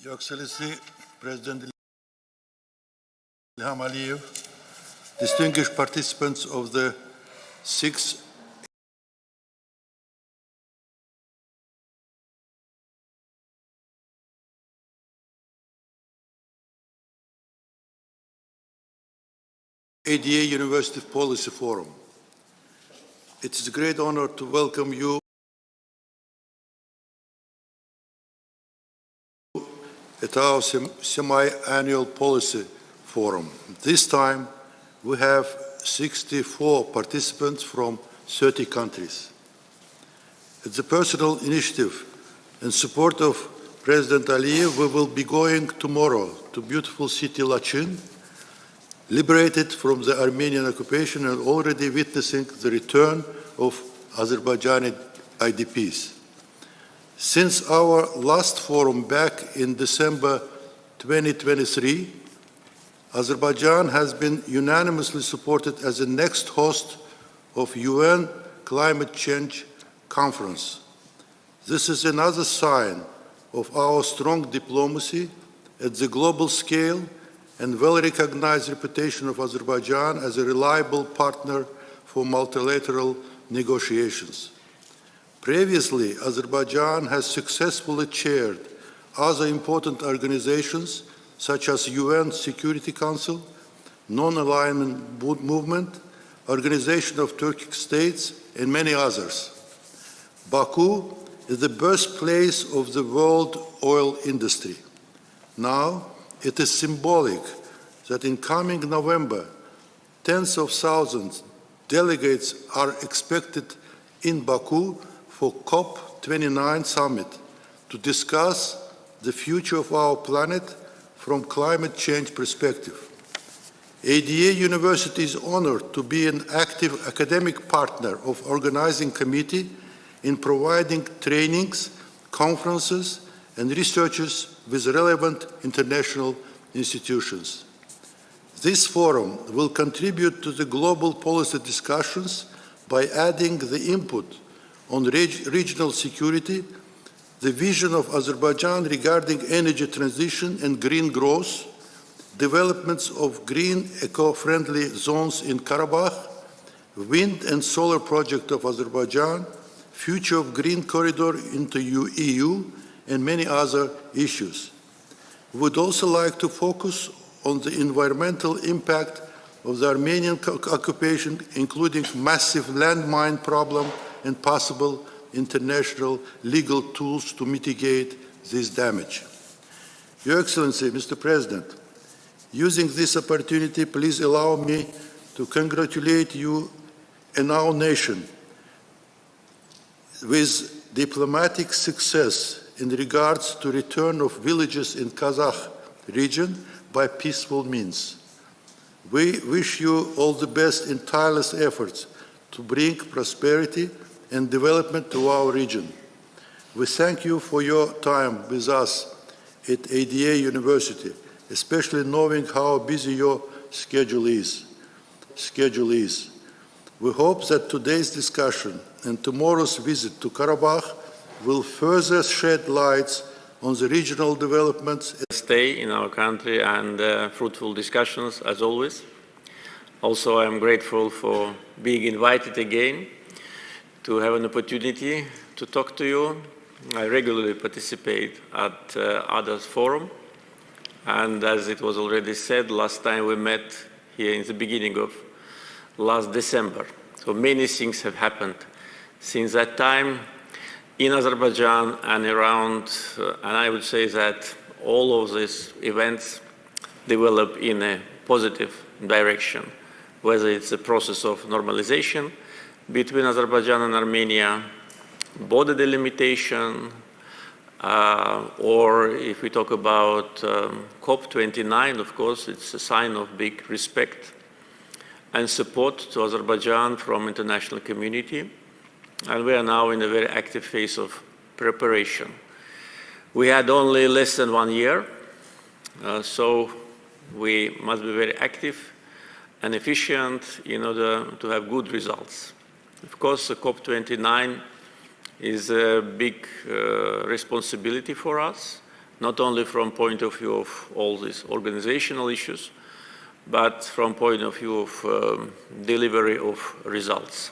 Your Excellency, President İlham Əliyev, distinguished participants of the 6th ADA University Policy Forum. It is a great honor to welcome you at our semi-annual policy forum. This time we have 64 participants from 30 countries. It's a personal initiative and support of President Aliyev. We will be going tomorrow to beautiful city Lachin, liberated from the Armenian occupation and already witnessing the return of Azerbaijani IDPs. Since our last forum back in December 2023, Azerbaijan has been unanimously supported as the next host of UN Climate Change Conference. This is another sign of our strong diplomacy at the global scale and well-recognized reputation of Azerbaijan as a reliable partner for multilateral negotiations. Previously, Azerbaijan has successfully chaired other important organizations such as UN Security Council, Non-Alignment Movement, Organization of Turkic States, and many others. Baku is the birthplace of the world oil industry. Now, it is symbolic that in coming November, tens of thousands of delegates are expected in Baku for COP29 summit to discuss the future of our planet from climate change perspective. ADA University is honored to be an active academic partner of organizing committee in providing trainings, conferences, and researchers with relevant international institutions. This forum will contribute to the global policy discussions by adding the input on regional security, the vision of Azerbaijan regarding energy transition and green growth, developments of green eco-friendly zones in Karabakh, wind and solar project of Azerbaijan, future of green corridor into EU, and many other issues. We would also like to focus on the environmental impact of the Armenian occupation, including massive landmine problem and possible international legal tools to mitigate this damage. Your Excellency, Mr. President, using this opportunity, please allow me to congratulate you and our nation with diplomatic success in regards to return of villages in Kazakh region by peaceful means. We wish you all the best in tireless efforts to bring prosperity and development to our region. We thank you for your time with us at ADA University, especially knowing how busy your schedule is. We hope that today's discussion and tomorrow's visit to Karabakh will further shed lights on the regional developments. Stay in our country and fruitful discussions as always. Also, I am grateful for being invited again to have an opportunity to talk to you. I regularly participate at ADA's forum, and as it was already said, last time we met here in the beginning of last December. So many things have happened since that time in Azerbaijan and around, and I would say that all of these events develop in a positive direction, whether it's a process of normalization between Azerbaijan and Armenia, border delimitation, or if we talk about COP29, of course, it's a sign of big respect and support to Azerbaijan from international community. And we are now in a very active phase of preparation. We had only less than 1 year, so we must be very active and efficient in order to have good results. Of course, the COP29 is a big responsibility for us, not only from point of view of all these organizational issues, but from point of view of delivery of results.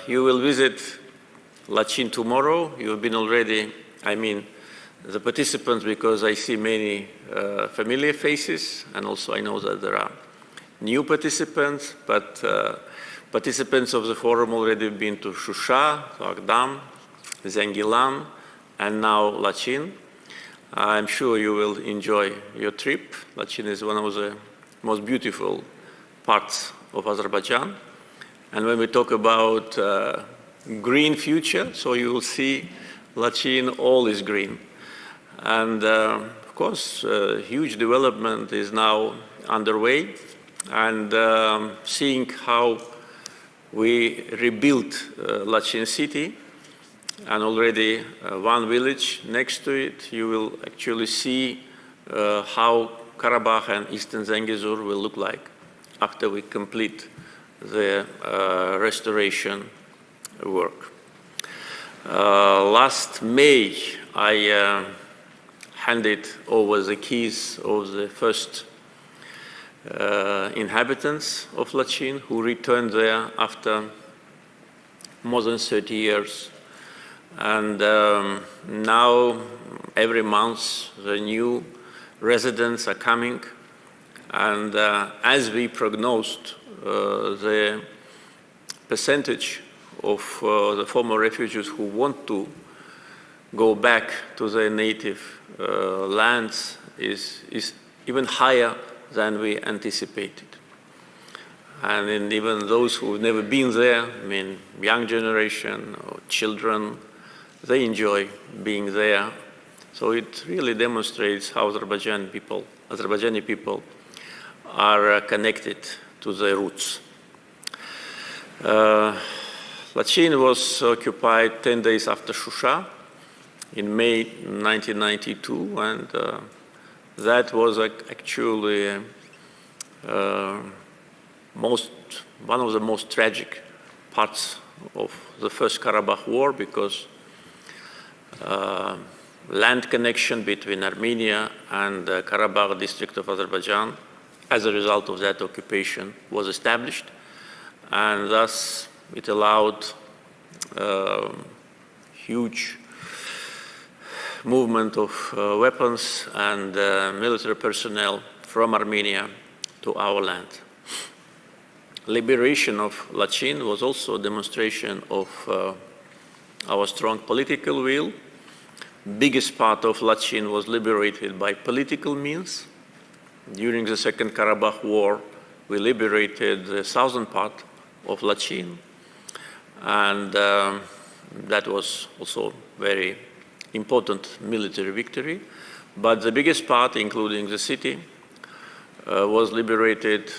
You will visit Lachin tomorrow. You've been already, I mean, the participants, because I see many familiar faces, and also I know that there are new participants, but participants of the forum already been to Shusha, to Agdam, Zengilan, and now Lachin. I'm sure you will enjoy your trip. Lachin is one of the most beautiful parts of Azerbaijan. And when we talk about green future, so you will see Lachin, all is green. And of course, huge development is now underway, and seeing how we rebuilt Lachin city, and already one village next to it, you will actually see how Karabakh and Eastern Zangezur will look like after we complete the restoration work. Last May, I handed over the keys of the first inhabitants of Lachin, who returned there after more than 30 years. And now, every month, the new residents are coming. And as we prognosed, the percentage of the former refugees who want to go back to their native lands is even higher than we anticipated. And even those who've never been there, I mean, young generation or children, they enjoy being there. So it really demonstrates how Azerbaijani people are connected to their roots. Lachin was occupied 10 days after Shusha in May 1992, and that was actually one of the most tragic parts of the First Karabakh War, because land connection between Armenia and the Karabakh district of Azerbaijan, as a result of that occupation, was established, and thus it allowed huge movement of weapons and military personnel from Armenia to our land. Liberation of Lachin was also a demonstration of our strong political will. Biggest part of Lachin was liberated by political means. During the Second Karabakh War, we liberated the southern part of Lachin, and that was also very important military victory. But the biggest part, including the city, was liberated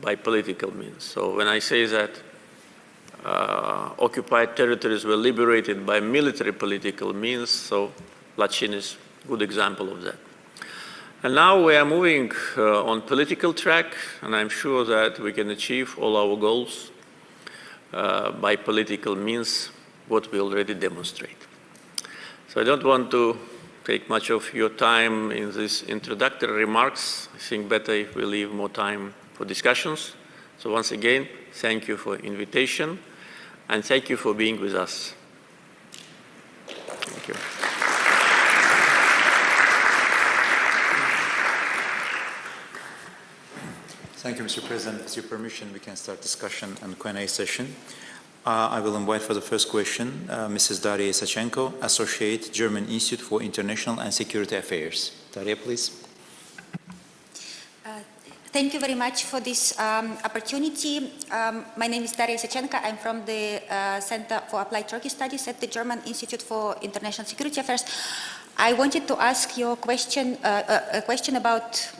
by political means. So when I say that occupied territories were liberated by military political means, so Lachin is a good example of that. And now we are moving on political track, and I'm sure that we can achieve all our goals by political means, what we already demonstrate. So I don't want to take much of your time in these introductory remarks. I think better if we leave more time for discussions. So once again, thank you for invitation, and thank you for being with us. Thank you. Thank you, Mr. President. With your permission, we can start discussion and Q&A session. I will invite for the first question Mrs. Daria Sachenko, Associate, German Institute for International and Security Affairs. Daria, please. Thank you very much for this opportunity. My name is Daria Sachenko. I'm from the Center for Applied Turkish Studies at the German Institute for International Security Affairs. I wanted to ask you a question about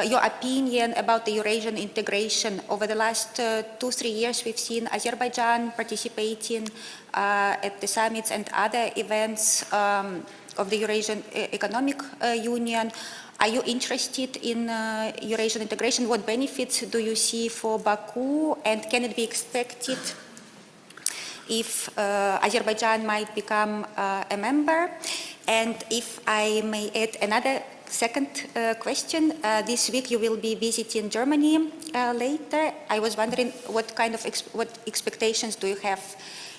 your opinion about the Eurasian integration. Over the last 2-3 years, we've seen Azerbaijan participating at the summits and other events of the Eurasian Economic Union. Are you interested in Eurasian integration? What benefits do you see for Baku, and can it be expected if Azerbaijan might become a member? And if I may add another second question, this week you will be visiting Germany later. I was wondering what kind of what expectations do you have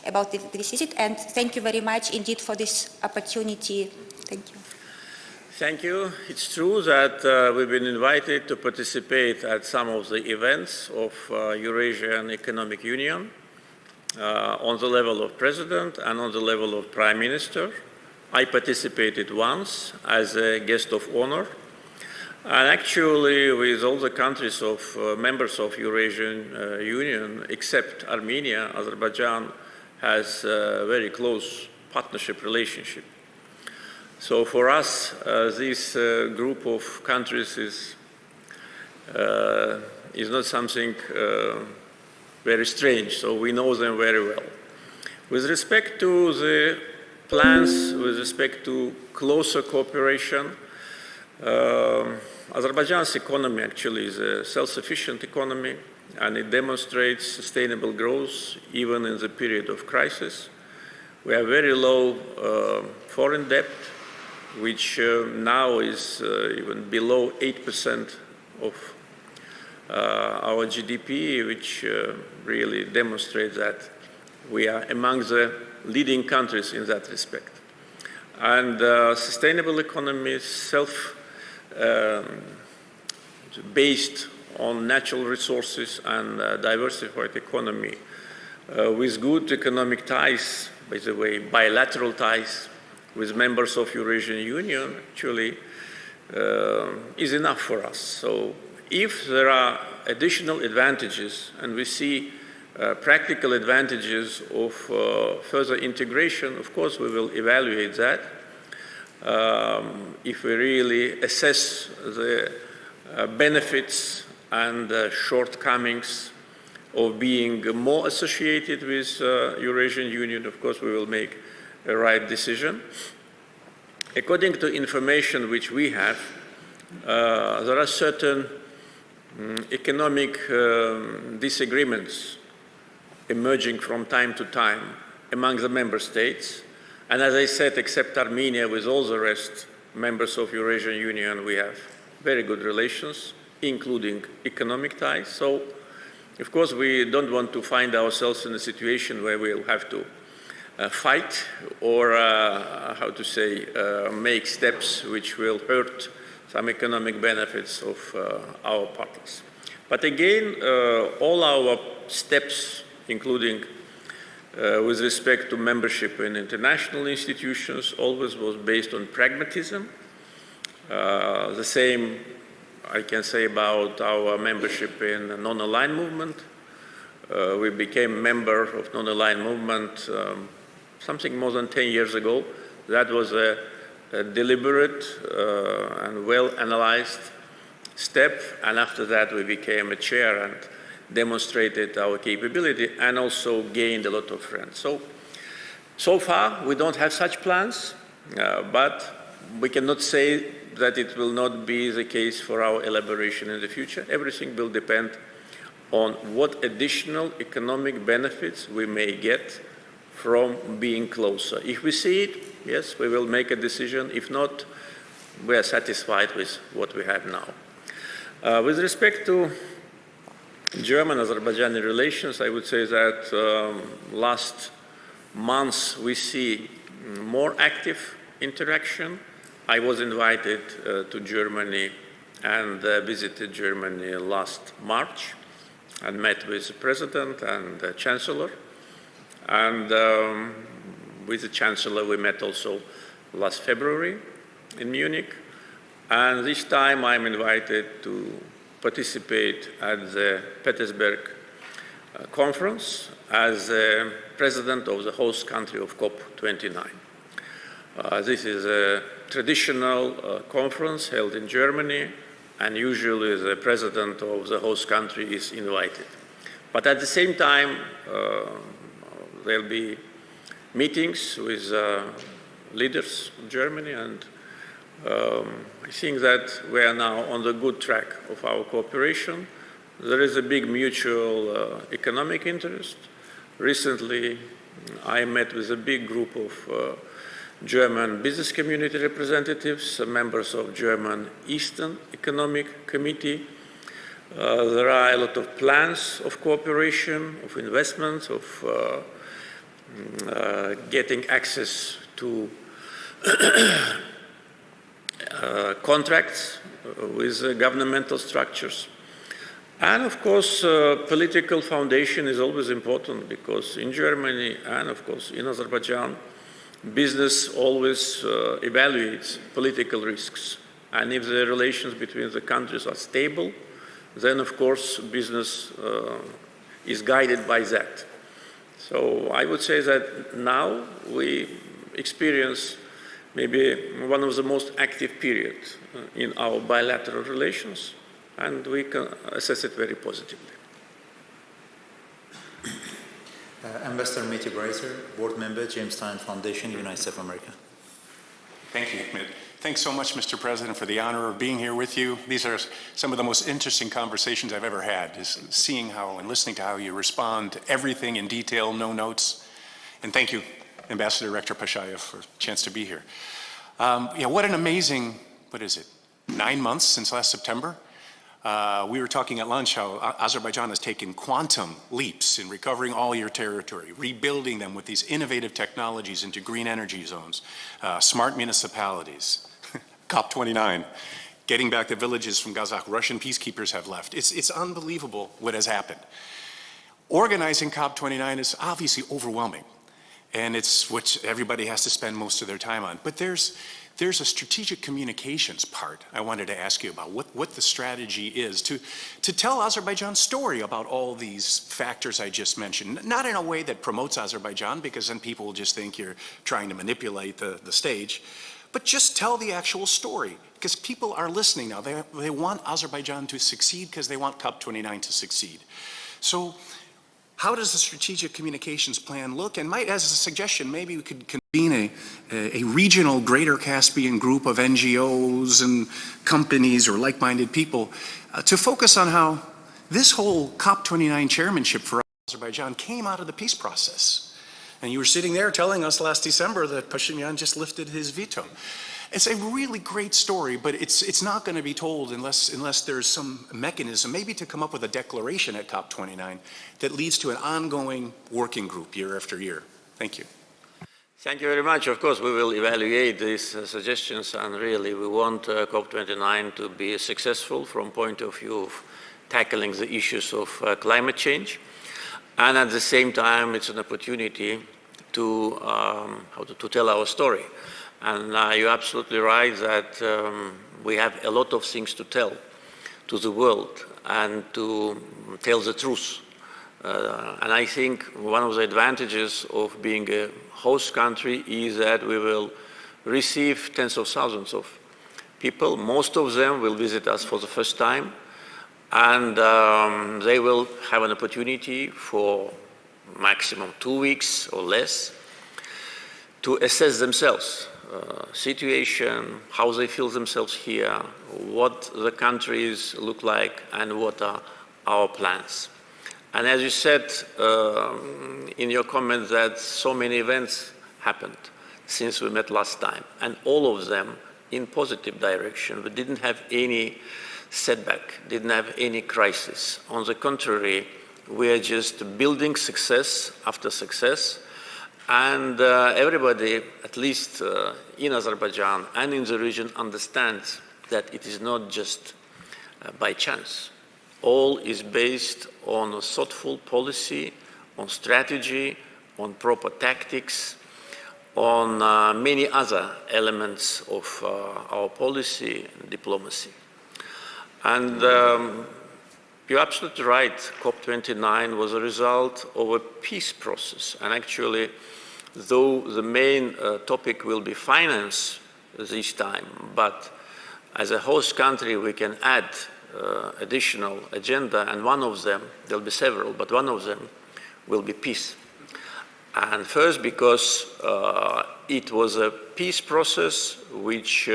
about this visit? And thank you very much indeed for this opportunity. Thank you. Thank you. It's true that we've been invited to participate at some of the events of Eurasian Economic Union on the level of President and on the level of Prime Minister. I participated once as a guest of honor, and actually with all the countries of members of Eurasian Union, except Armenia, Azerbaijan has a very close partnership relationship. So for us, this group of countries is not something very strange, so we know them very well. With respect to the plans, with respect to closer cooperation, Azerbaijan's economy actually is a self-sufficient economy, and it demonstrates sustainable growth even in the period of crisis. We have very low foreign debt, which now is even below 8% of our GDP, which really demonstrates that we are among the leading countries in that respect. And sustainable economy is based on natural resources and diversified economy with good economic ties, by the way, bilateral ties with members of Eurasian Union actually is enough for us. So if there are additional advantages, and we see practical advantages of further integration, of course we will evaluate that. If we really assess the benefits and shortcomings of being more associated with Eurasian Union, of course we will make a right decision. According to information which we have, there are certain economic disagreements emerging from time to time among the member states. And as I said, except Armenia, with all the rest, members of Eurasian Union, we have very good relations, including economic ties. So, of course, we don't want to find ourselves in a situation where we'll have to fight or, how to say, make steps which will hurt some economic benefits of our partners. But again, all our steps, including with respect to membership in international institutions, always was based on pragmatism. The same I can say about our membership in the non-aligned movement. We became a member of non-aligned movement something more than 10 years ago. That was a deliberate and well-analyzed step, and after that we became a chair and demonstrated our capability and also gained a lot of friends. So far we don't have such plans, but we cannot say that it will not be the case for our elaboration in the future. Everything will depend on what additional economic benefits we may get from being closer. If we see it, yes, we will make a decision. If not, we are satisfied with what we have now. With respect to German-Azerbaijani relations, I would say that last months we see more active interaction. I was invited to Germany and visited Germany last March and met with the President and the Chancellor. And with the Chancellor we met also last February in Munich. And this time I'm invited to participate at the Petersburg conference as President of the host country of COP29. This is a traditional conference held in Germany, and usually the President of the host country is invited. But at the same time, there'll be meetings with leaders of Germany, and I think that we are now on the good track of our cooperation. There is a big mutual economic interest. Recently, I met with a big group of German business community representatives, members of German Eastern Economic Committee. There are a lot of plans of cooperation, of investments, of getting access to contracts with governmental structures. And of course, political foundation is always important, because in Germany and of course in Azerbaijan, business always evaluates political risks. And if the relations between the countries are stable, then of course business is guided by that. So I would say that now we experience maybe one of the most active periods in our bilateral relations, and we can assess it very positively. Ambassador Matthew Breiter, Board Member, Jamestown Foundation, United States of America. Thank you, Hikmet. Thanks so much, Mr. President, for the honor of being here with you. These are some of the most interesting conversations I've ever had, is seeing how and listening to how you respond to everything in detail, no notes. And thank you, Ambassador Rector Pashayev, for a chance to be here. Yeah, what an amazing, 9 months since last September? We were talking at lunch how Azerbaijan has taken quantum leaps in recovering all your territory, rebuilding them with these innovative technologies into green energy zones, smart municipalities, COP29, getting back the villages from Kazakh Russian peacekeepers have left. It's unbelievable what has happened. Organizing COP29 is obviously overwhelming, and it's what everybody has to spend most of their time on. But there's a strategic communications part I wanted to ask you about, what the strategy is to tell Azerbaijan's story about all these factors I just mentioned, not in a way that promotes Azerbaijan, because then people will just think you're trying to manipulate the stage, but just tell the actual story, because people are listening now. They want Azerbaijan to succeed because they want COP29 to succeed. So how does the strategic communications plan look? And as a suggestion, maybe we could convene a regional Greater Caspian group of NGOs and companies or like-minded people to focus on how this whole COP29 chairmanship for Azerbaijan came out of the peace process. And you were sitting there telling us last December that Pashinyan just lifted his veto. It's a really great story, but it's not going to be told unless there's some mechanism, maybe to come up with a declaration at COP29 that leads to an ongoing working group year after year. Thank you. Thank you very much. Of course, we will evaluate these suggestions, and really we want COP29 to be successful from point of view of tackling the issues of climate change. And at the same time, it's an opportunity to tell our story. And you're absolutely right that we have a lot of things to tell to the world and to tell the truth. And I think one of the advantages of being a host country is that we will receive tens of thousands of people. Most of them will visit us for the first time, and they will have an opportunity for maximum 2 weeks or less to assess themselves. Situation, how they feel themselves here, what the countries look like, and what are our plans. And as you said in your comment, that so many events happened since we met last time, and all of them in positive direction. We didn't have any setback, didn't have any crisis. On the contrary, we are just building success after success. And everybody, at least in Azerbaijan and in the region, understands that it is not just by chance. All is based on a thoughtful policy, on strategy, on proper tactics, on many other elements of our policy and diplomacy. And you're absolutely right, COP29 was a result of a peace process. And actually, though the main topic will be finance this time, but as a host country we can add additional agenda, and one of them, there'll be several, but one of them will be peace. And first, because it was a peace process which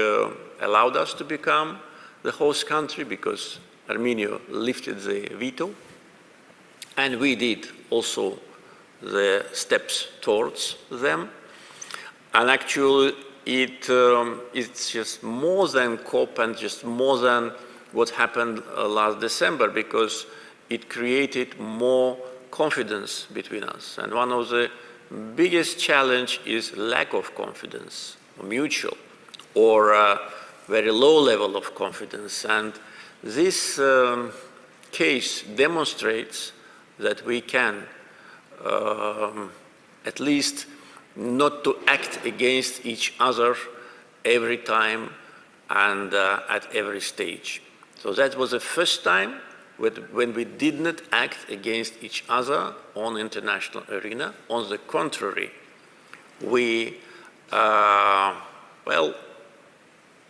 allowed us to become the host country, because Armenia lifted the veto, and we did also the steps towards them. And actually, it's just more than COP and just more than what happened last December, because it created more confidence between us. And one of the biggest challenge is lack of confidence, mutual, or very low level of confidence. And this case demonstrates that we can at least not to act against each other every time and at every stage. So that was the first time when we did not act against each other on international arena. On the contrary, we,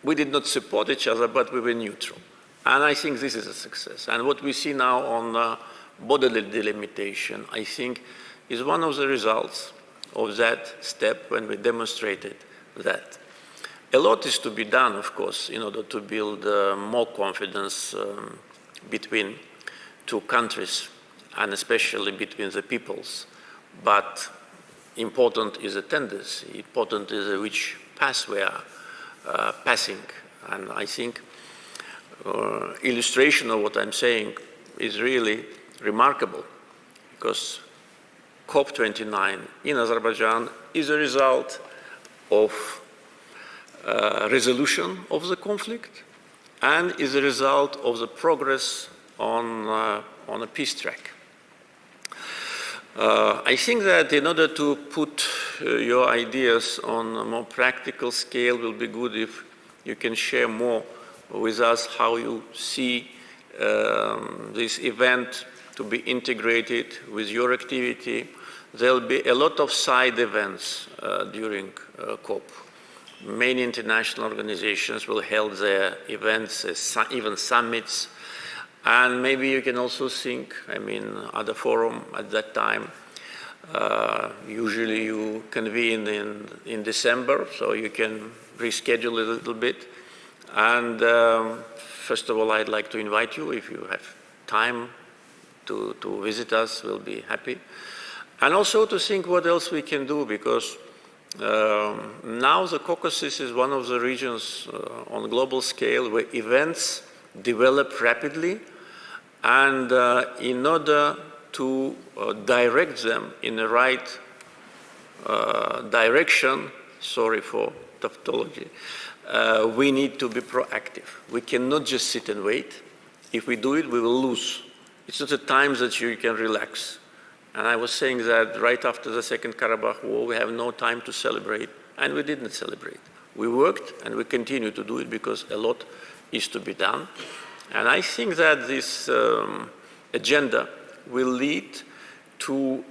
we did not support each other, but we were neutral. And I think this is a success. And what we see now on border delimitation, I think, is one of the results of that step when we demonstrated that. A lot is to be done, of course, in order to build more confidence between two countries, and especially between the peoples. But important is the tendency, important is which path we are passing. And I think illustration of what I'm saying is really remarkable, because COP29 in Azerbaijan is a result of resolution of the conflict and is a result of the progress on a peace track. I think that in order to put your ideas on a more practical scale, it will be good if you can share more with us how you see this event to be integrated with your activity. There will be a lot of side events during COP. Many international organizations will hold their events, even summits, and maybe you can also think, at a forum at that time. Usually you convene in December, so you can reschedule a little bit. And first of all, I'd like to invite you, if you have time to visit us, we'll be happy. And also to think what else we can do, because now the Caucasus is one of the regions on a global scale where events develop rapidly, and in order to direct them in the right direction, sorry for tautology, we need to be proactive. We cannot just sit and wait. If we do it, we will lose. It's not a time that you can relax. And I was saying that right after the Second Karabakh War, we have no time to celebrate, and we didn't celebrate. We worked, and we continue to do it because a lot is to be done. And I think that this agenda will lead to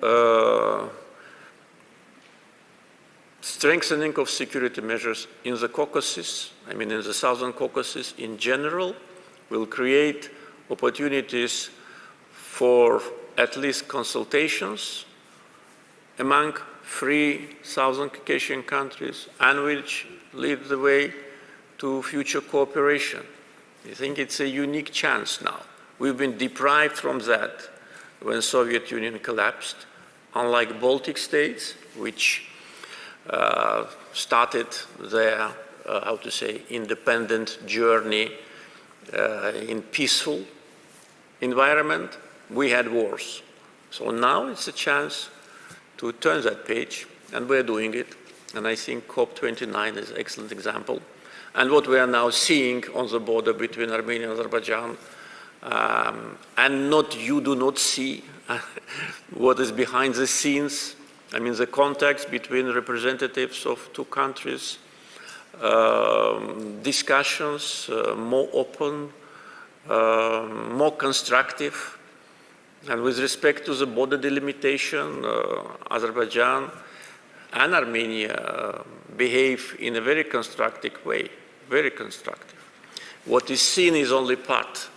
strengthening of security measures in the Caucasus, in the Southern Caucasus in general, will create opportunities for at least consultations among 3 Southern Caucasian countries, and which lead the way to future cooperation. I think it's a unique chance now. We've been deprived from that when Soviet Union collapsed, unlike Baltic states, which started their, independent journey in peaceful environment. We had wars. So now it's a chance to turn that page, and we're doing it. And I think COP29 is an excellent example. And what we are now seeing on the border between Armenia and Azerbaijan, and you do not see what is behind the scenes. The contacts between representatives of two countries, discussions, more open, more constructive. And with respect to the border delimitation, Azerbaijan and Armenia behave in a very constructive way, very constructive. What is seen is only part.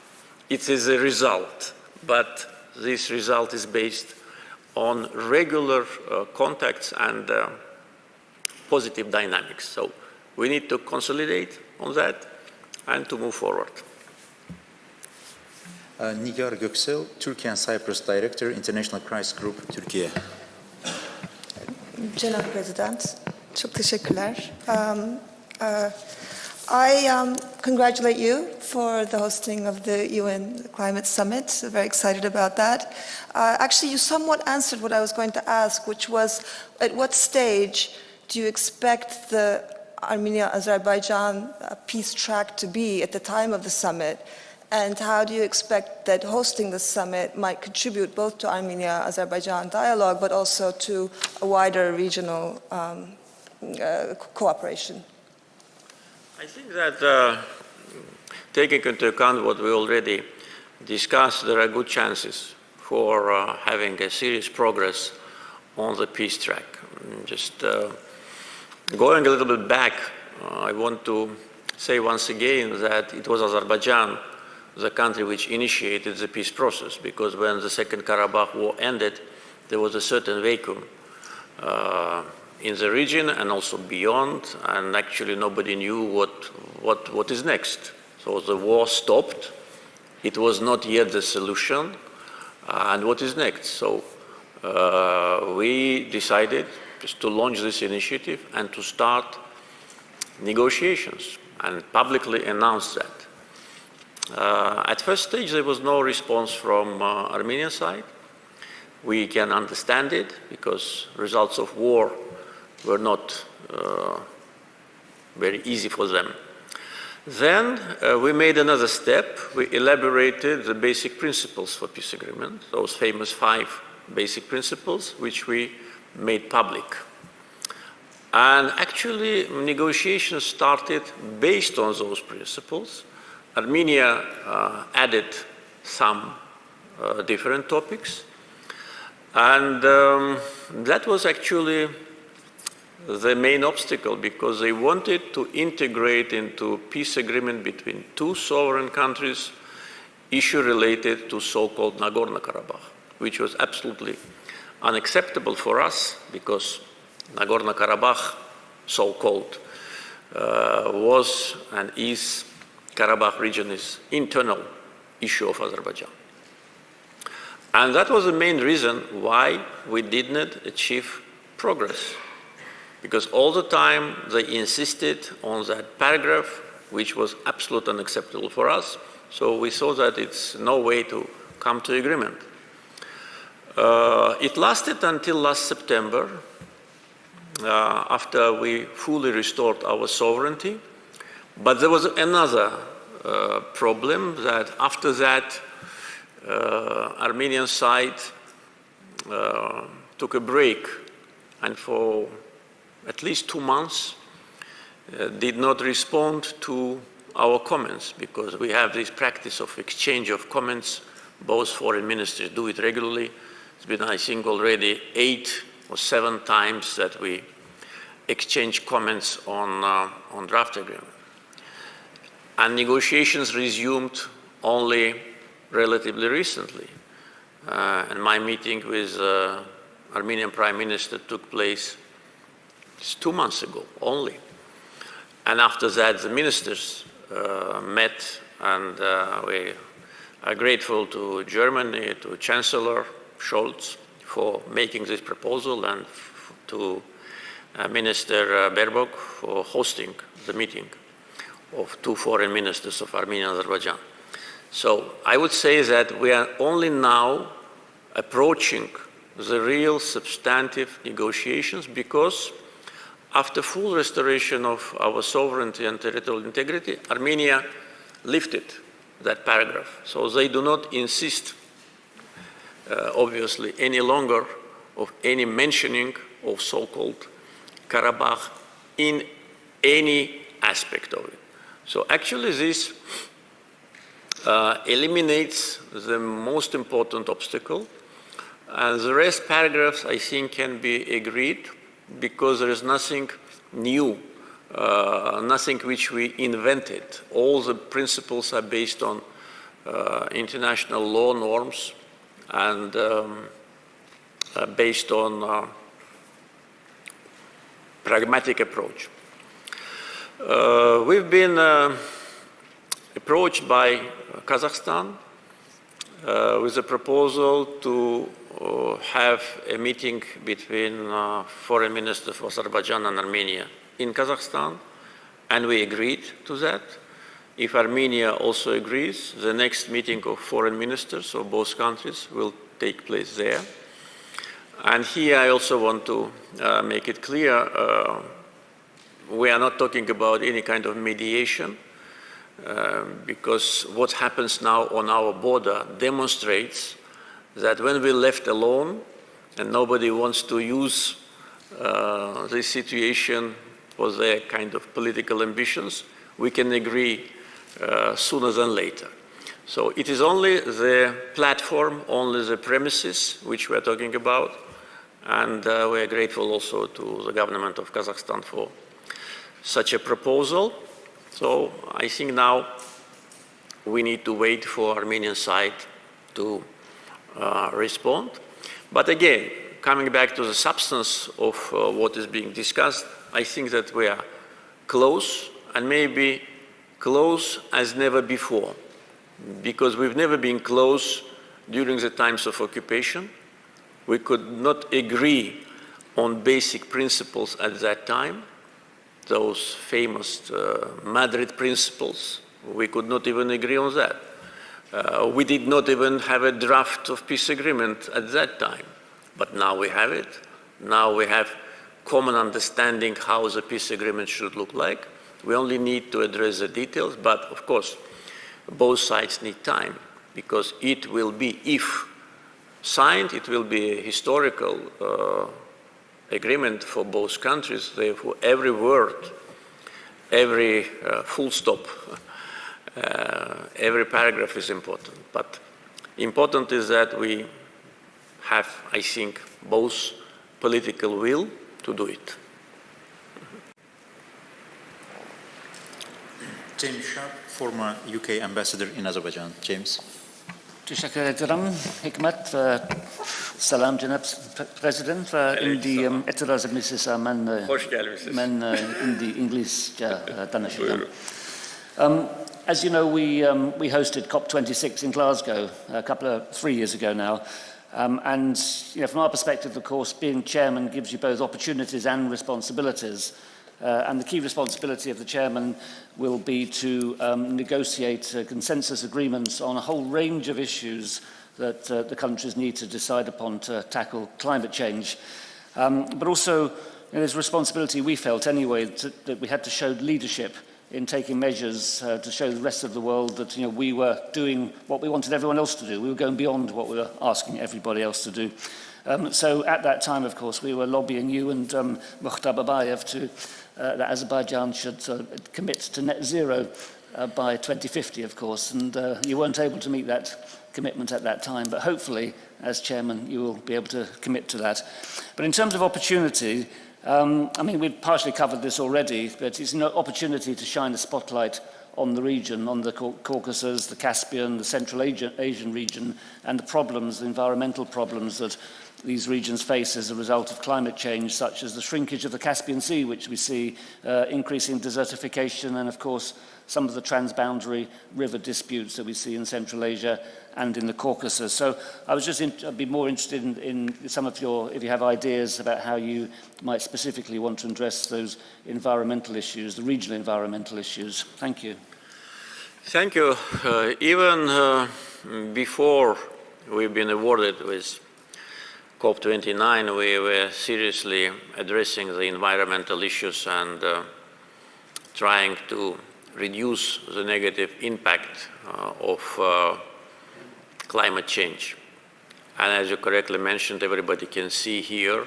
It is a result, but this result is based on regular contacts and positive dynamics. So we need to consolidate on that and to move forward. Nigar Göksel, Turkey and Cyprus Director, International Crisis Group, Türkiye. Cenab-ı Prezident, Çok teşekkürler. I congratulate you for the hosting of the UN Climate Summit. Very excited about that. Actually, you somewhat answered what I was going to ask, which was, at what stage do you expect the Armenia-Azerbaijan peace track to be at the time of the summit? And how do you expect that hosting the summit might contribute both to Armenia-Azerbaijan dialogue, but also to a wider regional cooperation? I think that taking into account what we already discussed, there are good chances for having a serious progress on the peace track. Just going a little bit back, I want to say once again that it was Azerbaijan, the country which initiated the peace process, because when the Second Karabakh War ended, there was a certain vacuum in the region and also beyond, and actually nobody knew what is next. So the war stopped. It was not yet the solution, and what is next? So we decided just to launch this initiative and to start negotiations and publicly announce that. At first stage, there was no response from Armenian side. We can understand it because results of war were not very easy for them. Then we made another step. We elaborated the basic principles for peace agreement, those famous 5 basic principles, which we made public. And actually, negotiations started based on those principles. Armenia added some different topics. And that was actually the main obstacle, because they wanted to integrate into peace agreement between 2 sovereign countries issue related to so-called Nagorno-Karabakh, which was absolutely unacceptable for us, because Nagorno-Karabakh, so-called, was and is Karabakh region is internal issue of Azerbaijan. And that was the main reason why we did not achieve progress. Because all the time they insisted on that paragraph, which was absolutely unacceptable for us. So we saw that it's no way to come to agreement. It lasted until last September, after we fully restored our sovereignty. But there was another problem, that after that, Armenian side took a break, and for at least 2 months did not respond to our comments, because we have this practice of exchange of comments. Both foreign ministers do it regularly. It's been, I think, already 8 or 7 times that we exchange comments on draft agreement. And negotiations resumed only relatively recently. And my meeting with Armenian Prime Minister took place just 2 months ago only. And after that, the ministers met, and we are grateful to Germany, to Chancellor Scholz for making this proposal, and to Minister Baerbock for hosting the meeting of 2 foreign ministers of Armenia and Azerbaijan. So I would say that we are only now approaching the real substantive negotiations, because after full restoration of our sovereignty and territorial integrity, Armenia lifted that paragraph. So they do not insist, obviously, any longer of any mentioning of so-called Karabakh in any aspect of it. So actually this eliminates the most important obstacle, and the rest paragraphs, I think, can be agreed, because there is nothing new, nothing which we invented. All the principles are based on international law norms and based on pragmatic approach. We've been approached by Kazakhstan with a proposal to have a meeting between foreign ministers of Azerbaijan and Armenia in Kazakhstan, and we agreed to that. If Armenia also agrees, the next meeting of foreign ministers of both countries will take place there. And here I also want to make it clear, we are not talking about any kind of mediation, because what happens now on our border demonstrates that when we're left alone and nobody wants to use this situation for their kind of political ambitions, we can agree sooner than later. So it is only the platform, only the premises which we are talking about, and we are grateful also to the government of Kazakhstan for such a proposal. So I think now we need to wait for Armenian side to respond. But again, coming back to the substance of what is being discussed, I think that we are close, and maybe close as never before, because we've never been close during the times of occupation. We could not agree on basic principles at that time, those famous Madrid principles. We could not even agree on that. We did not even have a draft of peace agreement at that time, but now we have it. Now we have common understanding how the peace agreement should look like. We only need to address the details, but of course, both sides need time, because it will be, if signed, it will be a historical agreement for both countries. Therefore, every word, every full stop, every paragraph is important. But important is that we have, I think, both political will to do it. James Sharp, former UK ambassador in Azerbaijan. James. Teşekkür ederim. Hikmet ve salam Cenab Prezident ve indi etiraz etmişsiniz. Hoş gelmişsiniz. Ben indi İngilizce danışacağım. As you know, we hosted COP26 in Glasgow a 3 years ago now. And from our perspective, of course, being chairman gives you both opportunities and responsibilities. And the key responsibility of the chairman will be to negotiate consensus agreements on a whole range of issues that the countries need to decide upon to tackle climate change. But also, there's a responsibility we felt anyway that we had to show leadership in taking measures to show the rest of the world that we were doing what we wanted everyone else to do. We were going beyond what we were asking everybody else to do. So at that time, of course, we were lobbying you and Mukhtar Babayev that Azerbaijan should commit to net zero by 2050, of course, and you weren't able to meet that commitment at that time, but hopefully, as chairman, you will be able to commit to that. But in terms of opportunity, I mean, we've partially covered this already, but it's an opportunity to shine a spotlight on the region, on the Caucasus, the Caspian, the Central Asian region, and the problems, the environmental problems that these regions face as a result of climate change, such as the shrinkage of the Caspian Sea, which we see increasing desertification, and of course some of the transboundary river disputes that we see in Central Asia and in the Caucasus. So I was I'd be more interested in some of if you have ideas about how you might specifically want to address those environmental issues, the regional environmental issues. Thank you. Thank you. Even before we've been awarded with COP29, we were seriously addressing the environmental issues and trying to reduce the negative impact of climate change. And as you correctly mentioned, everybody can see here,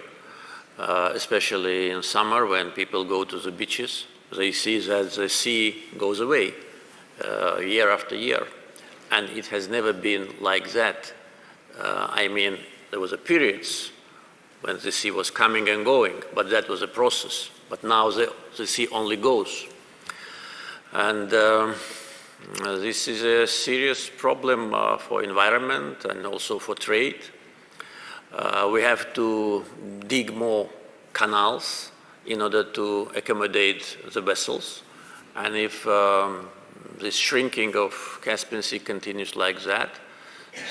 especially in summer when people go to the beaches, they see that the sea goes away year after year. And it has never been like that. I mean, there was a periods when the sea was coming and going, but that was a process. But now the sea only goes. And this is a serious problem for environment and also for trade. We have to dig more canals in order to accommodate the vessels. And if this shrinking of Caspian Sea continues like that,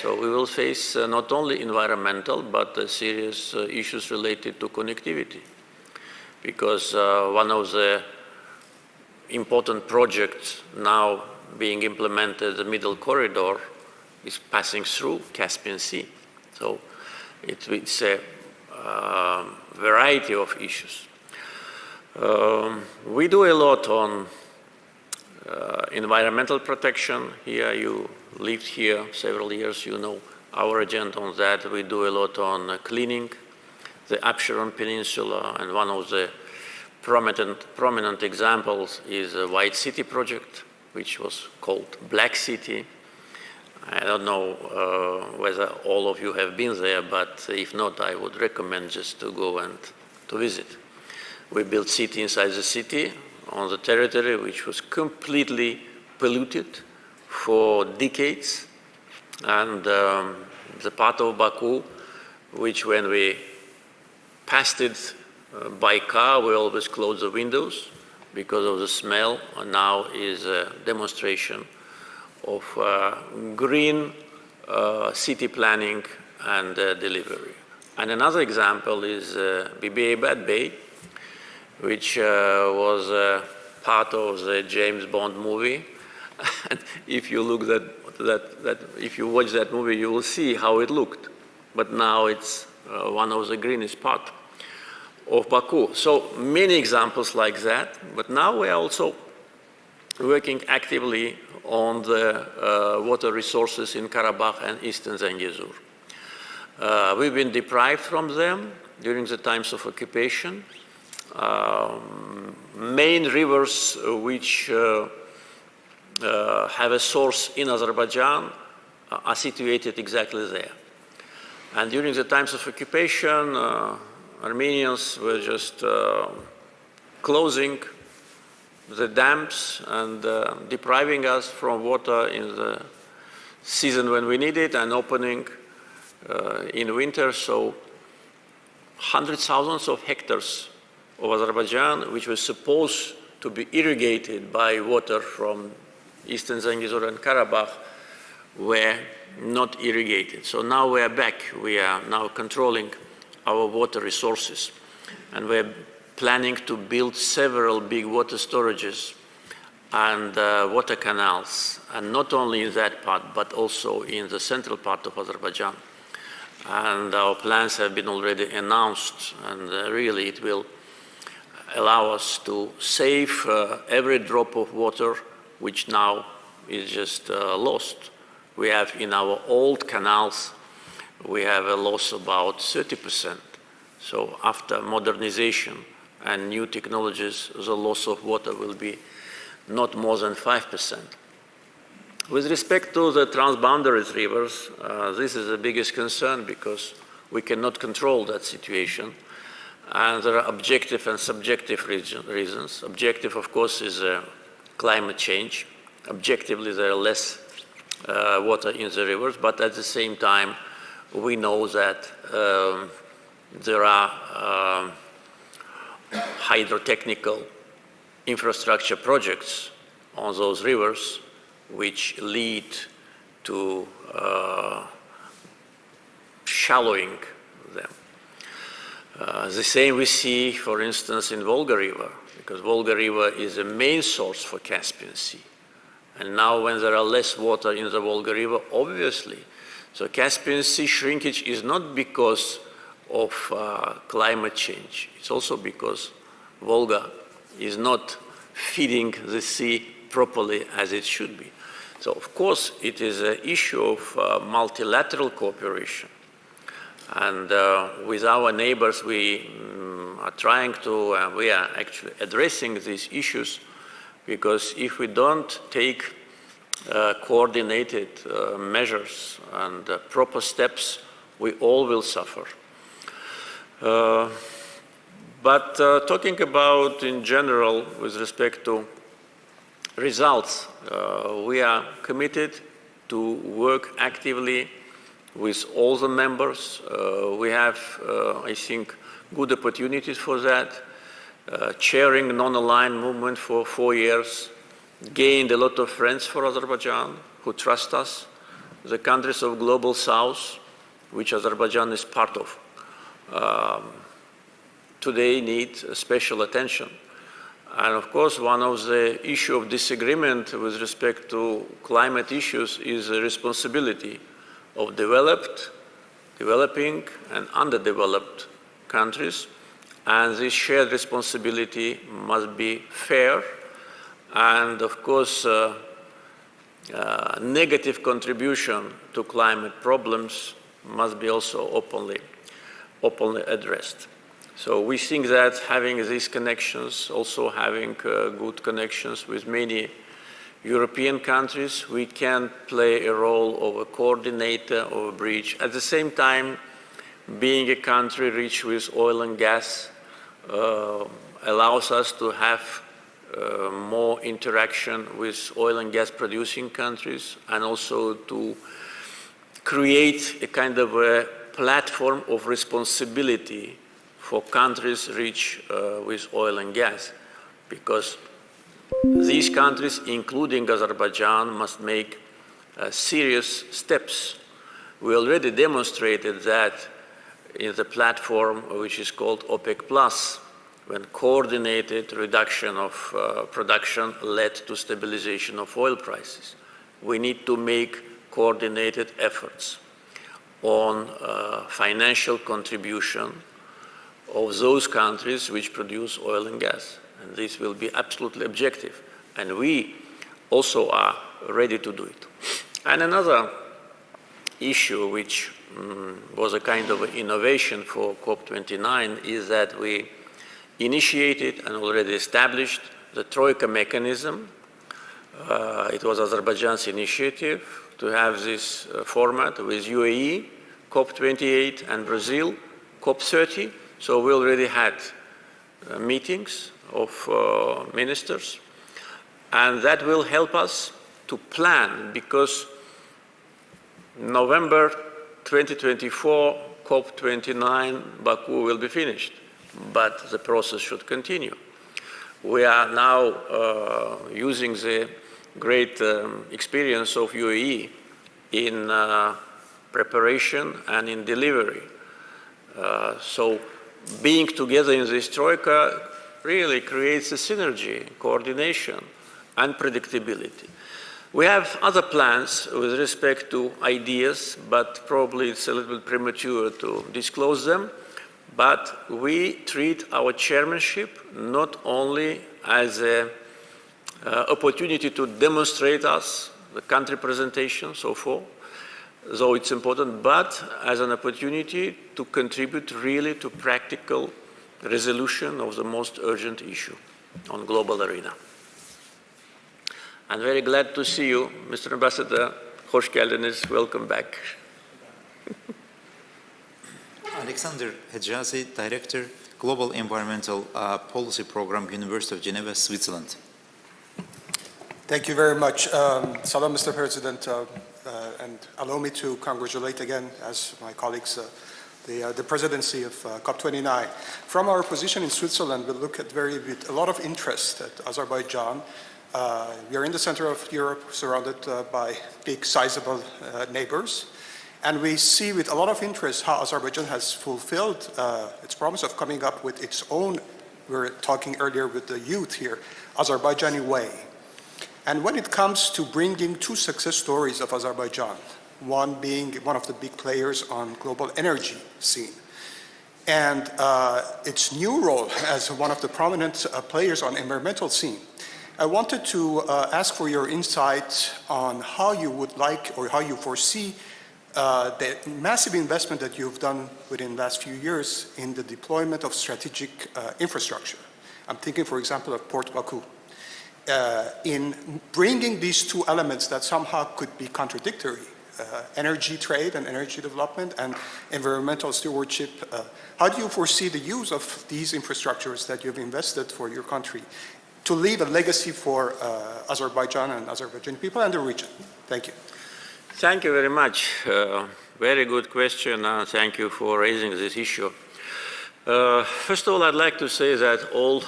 So we will face not only environmental, but serious issues related to connectivity. Because one of the important projects now being implemented, the middle corridor, is passing through Caspian Sea. So it's a variety of issues. We do a lot on environmental protection. Here, you lived here several years, you know our agenda on that. We do a lot on cleaning the Aprelin Peninsula, and one of the prominent examples is the White City project, which was called Black City. I don't know whether all of you have been there, but if not, I would recommend just to go and to visit. We built city inside the city on the territory which was completely polluted for decades, and the part of Baku, which when we passed it by car, we always closed the windows because of the smell, and now is a demonstration of green city planning and delivery. And another example is BBA Bad Bay, which was part of the James Bond movie. And if you look if you watch that movie, you will see how it looked. But now it's one of the greenest part of Baku. So many examples like that. But now we are also working actively on the water resources in Karabakh and eastern Zangezur. We've been deprived from them during the times of occupation. Main rivers which have a source in Azerbaijan are situated exactly there. And during the times of occupation, Armenians were just closing the dams and depriving us from water in the season when we need it and opening in winter. So hundreds of thousands of hectares of Azerbaijan, which was supposed to be irrigated by water from eastern Zangezur and Karabakh, were not irrigated. So now we are back. We are now controlling our water resources, and we're planning to build several big water storages and water canals, and not only in that part, but also in the central part of Azerbaijan. And our plans have been already announced, and really it will allow us to save every drop of water which now is just lost. We have in our old canals, we have a loss about 30%. So after modernization and new technologies, the loss of water will be not more than 5%. With respect to the transboundary rivers, this is the biggest concern because we cannot control that situation. And there are objective and subjective reasons. Objective, of course, is climate change. Objectively, there are less water in the rivers, but at the same time, we know that there are hydrotechnical infrastructure projects on those rivers which lead to shallowing them. The same we see, for instance, in Volga River, because Volga River is a main source for Caspian Sea. And now when there are less water in the Volga River, obviously, so Caspian Sea shrinkage is not because of climate change. It's also because Volga is not feeding the sea properly as it should be. So of course, it is an issue of multilateral cooperation. And with our neighbors, we are trying to, we are actually addressing these issues, because if we don't take coordinated measures and proper steps, we all will suffer. But talking about in general with respect to results, we are committed to work actively with all the members. We have, I think, good opportunities for that. Chairing non-aligned movement for 4 years, gained a lot of friends for Azerbaijan who trust us the countries of Global South, which Azerbaijan is part of, today need special attention. And of course, one of the issues of disagreement with respect to climate issues is the responsibility of developing, and underdeveloped countries. And this shared responsibility must be fair. And of course, negative contribution to climate problems must be also openly addressed. So we think that having these connections, also having good connections with many European countries, we can play a role of a coordinator, of a bridge. At the same time, being a country rich with oil and gas allows us to have more interaction with oil and gas producing countries, and also to create a kind of a platform of responsibility for countries rich with oil and gas, because these countries, including Azerbaijan, must make serious steps. We already demonstrated that in the platform which is called OPEC+, when coordinated reduction of production led to stabilization of oil prices. We need to make coordinated efforts on financial contribution of those countries which produce oil and gas. And this will be absolutely objective. And we also are ready to do it. And another issue which was a kind of innovation for COP29 is that we initiated and already established the Troika mechanism. It was Azerbaijan's initiative to have this format with UAE, COP28, and Brazil, COP30. So we already had meetings of ministers, and that will help us to plan, because November 2024, COP29, Baku will be finished, but the process should continue. We are now using the great experience of UAE in preparation and in delivery. So being together in this troika really creates a synergy, coordination, and predictability. We have other plans with respect to ideas, but probably it's a little bit premature to disclose them. But we treat our chairmanship not only as an opportunity to demonstrate us, the country presentation, so forth, though it's important, but as an opportunity to contribute really to practical resolution of the most urgent issue on global arena. I'm very glad to see you, Mr. Ambassador. Hoş geldiniz. Welcome back. Alexander Hejazi, Director, Global Environmental Policy Program, University of Geneva, Switzerland. Thank you very much. Salam, Mr. President, and allow me to congratulate again, as my colleagues, the presidency of COP29. From our position in Switzerland, we look at with a lot of interest at Azerbaijan. We are in the center of Europe, surrounded by big, sizable neighbors. And we see with a lot of interest how Azerbaijan has fulfilled its promise of coming up with its own, we were talking earlier with the youth here, Azerbaijani way. And when it comes to bringing two success stories of Azerbaijan, one being one of the big players on global energy scene, and its new role as one of the prominent players on environmental scene, I wanted to ask for your insight on how you would like, or how you foresee the massive investment that you've done within the last few years in the deployment of strategic infrastructure. I'm thinking, for example, of Port Baku. In bringing these two elements that somehow could be contradictory, energy trade and energy development and environmental stewardship, how do you foresee the use of these infrastructures that you've invested for your country to leave a legacy for Azerbaijan and Azerbaijani people and the region? Thank you. Thank you very much. Very good question, and thank you for raising this issue. First of all, I'd like to say that all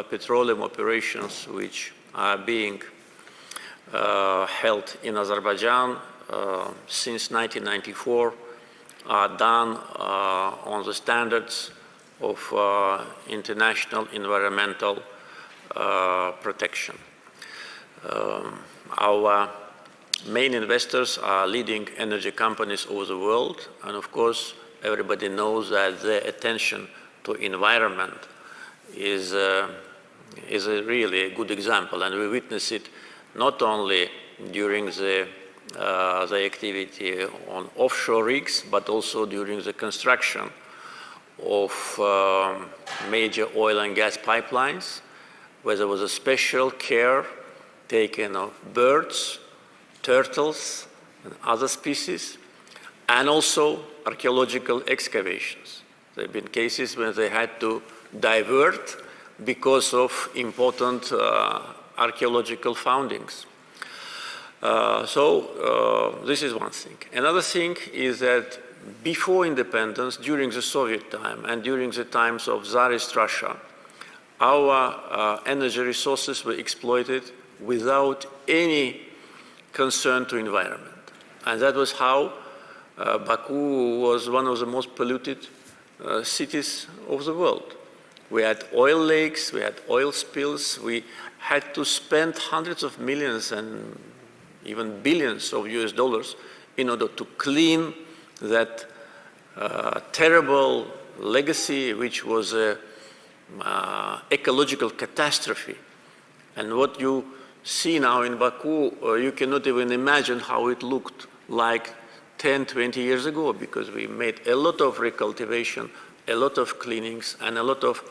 petroleum operations which are being held in Azerbaijan since 1994 are done on the standards of international environmental protection. Our main investors are leading energy companies over the world, and of course everybody knows that their attention to environment is a really good example, and we witness it not only during the activity on offshore rigs, but also during the construction of major oil and gas pipelines, where there was a special care taken of birds, turtles, and other species, and also archaeological excavations. There have been cases when they had to divert because of important archaeological findings. This is one thing. Another thing is that before independence, during the Soviet time and during the times of Tsarist Russia, our energy resources were exploited without any concern to environment. And that was how Baku was one of the most polluted cities of the world. We had oil lakes, we had oil spills, we had to spend hundreds of millions and even billions of US dollars in order to clean that terrible legacy, which was an ecological catastrophe. And what you see now in Baku, you cannot even imagine how it looked like 10, 20 years ago, because we made a lot of recultivation, a lot of cleanings, and a lot of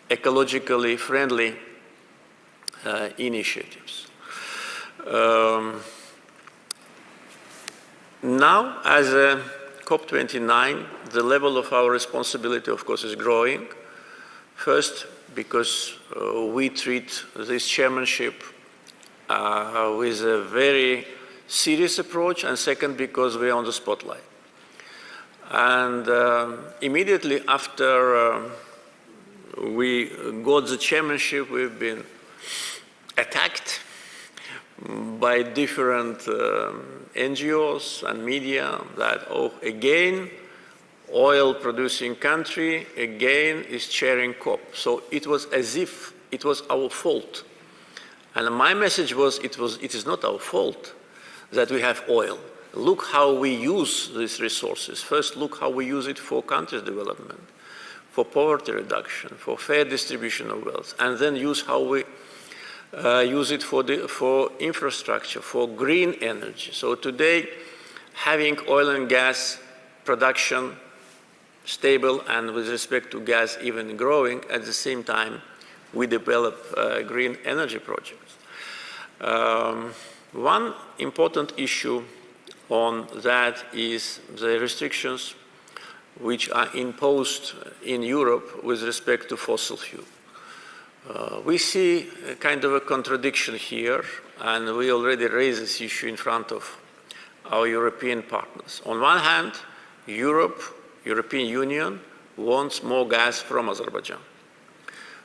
ecologically friendly initiatives. Now, as a COP29, the level of our responsibility, of course, is growing. First, because we treat this chairmanship with a very serious approach, and second, because we are on the spotlight. And immediately after we got the chairmanship, we've been attacked by different NGOs and media that, oh, again, oil-producing country, again, is chairing COP. So it was as if it was our fault. And my message was, it is not our fault that we have oil. Look how we use these resources. First, look how we use it for countries' development, for poverty reduction, for fair distribution of wealth, and then use how we use it for infrastructure, for green energy. So today, having oil and gas production stable and with respect to gas even growing, at the same time, we develop green energy projects. One important issue on that is the restrictions which are imposed in Europe with respect to fossil fuel. We see a kind of a contradiction here, and we already raised this issue in front of our European partners. On one hand, European Union wants more gas from Azerbaijan.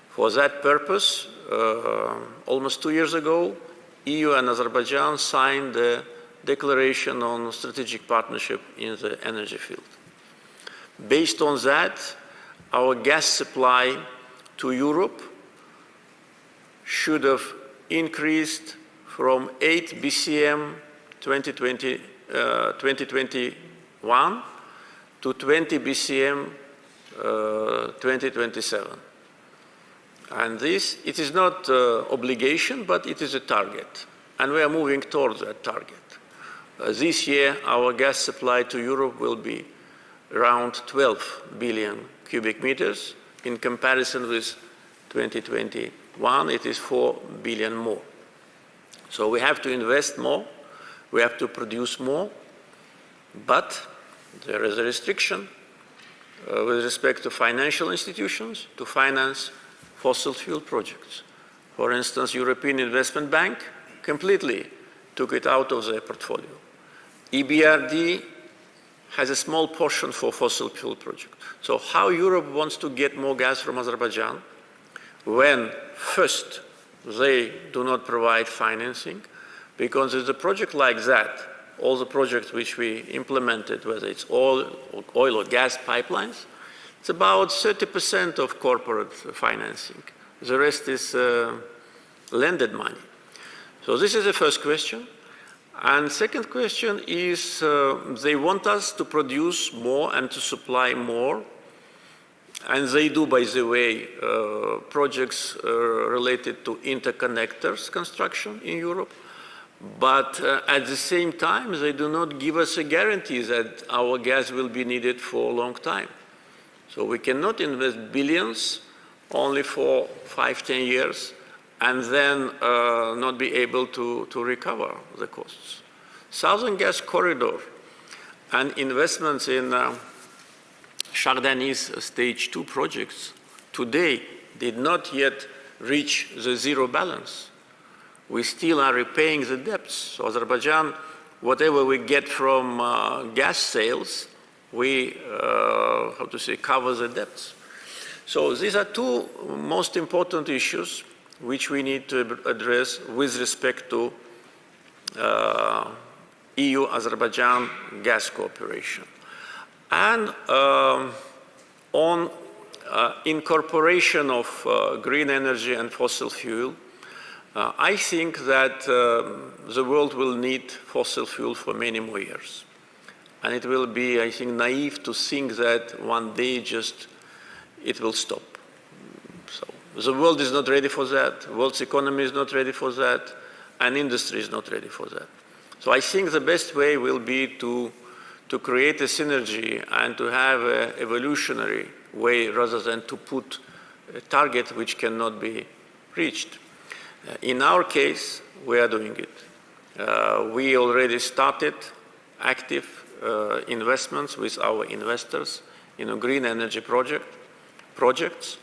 For that purpose, almost 2 years ago, EU and Azerbaijan signed the Declaration on Strategic Partnership in the Energy Field. Based on that, our gas supply to Europe should have increased from 8 BCM 2021 to 20 BCM 2027. And this, it is not obligation, but it is a target. And we are moving towards that target. This year, our gas supply to Europe will be around 12 billion cubic meters. In comparison with 2021, it is 4 billion more. So we have to invest more, we have to produce more, but there is a restriction with respect to financial institutions to finance fossil fuel projects. For instance, European Investment Bank completely took it out of their portfolio. EBRD has a small portion for fossil fuel projects. So how Europe wants to get more gas from Azerbaijan when first they do not provide financing, because with a project like that, all the projects which we implemented, whether it's oil or gas pipelines, it's about 30% of corporate financing. The rest is lended money. So this is the first question. And second question is they want us to produce more and to supply more. And they do, by the way, projects related to interconnectors construction in Europe. But at the same time, they do not give us a guarantee that our gas will be needed for a long time. So we cannot invest billions only for 5–10 years and then not be able to recover the costs. Southern Gas Corridor and investments in Chardani's Stage 2 projects today did not yet reach the zero balance. We still are repaying the debts. So Azerbaijan, whatever we get from gas sales, we, cover the debts. So these are two most important issues which we need to address with respect to EU-Azerbaijan gas cooperation. And on incorporation of green energy and fossil fuel, I think that the world will need fossil fuel for many more years. And it will be, I think, naive to think that one day just it will stop. So the world is not ready for that, the world's economy is not ready for that, and industry is not ready for that. So I think the best way will be to create a synergy and to have an evolutionary way rather than to put a target which cannot be reached. In our case, we are doing it. We already started active investments with our investors in a green energy projects.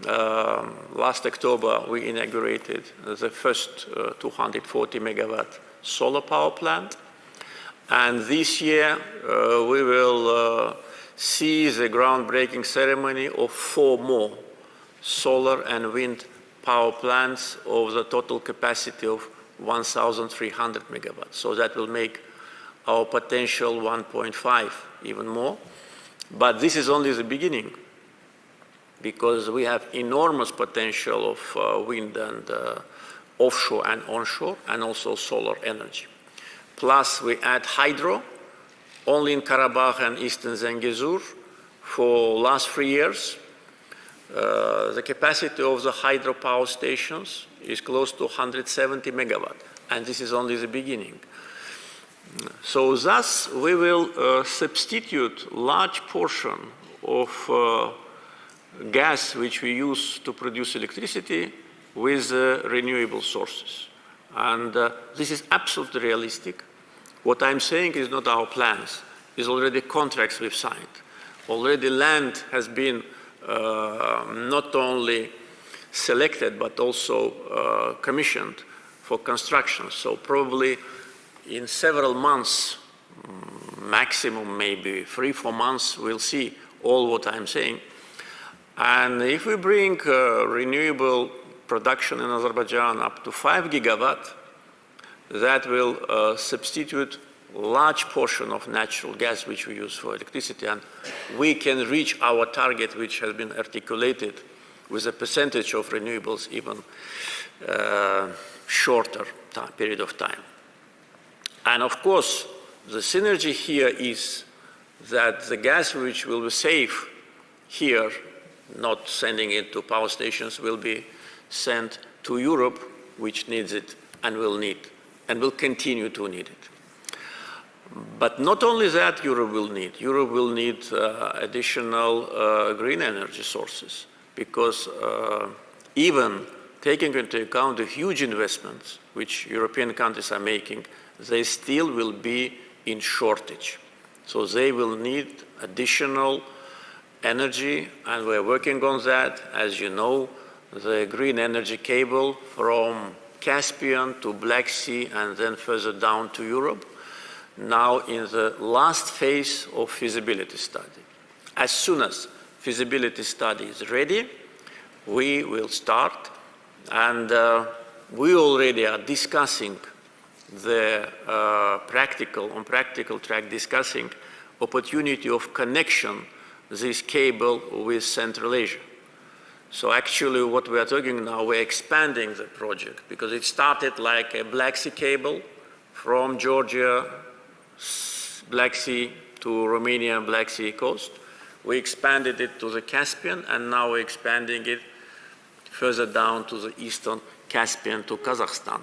Last October, we inaugurated the first 240 megawatt solar power plant. And this year, we will see the groundbreaking ceremony of 4 more solar and wind power plants of the total capacity of 1,300 megawatts. So that will make our potential 1.5, even more. But this is only the beginning, because we have enormous potential of wind and offshore and onshore, and also solar energy. Plus, we add hydro, only in Karabakh and eastern Zangezur for last 3 years. The capacity of the hydropower stations is close to 170 megawatt, and this is only the beginning. So thus, we will substitute large portion of gas which we use to produce electricity with renewable sources. And this is absolutely realistic. What I'm saying is not our plans, it's already contracts we've signed. Already land has been not only selected, but also commissioned for construction. So probably in several months, maximum maybe 3–4 months, we'll see all what I'm saying. And if we bring renewable production in Azerbaijan up to 5 gigawatt, that will substitute large portion of natural gas which we use for electricity, and we can reach our target which has been articulated with a percentage of renewables even shorter period of time. And of course, the synergy here is that the gas which will be safe here, not sending it to power stations, will be sent to Europe, which needs it and will need, and will continue to need it. But not only that Europe will need additional green energy sources, because even taking into account the huge investments which European countries are making, they still will be in shortage. So they will need additional energy, and we're working on that. As you know, the green energy cable from Caspian to Black Sea and then further down to Europe, now in the last phase of feasibility study. As soon as feasibility study is ready, we will start, and we already are discussing the practical track discussing opportunity of connection this cable with Central Asia. So actually what we are talking now, we're expanding the project because it started like a Black Sea cable from Georgia, Black Sea to Romania, Black Sea coast. We expanded it to the Caspian, and now we're expanding it further down to the eastern Caspian to Kazakhstan.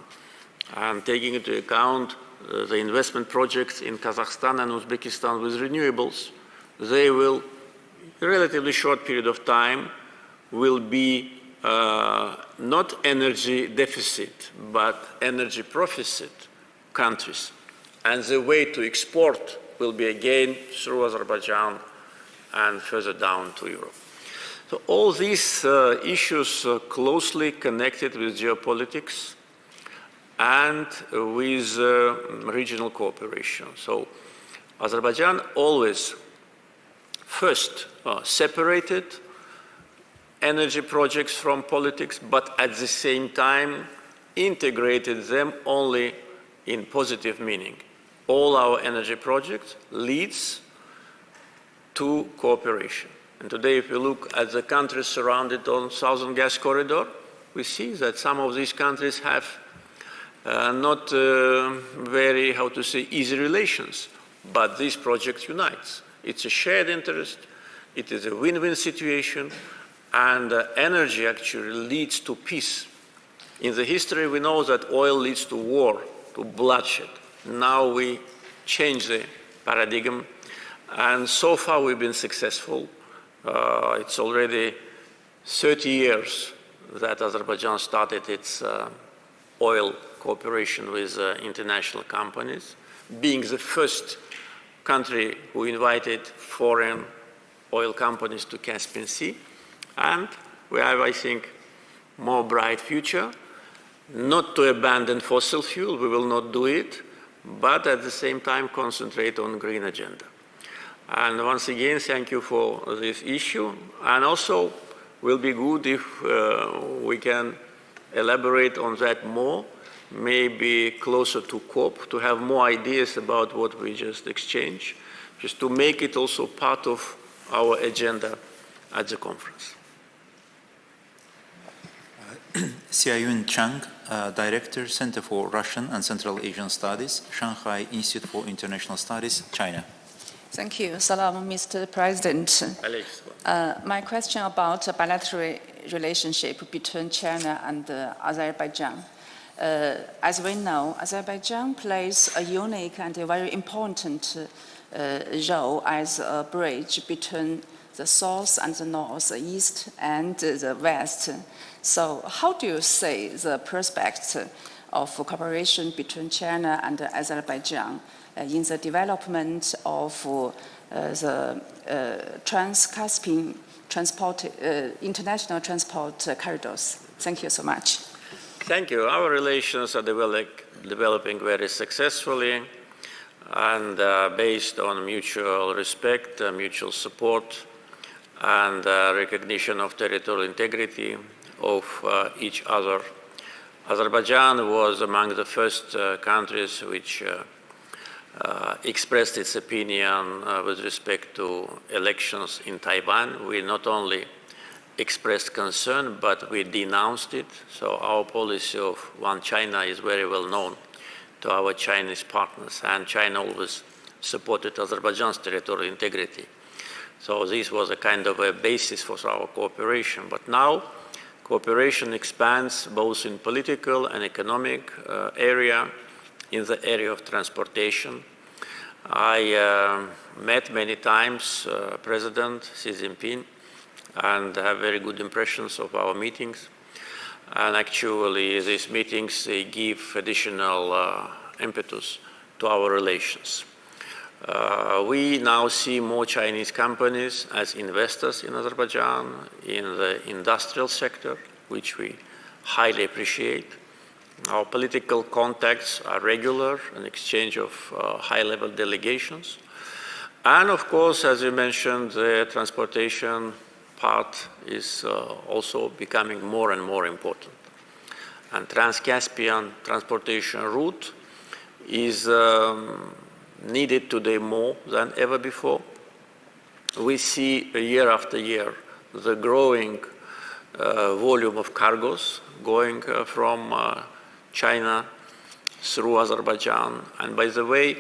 And taking into account the investment projects in Kazakhstan and Uzbekistan with renewables, they will, in a relatively short period of time, will be not energy deficit, but energy proficit countries. And the way to export will be again through Azerbaijan and further down to Europe. So all these issues are closely connected with geopolitics and with regional cooperation. So Azerbaijan always first separated energy projects from politics, but at the same time integrated them only in positive meaning. All our energy projects leads to cooperation. And today, if you look at the countries surrounded on Southern Gas Corridor, we see that some of these countries have not very, how to say, easy relations, but this project unites. It's a shared interest, it is a win-win situation, and energy actually leads to peace. In the history, we know that oil leads to war, to bloodshed. Now we change the paradigm, and so far we've been successful. It's already 30 years that Azerbaijan started its oil cooperation with international companies, being the first country who invited foreign oil companies to Caspian Sea. And we have, I think, more bright future. Not to abandon fossil fuel, we will not do it, but at the same time concentrate on green agenda. And once again, thank you for this issue. And also, will be good if we can elaborate on that more, maybe closer to COP, to have more ideas about what we just exchanged, just to make it also part of our agenda at the conference. Xiaoyun Chang, Director, Center for Russian and Central Asian Studies, Shanghai Institute for International Studies, China. Thank you. Salam, Mr. President. My question about a bilateral relationship between China and Azerbaijan. As we know, Azerbaijan plays a unique and a very important role as a bridge between the south and the north, the east and the west. So how do you see the prospect of cooperation between China and Azerbaijan in the development of the Trans-Caspian international transport corridors? Thank you so much. Thank you. Our relations are developing very successfully and based on mutual respect, mutual support, and recognition of territorial integrity of each other. Azerbaijan was among the first countries which expressed its opinion with respect to elections in Taiwan. We not only expressed concern, but we denounced it. So our policy of one China is very well known to our Chinese partners, and China always supported Azerbaijan's territorial integrity. So this was a kind of a basis for our cooperation. But now cooperation expands both in political and economic area, in the area of transportation. I met many times President Xi Jinping and have very good impressions of our meetings. And actually, these meetings, they give additional impetus to our relations. We now see more Chinese companies as investors in Azerbaijan, in the industrial sector, which we highly appreciate. Our political contacts are regular, an exchange of high-level delegations. And of course, as you mentioned, the transportation part is also becoming more and more important. And Trans-Caspian transportation route is needed today more than ever before. We see year after year the growing volume of cargoes going from China through Azerbaijan. And by the way,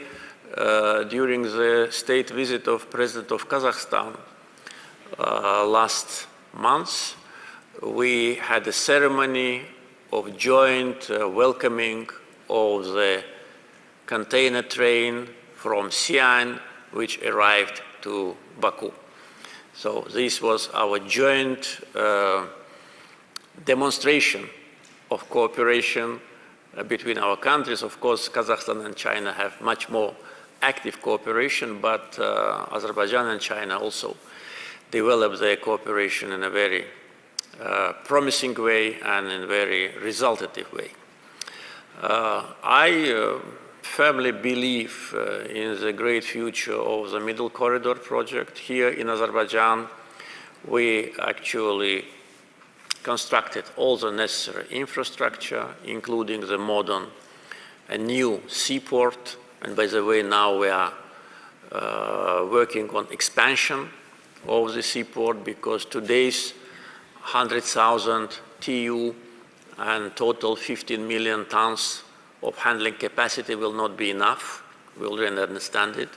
during the state visit of President of Kazakhstan last month, we had a ceremony of joint welcoming of the container train from Xi'an, which arrived to Baku. So this was our joint demonstration of cooperation between our countries. Of course, Kazakhstan and China have much more active cooperation, but Azerbaijan and China also developed their cooperation in a very promising way and in a very resultative way. I firmly believe in the great future of the Middle Corridor project. Here in Azerbaijan, we actually constructed all the necessary infrastructure, including the modern and new seaport. And by the way, now we are working on expansion of the seaport, because today's 100,000 TEU and total 15 million tons of handling capacity will not be enough. We already understand it.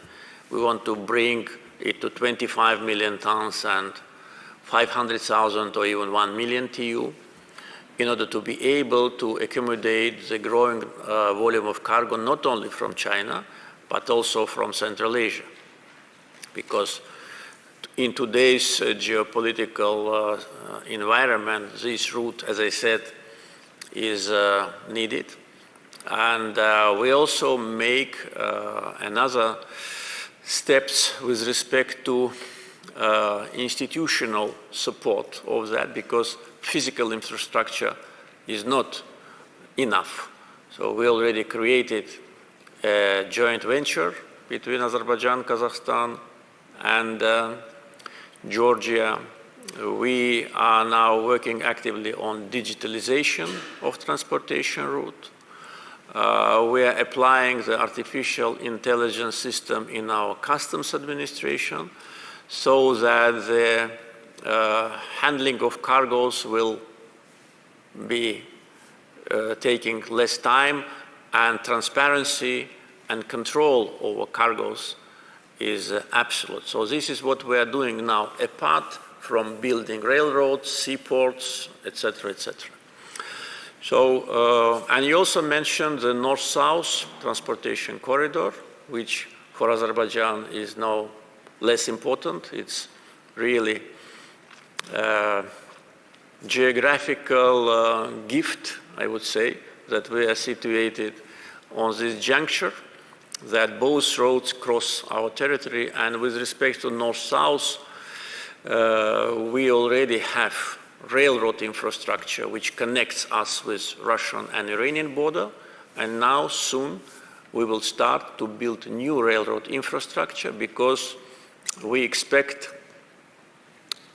We want to bring it to 25 million tons and 500,000 or even 1 million TEU in order to be able to accommodate the growing volume of cargo, not only from China, but also from Central Asia. Because in today's geopolitical environment, this route, as I said, is needed. And we also make another steps with respect to institutional support of that, because physical infrastructure is not enough. So we already created a joint venture between Azerbaijan, Kazakhstan, and Georgia. We are now working actively on digitalization of transportation route. We are applying the artificial intelligence system in our customs administration so that the handling of cargoes will be taking less time, and transparency and control over cargoes is absolute. So this is what we are doing now, apart from building railroads, seaports, etc., etc. So, and you also mentioned the north-south transportation corridor, which for Azerbaijan is now less important. It's really a geographical gift, I would say, that we are situated on this juncture, that both roads cross our territory. And with respect to north-south, we already have railroad infrastructure which connects us with Russian and Iranian border, and now soon we will start to build new railroad infrastructure, because we expect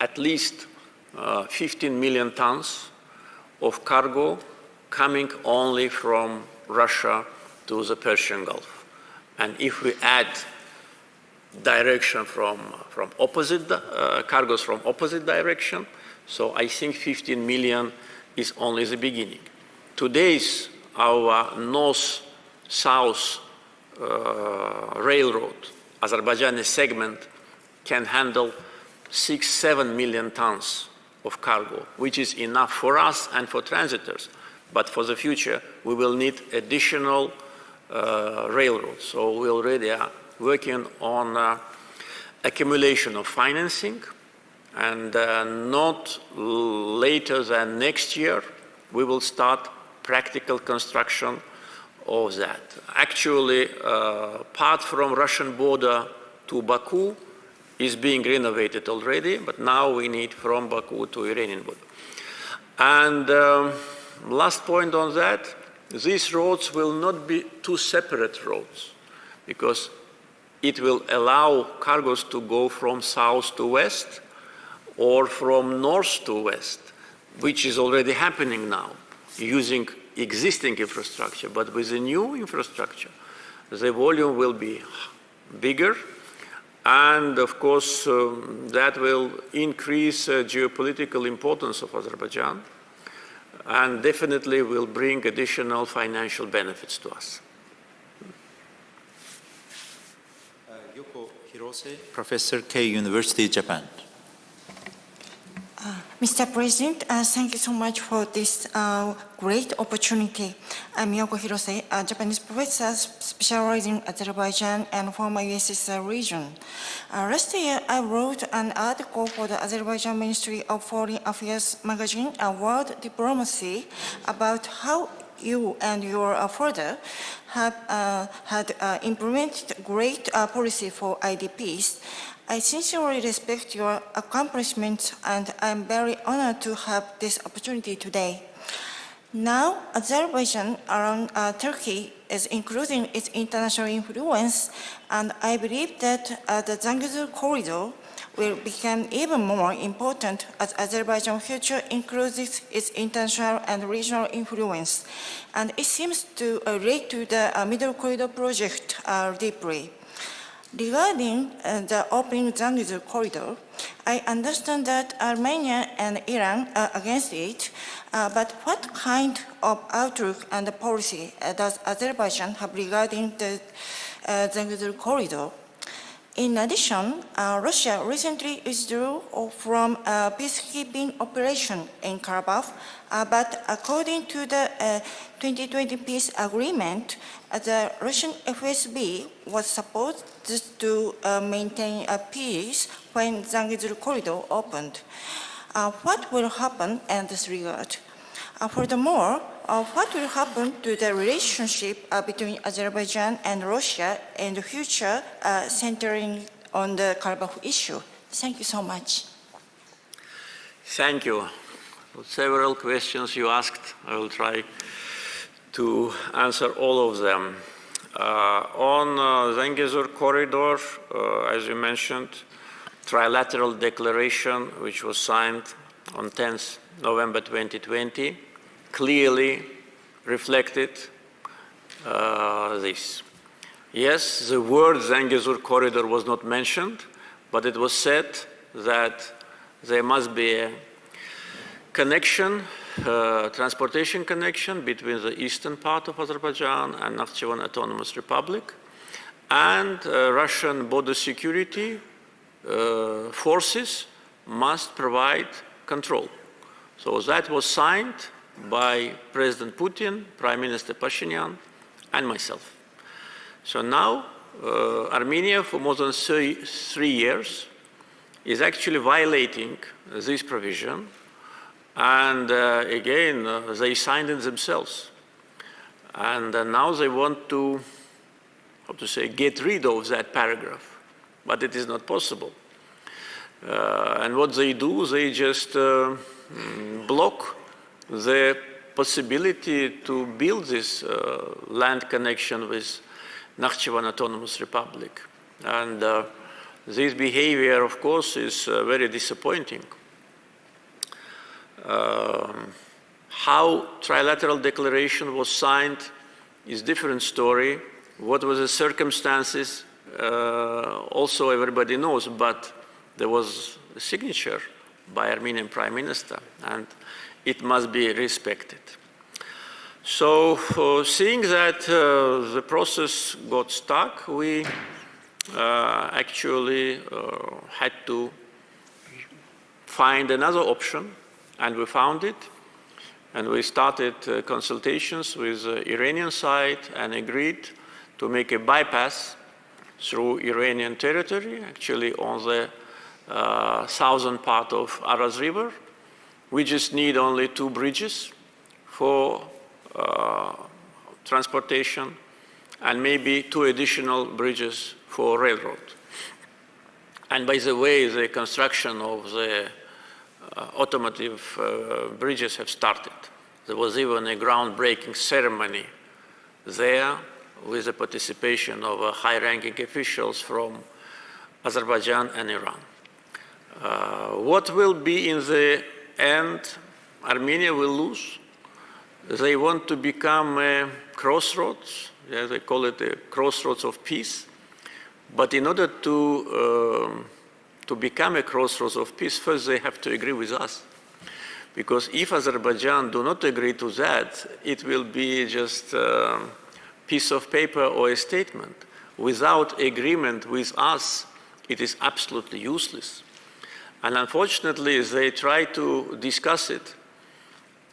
at least 15 million tons of cargo coming only from Russia to the Persian Gulf. And if we add direction from opposite, cargoes from opposite direction, so I think 15 million is only the beginning. Today's our north-south railroad, Azerbaijani segment, can handle 6-7 million tons of cargo, which is enough for us and for transitors. But for the future, we will need additional railroads. So we already are working on accumulation of financing, and not later than next year, we will start practical construction of that. Actually, part from Russian border to Baku is being renovated already, but now we need from Baku to Iranian border. And last point on that, these roads will not be two separate roads, because it will allow cargoes to go from south to west or from north to west, which is already happening now using existing infrastructure. But with the new infrastructure, the volume will be bigger, and of course that will increase geopolitical importance of Azerbaijan, and definitely will bring additional financial benefits to us. Professor, Keio University, Japan. Mr. President, thank you so much for this great opportunity. I'm Yoko Hirose, a Japanese professor specializing in Azerbaijan and former USSR region. Last year, I wrote an article for the Azerbaijan Ministry of Foreign Affairs magazine, World Diplomacy, about how you and your father have had implemented great policy for IDPs. I sincerely respect your accomplishments, and I'm very honored to have this opportunity today. Now, Azerbaijan around Turkey is increasing its international influence, and I believe that the Zangezur corridor will become even more important as Azerbaijan's future increases its international and regional influence. And it seems to relate to the Middle Corridor project deeply. Regarding the opening Zangezur corridor, I understand that Armenia and Iran are against it, but what kind of outlook and policy does Azerbaijan have regarding the Zangezur corridor? In addition, Russia recently withdrew from a peacekeeping operation in Karabakh, but according to the 2020 peace agreement, the Russian FSB was supposed to maintain a peace when Zangezur corridor opened. What will happen in this regard? Furthermore, what will happen to the relationship between Azerbaijan and Russia in the future, centering on the Karabakh issue? Thank you so much. Thank you. Several questions you asked. I will try to answer all of them. On Zangezur corridor, as you mentioned, trilateral declaration, which was signed on 10th November 2020, clearly reflected this. Yes, the word Zangezur corridor was not mentioned, but it was said that there must be a connection, transportation connection between the eastern part of Azerbaijan and Nakhchivan Autonomous Republic, and Russian border security forces must provide control. So that was signed by President Putin, Prime Minister Pashinyan, and myself. So now Armenia, for more than 3 years, is actually violating this provision, and again, they signed it themselves. And now they want to, get rid of that paragraph, but it is not possible. And what they do, they just block the possibility to build this land connection with Nakhchivan Autonomous Republic. And this behavior, of course, is very disappointing. How trilateral declaration was signed is a different story. What were the circumstances, also everybody knows, but there was a signature by Armenian Prime Minister, and it must be respected. So seeing that the process got stuck, we actually had to find another option, and we found it. And we started consultations with the Iranian side and agreed to make a bypass through Iranian territory, actually on the southern part of Aras River. We just need only 2 bridges for transportation and maybe 2 additional bridges for railroad. And by the way, the construction of the automotive bridges have started. There was even a groundbreaking ceremony there with the participation of high-ranking officials from Azerbaijan and Iran. What will be in the end? Armenia will lose. They want to become a crossroads. Yeah, they call it the crossroads of peace. But in order to become a crossroads of peace, first they have to agree with us. Because if Azerbaijan do not agree to that, it will be just a piece of paper or a statement. Without agreement with us, it is absolutely useless. And unfortunately, they try to discuss it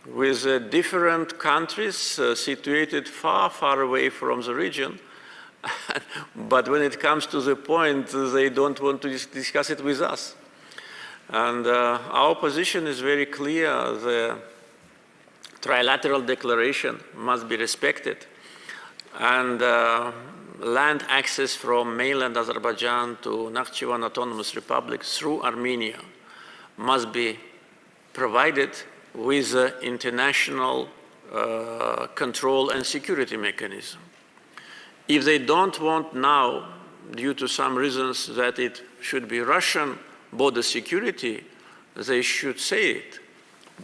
with different countries situated far, far away from the region. But when it comes to the point, they don't want to discuss it with us. And our position is very clear. The trilateral declaration must be respected. And land access from mainland Azerbaijan to Nakhchivan Autonomous Republic through Armenia must be provided with an international control and security mechanism. If they don't want now, due to some reasons, that it should be Russian border security, they should say it.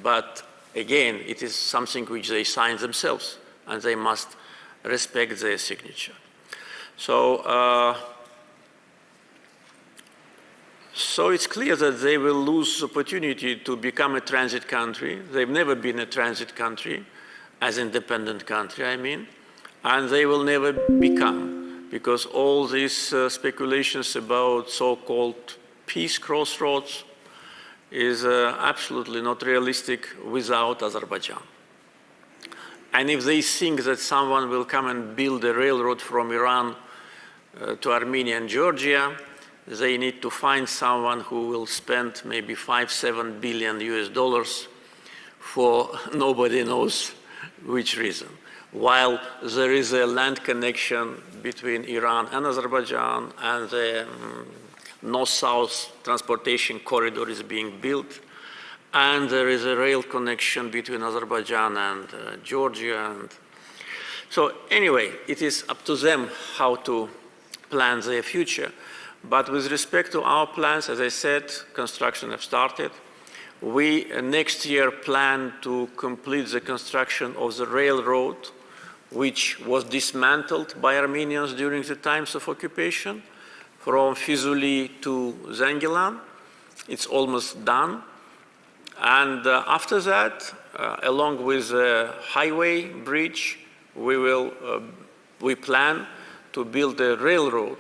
But again, it is something which they sign themselves, and they must respect their signature. So, so it's clear that they will lose the opportunity to become a transit country. They've never been a transit country, as independent country, I mean, and they will never become, because all these speculations about so-called peace crossroads is absolutely not realistic without Azerbaijan. And if they think that someone will come and build a railroad from Iran to Armenia and Georgia, they need to find someone who will spend maybe $5–7 billion US for nobody knows which reason. While there is a land connection between Iran and Azerbaijan, and the north-south transportation corridor is being built, and there is a rail connection between Azerbaijan and Georgia. And so anyway, it is up to them how to plan their future. But with respect to our plans, as I said, construction have started. We next year plan to complete the construction of the railroad, which was dismantled by Armenians during the times of occupation, from Fizuli to Zangilan. It's almost done. And after that, along with the highway bridge, we plan to build a railroad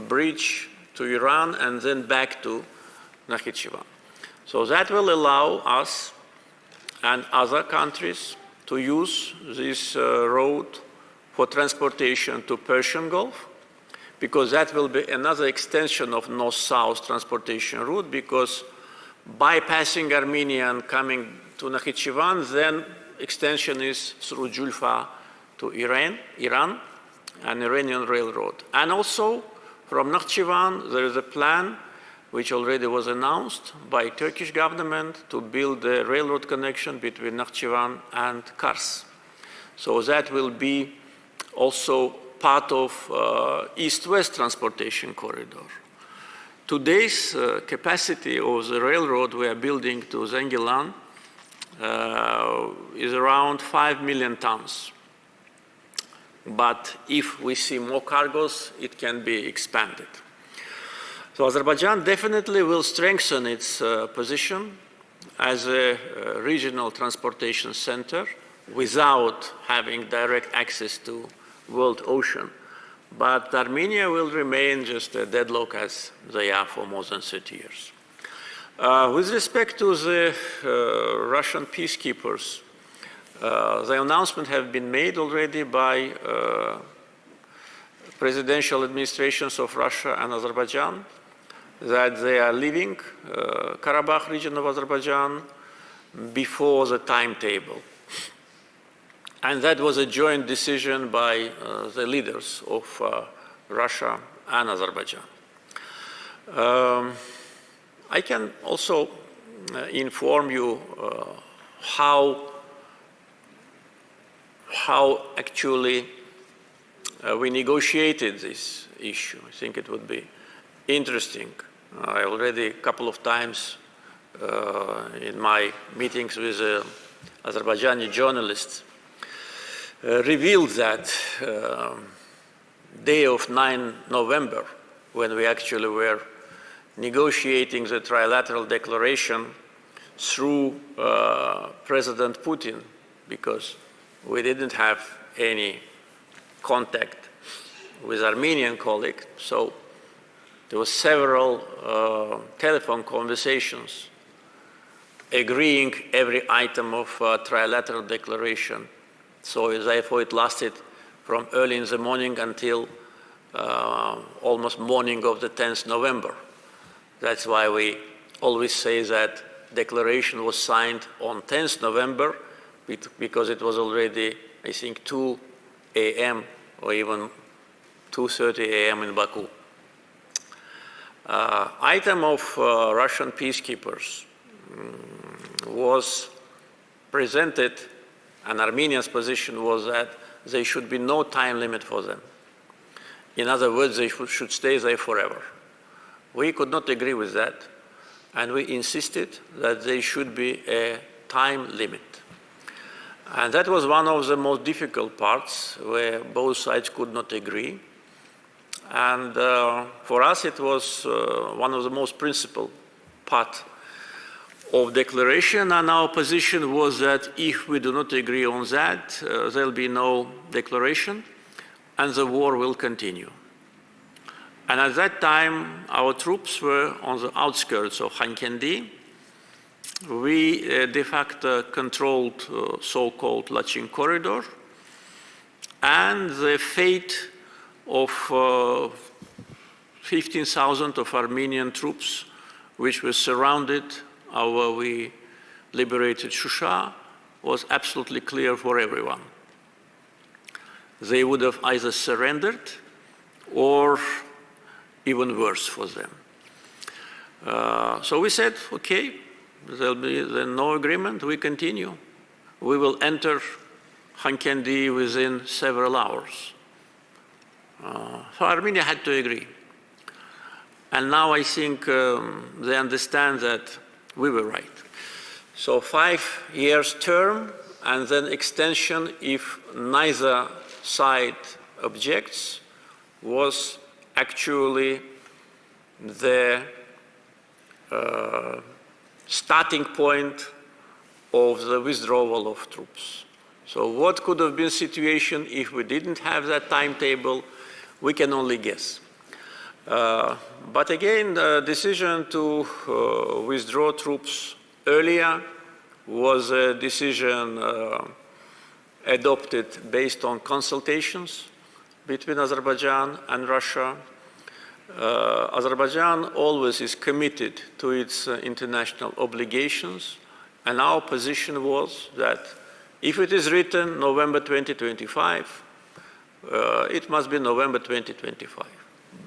bridge to Iran and then back to Nakhchivan. So that will allow us and other countries to use this road for transportation to Persian Gulf, because that will be another extension of north-south transportation route, because bypassing Armenia and coming to Nakhchivan, then extension is through Julfa to Iran, an Iranian railroad. And also from Nakhchivan, there is a plan which already was announced by Turkish government to build a railroad connection between Nakhchivan and Kars. So that will be also part of east-west transportation corridor. Today's capacity of the railroad we are building to Zangilan is around 5 million tons. But if we see more cargoes, it can be expanded. So Azerbaijan definitely will strengthen its position as a regional transportation center without having direct access to world ocean. But Armenia will remain just a deadlock as they are for more than 30 years. With respect to the Russian peacekeepers, the announcement have been made already by presidential administrations of Russia and Azerbaijan that they are leaving Karabakh region of Azerbaijan before the timetable. And that was a joint decision by the leaders of Russia and Azerbaijan. I can also inform you how actually we negotiated this issue. I think it would be interesting. I already a couple of times in my meetings with Azerbaijani journalists revealed that day of 9 November, when we actually were negotiating the trilateral declaration through President Putin, because we didn't have any contact with Armenian colleague, so there were several telephone conversations agreeing every item of trilateral declaration. So therefore it lasted from early in the morning until almost morning of the 10th November. That's why we always say that declaration was signed on 10th November because it was already, I think, 2 a.m. or even 2:30 a.m. in Baku. Item of Russian peacekeepers was presented, and Armenia's position was that there should be no time limit for them. In other words, they should stay there forever. We could not agree with that, and we insisted that there should be a time limit. And that was one of the most difficult parts where both sides could not agree. And for us, it was one of the most principal part of declaration, and our position was that if we do not agree on that, there'll be no declaration, and the war will continue. And at that time, our troops were on the outskirts of Khankendi. We de facto controlled so-called Lachin corridor, and the fate of 15,000 of Armenian troops, which were surrounded where we liberated Shusha, was absolutely clear for everyone. They would have either surrendered or even worse for them. So we said, okay, there'll be no agreement, we continue. We will enter Khankendi within several hours. So Armenia had to agree. And now I think they understand that we were right. So 5 years term and then extension if neither side objects was actually the starting point of the withdrawal of troops. So what could have been situation if we didn't have that timetable? We can only guess. But again, the decision to withdraw troops earlier was a decision adopted based on consultations between Azerbaijan and Russia. Azerbaijan always is committed to its international obligations, and our position was that if it is written November 2025, it must be November 2025.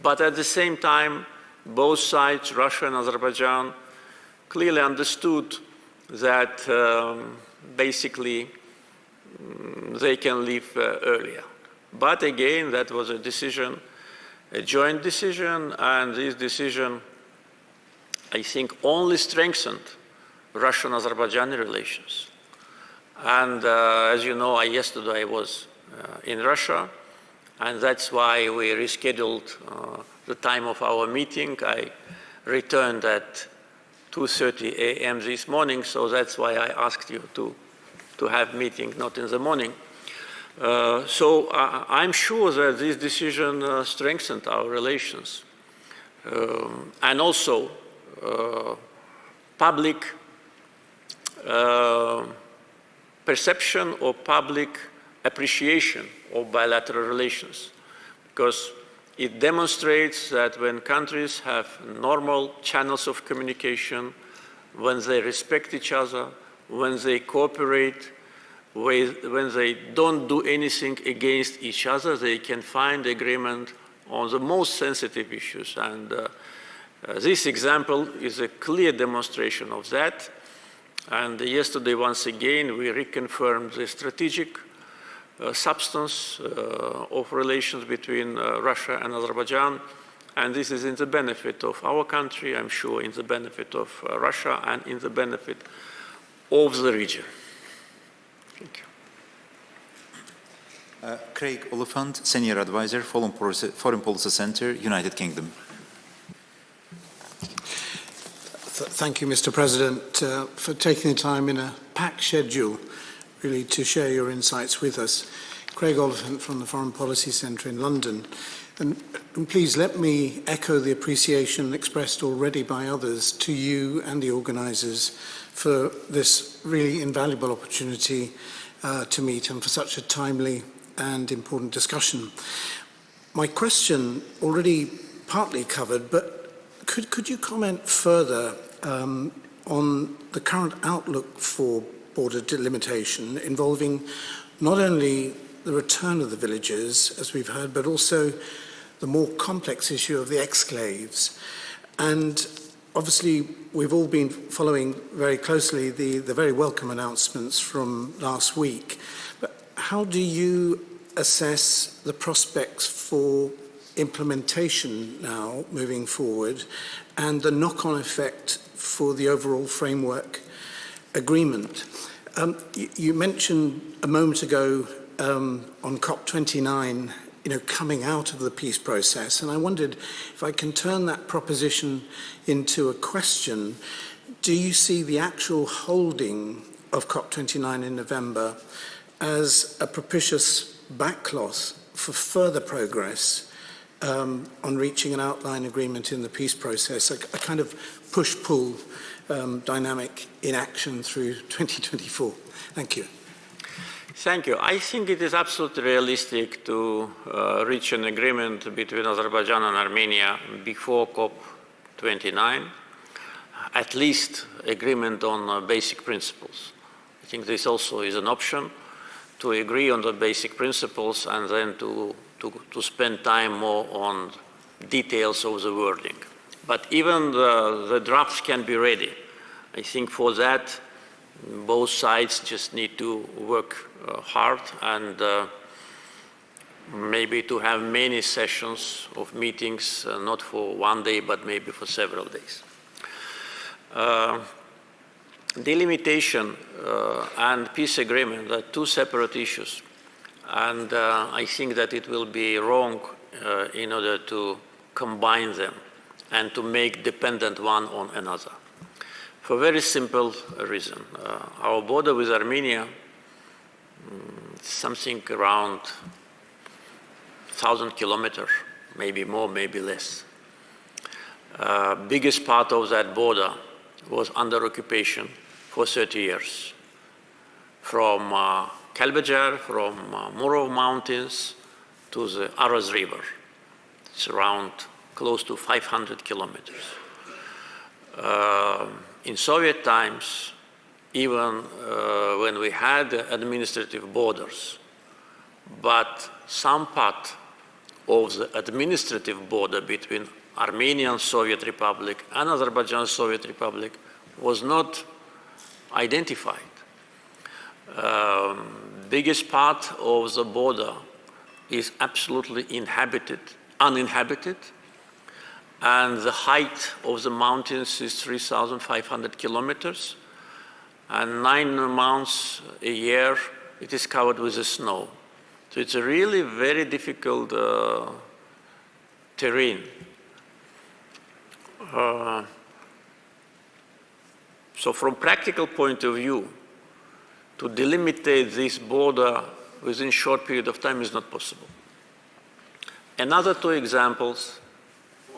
But at the same time, both sides, Russia and Azerbaijan, clearly understood that basically they can leave earlier. But again, that was a decision, a joint decision, and this decision, I think, only strengthened Russian-Azerbaijani relations. And as you know, yesterday I was in Russia, and that's why we rescheduled the time of our meeting. I returned at 2:30 a.m. this morning, so that's why I asked you to have meeting not in the morning. So I'm sure that this decision strengthened our relations. And also public perception or public appreciation of bilateral relations, because it demonstrates that when countries have normal channels of communication, when they respect each other, when they cooperate, when they don't do anything against each other, they can find agreement on the most sensitive issues. And this example is a clear demonstration of that. And yesterday, once again, we reconfirmed the strategic substance of relations between Russia and Azerbaijan. And this is in the benefit of our country, I'm sure, in the benefit of Russia, and in the benefit of the region. Thank you. Craig Oliphant, Senior Advisor, Foreign Policy Center, United Kingdom. Thank you, Mr. President, for taking the time in a packed schedule, really, to share your insights with us. Craig Oliphant from the Foreign Policy Centre in London. And please let me echo the appreciation expressed already by others to you and the organisers for this really invaluable opportunity to meet and for such a timely and important discussion. My question already partly covered, but could you comment further on the current outlook for border delimitation involving not only the return of the villages, as we've heard, but also the more complex issue of the exclaves. And obviously, we've all been following very closely the very welcome announcements from last week. But how do you assess the prospects for implementation now, moving forward, and the knock-on effect for the overall framework agreement? You mentioned a moment ago on COP29, coming out of the peace process, and I wondered if I can turn that proposition into a question. Do you see the actual holding of COP29 in November as a propitious backcloth for further progress on reaching an outline agreement in the peace process, a kind of push-pull dynamic in action through 2024? Thank you. Thank you. I think it is absolutely realistic to reach an agreement between Azerbaijan and Armenia before COP29, at least agreement on basic principles. I think this also is an option, to agree on the basic principles and then to spend time more on details of the wording. But even the drafts can be ready. I think for that, both sides just need to work hard and maybe to have many sessions of meetings, not for one day, but maybe for several days. Delimitation and peace agreement are two separate issues. And I think that it will be wrong in order to combine them and to make dependent one on another. For a very simple reason. Our border with Armenia, something around 1,000 kilometers, maybe more, maybe less. Biggest part of that border was under occupation for 30 years. From Kalbajar, from Murov Mountains to the Aras River. It's around close to 500 kilometers. In Soviet times, even when we had administrative borders, but some part of the administrative border between Armenian Soviet Republic and Azerbaijan Soviet Republic was not identified. Biggest part of the border is absolutely uninhabited, and the height of the mountains is 3,500 kilometers, and 9 months a year it is covered with the snow. So it's a really very difficult terrain. So from practical point of view, to delimitate this border within a short period of time is not possible. Another two examples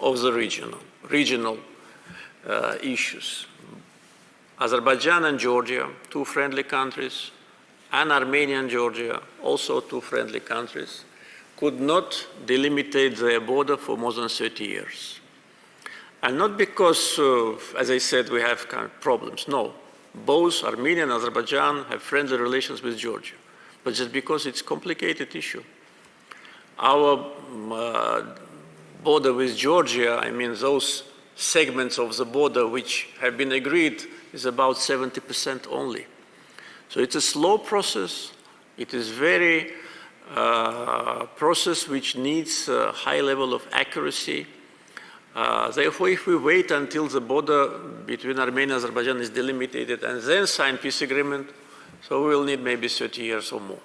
of the regional issues. Azerbaijan and Georgia, two friendly countries, and Armenia and Georgia, also two friendly countries, could not delimitate their border for more than 30 years. And not because, as I said, we have kind of problems. No, both Armenia and Azerbaijan have friendly relations with Georgia, but just because it's a complicated issue. Our border with Georgia, I mean those segments of the border which have been agreed, is about 70% only. So it's a slow process. It is very process which needs a high level of accuracy. Therefore, if we wait until the border between Armenia and Azerbaijan is delimited and then sign peace agreement, so we will need maybe 30 years or more.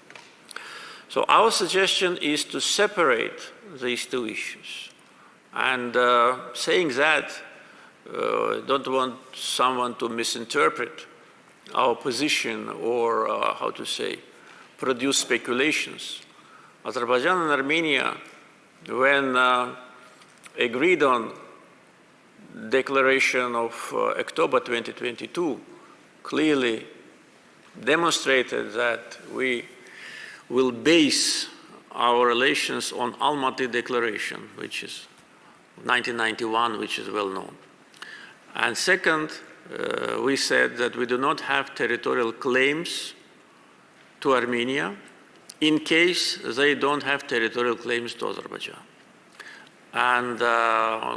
So our suggestion is to separate these two issues. And saying that, don't want someone to misinterpret our position or, how to say, produce speculations. Azerbaijan and Armenia, when agreed on declaration of October 2022, clearly demonstrated that we will base our relations on Almaty Declaration, which is 1991, which is well known. And second, we said that we do not have territorial claims to Armenia in case they don't have territorial claims to Azerbaijan. And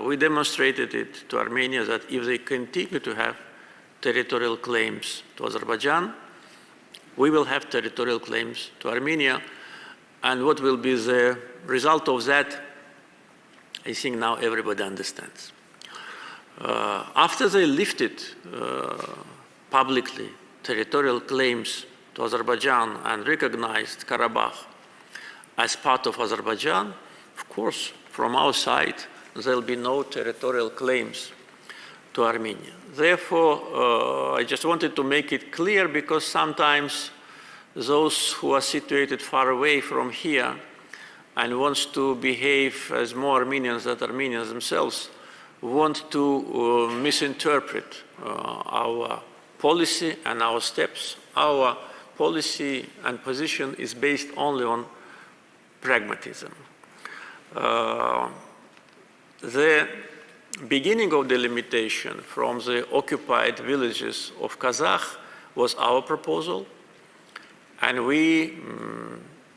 we demonstrated it to Armenia that if they continue to have territorial claims to Azerbaijan, we will have territorial claims to Armenia. And what will be the result of that, I think now everybody understands. After they lifted publicly territorial claims to Azerbaijan and recognized Karabakh as part of Azerbaijan, of course, from our side, there will be no territorial claims to Armenia. Therefore, I just wanted to make it clear because sometimes those who are situated far away from here and wants to behave as more Armenians than Armenians themselves want to misinterpret our policy and our steps. Our policy and position is based only on pragmatism. The beginning of delimitation from the occupied villages of Kazakh was our proposal, and we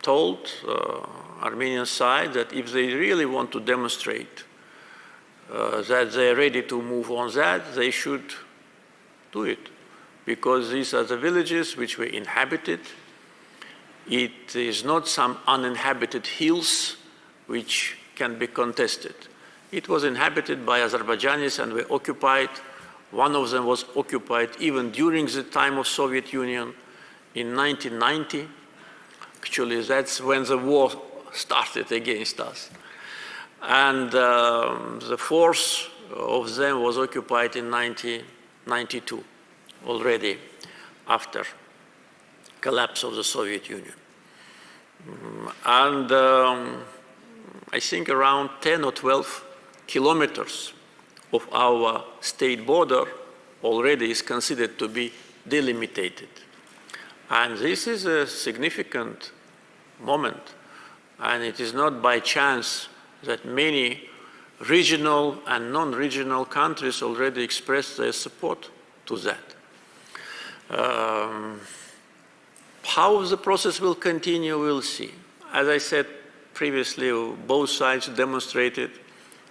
told Armenian side that if they really want to demonstrate that they're ready to move on that, they should do it, because these are the villages which were inhabited. It is not some uninhabited hills which can be contested. It was inhabited by Azerbaijanis and were occupied. One of them was occupied even during the time of Soviet Union in 1990. Actually, that's when the war started against us. And the fourth of them was occupied in 1992, already after collapse of the Soviet Union. And I think around 10 or 12 kilometers of our state border already is considered to be delimitated. And this is a significant moment. And it is not by chance that many regional and non-regional countries already expressed their support to that. How the process will continue, we'll see. As I said previously, both sides demonstrated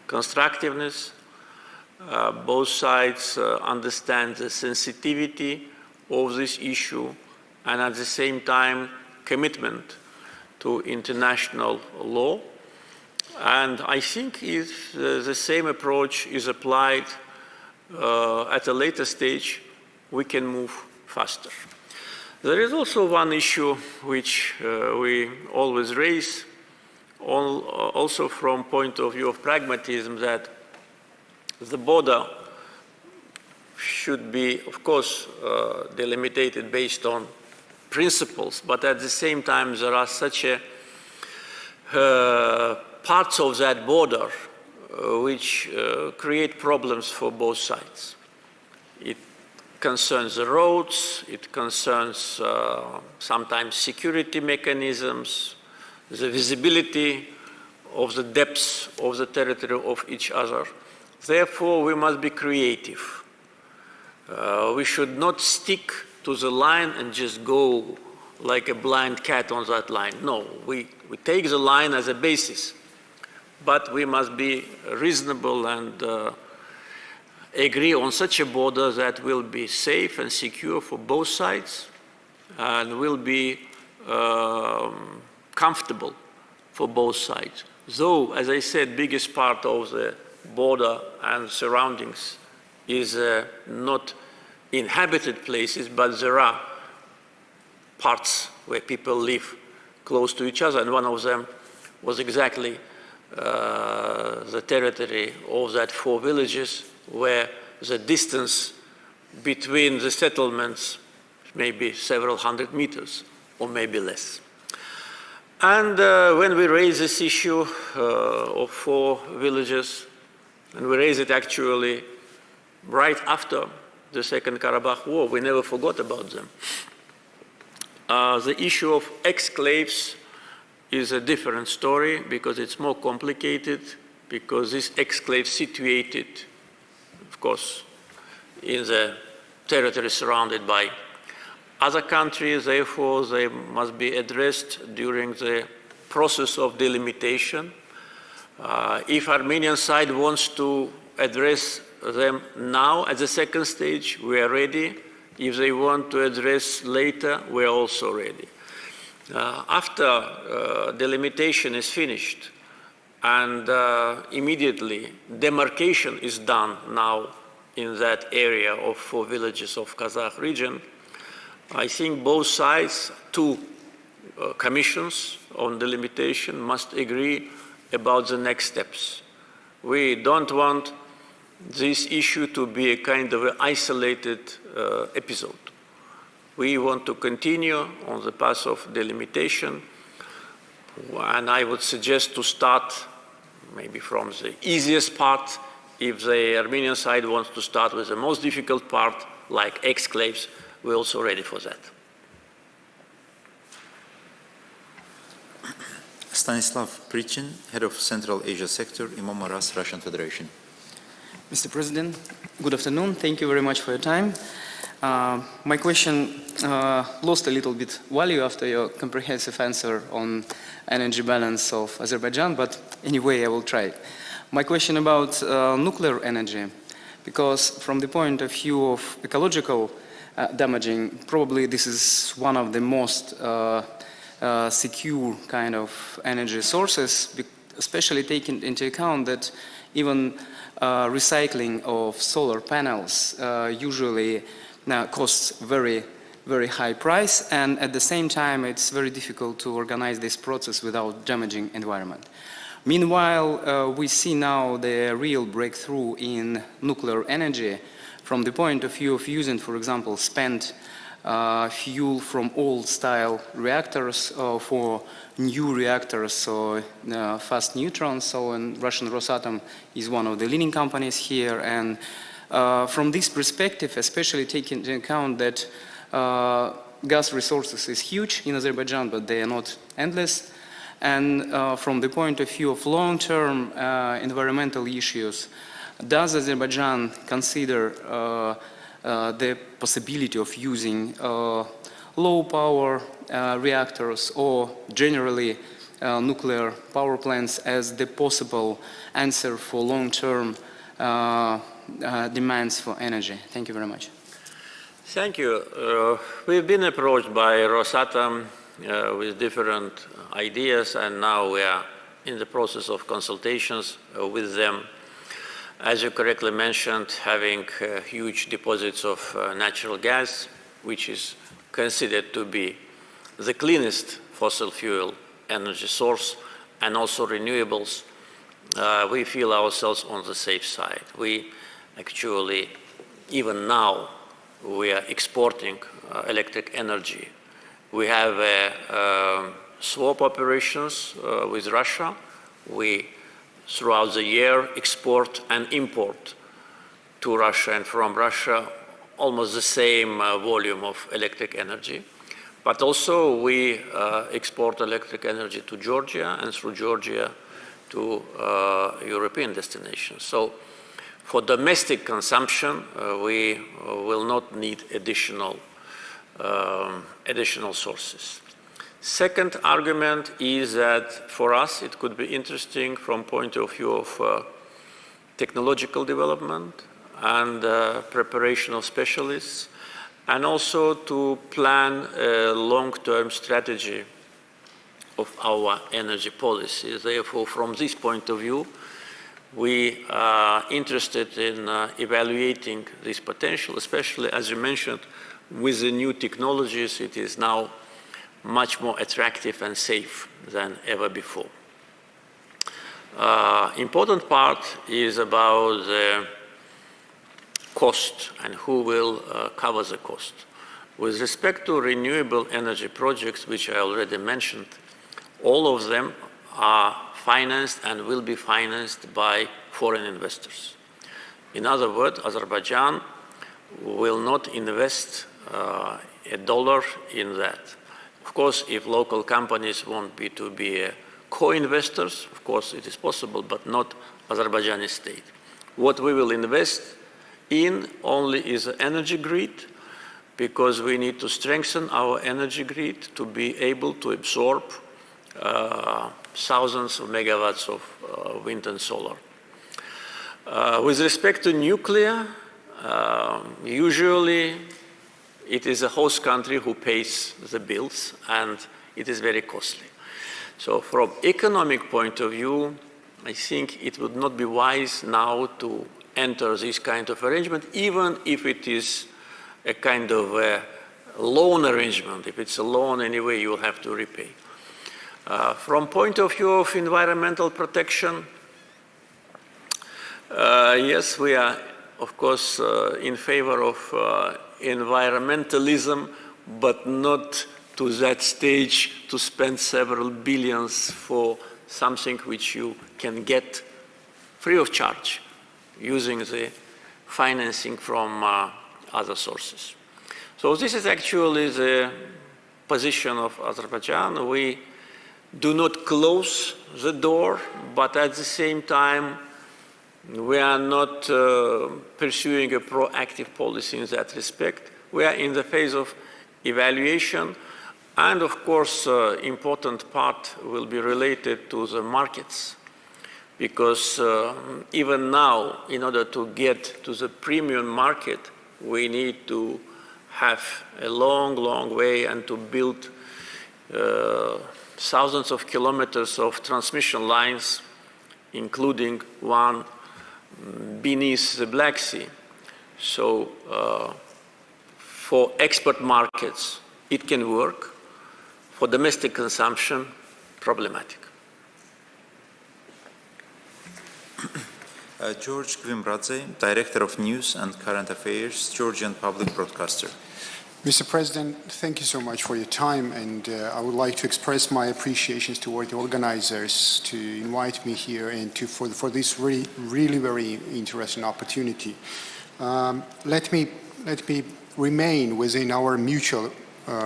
constructiveness. Both sides understand the sensitivity of this issue and at the same time commitment to international law. And I think if the same approach is applied at a later stage, we can move faster. There is also one issue which we always raise, also from point of view of pragmatism, that the border should be, of course, delimited based on principles, but at the same time there are such parts of that border which create problems for both sides. It concerns the roads, it concerns sometimes security mechanisms, the visibility of the depths of the territory of each other. Therefore, we must be creative. We should not stick to the line and just go like a blind cat on that line. No, we take the line as a basis, but we must be reasonable and agree on such a border that will be safe and secure for both sides and will be comfortable for both sides. Though, as I said, biggest part of the border and surroundings is not inhabited places, but there are parts where people live close to each other, and one of them was exactly the territory of that 4 villages, where the distance between the settlements may be several hundred meters, or maybe less. And when we raise this issue of 4 villages, and we raise it actually right after the Second Karabakh War, we never forgot about them. The issue of exclaves is a different story because it's more complicated, because this exclave situated, of course, in the territory surrounded by other countries, therefore they must be addressed during the process of delimitation. If Armenian side wants to address them now at the second stage, we are ready. If they want to address later, we are also ready. After delimitation is finished and immediately demarcation is done now in that area of 4 villages of Kazakh region, I think both sides, 2 commissions on delimitation, must agree about the next steps. We don't want this issue to be a kind of an isolated episode. We want to continue on the path of delimitation, and I would suggest to start maybe from the easiest part. If the Armenian side wants to start with the most difficult part, like exclaves, we're also ready for that. Stanislav Prichin, Head of Central Asia Sector, Imam Aras, Russian Federation. Mr. President, good afternoon. Thank you very much for your time. My question lost a little bit value after your comprehensive answer on energy balance of Azerbaijan, but anyway, I will try. My question about nuclear energy, because from the point of view of ecological damaging, probably this is one of the most secure kind of energy sources, especially taking into account that even recycling of solar panels usually costs very high price, and at the same time it's very difficult to organize this process without damaging environment. Meanwhile, we see now the real breakthrough in nuclear energy from the point of view of using, for example, spent fuel from old style reactors for new reactors, so fast neutrons. So Russian Rosatom is one of the leading companies here, and from this perspective, especially taking into account that gas resources is huge in Azerbaijan, but they are not endless. And from the point of view of long-term environmental issues, does Azerbaijan consider the possibility of using low-power reactors or generally nuclear power plants as the possible answer for long-term demands for energy? Thank you very much. Thank you. We've been approached by Rosatom with different ideas, and now we are in the process of consultations with them. As you correctly mentioned, having huge deposits of natural gas, which is considered to be the cleanest fossil fuel energy source, and also renewables, we feel ourselves on the safe side. We actually, even now, we are exporting electric energy. We have swap operations with Russia. We, throughout the year, export and import to Russia and from Russia almost the same volume of electric energy. But also we export electric energy to Georgia, and through Georgia to European destinations. So for domestic consumption, we will not need additional sources. Second argument is that for us it could be interesting from point of view of technological development and preparation of specialists, and also to plan a long-term strategy of our energy policy. Therefore, from this point of view, we are interested in evaluating this potential, especially, as you mentioned, with the new technologies. It is now much more attractive and safe than ever before. Important part is about the cost and who will cover the cost. With respect to renewable energy projects, which I already mentioned, all of them are financed and will be financed by foreign investors. In other words, Azerbaijan will not invest a dollar in that. Of course, if local companies want to be co-investors, of course it is possible, but not Azerbaijani state. What we will invest in only is the energy grid, because we need to strengthen our energy grid to be able to absorb thousands of megawatts of wind and solar. With respect to nuclear, usually it is the host country who pays the bills, and it is very costly. So from economic point of view, I think it would not be wise now to enter this kind of arrangement, even if it is a kind of a loan arrangement. If it's a loan, anyway, you will have to repay. From point of view of environmental protection, yes, we are, of course, in favor of environmentalism, but not to that stage to spend several billions for something which you can get free of charge using the financing from other sources. So this is actually the position of Azerbaijan. We do not close the door, but at the same time, we are not pursuing a proactive policy in that respect. We are in the phase of evaluation, and of course, important part will be related to the markets, because even now, in order to get to the premium market, we need to have a long, long way and to build thousands of kilometers of transmission lines, including one beneath the Black Sea. So for export markets, it can work. For domestic consumption, problematic. George Gvimbradze, Director of News and Current Affairs, Georgian Public Broadcaster. Mr. President, thank you so much for your time, and I would like to express my appreciations toward the organizers to invite me here and for this really very interesting opportunity. Let me remain within our mutual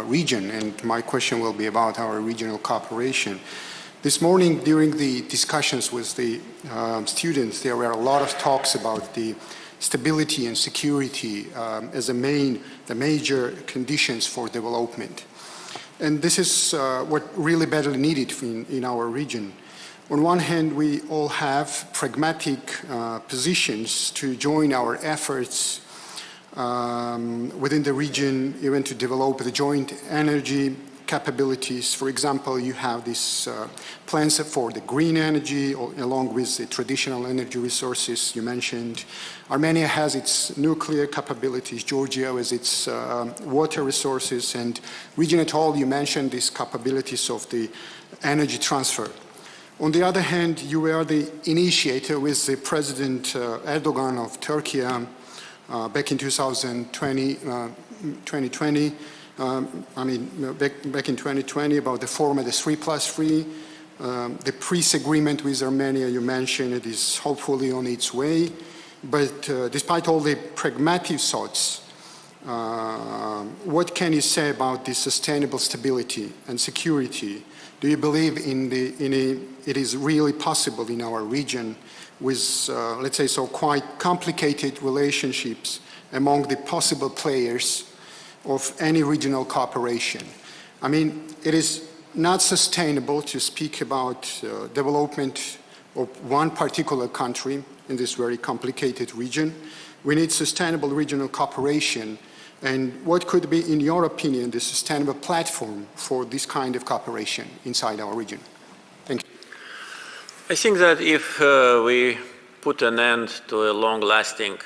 region, and my question will be about our regional cooperation. This morning, during the discussions with the students, there were a lot of talks about the stability and security as the major conditions for development. And this is what really badly needed in our region. On one hand, we all have pragmatic positions to join our efforts within the region, even to develop the joint energy capabilities. For example, you have these plans for the green energy along with the traditional energy resources you mentioned. Armenia has its nuclear capabilities, Georgia with its water resources, and region at all, you mentioned these capabilities of the energy transfer. On the other hand, you were the initiator with the President Erdogan of Turkey back in 2020, back in 2020 about the format, the 3+3, the peace agreement with Armenia, you mentioned it is hopefully on its way. But despite all the pragmatic thoughts, what can you say about the sustainable stability and security? Do you believe it is really possible in our region with, let's say, so quite complicated relationships among the possible players of any regional cooperation? I mean, it is not sustainable to speak about development of one particular country in this very complicated region. We need sustainable regional cooperation. And what could be, in your opinion, the sustainable platform for this kind of cooperation inside our region? Thank you. I think that if we put an end to a long-lasting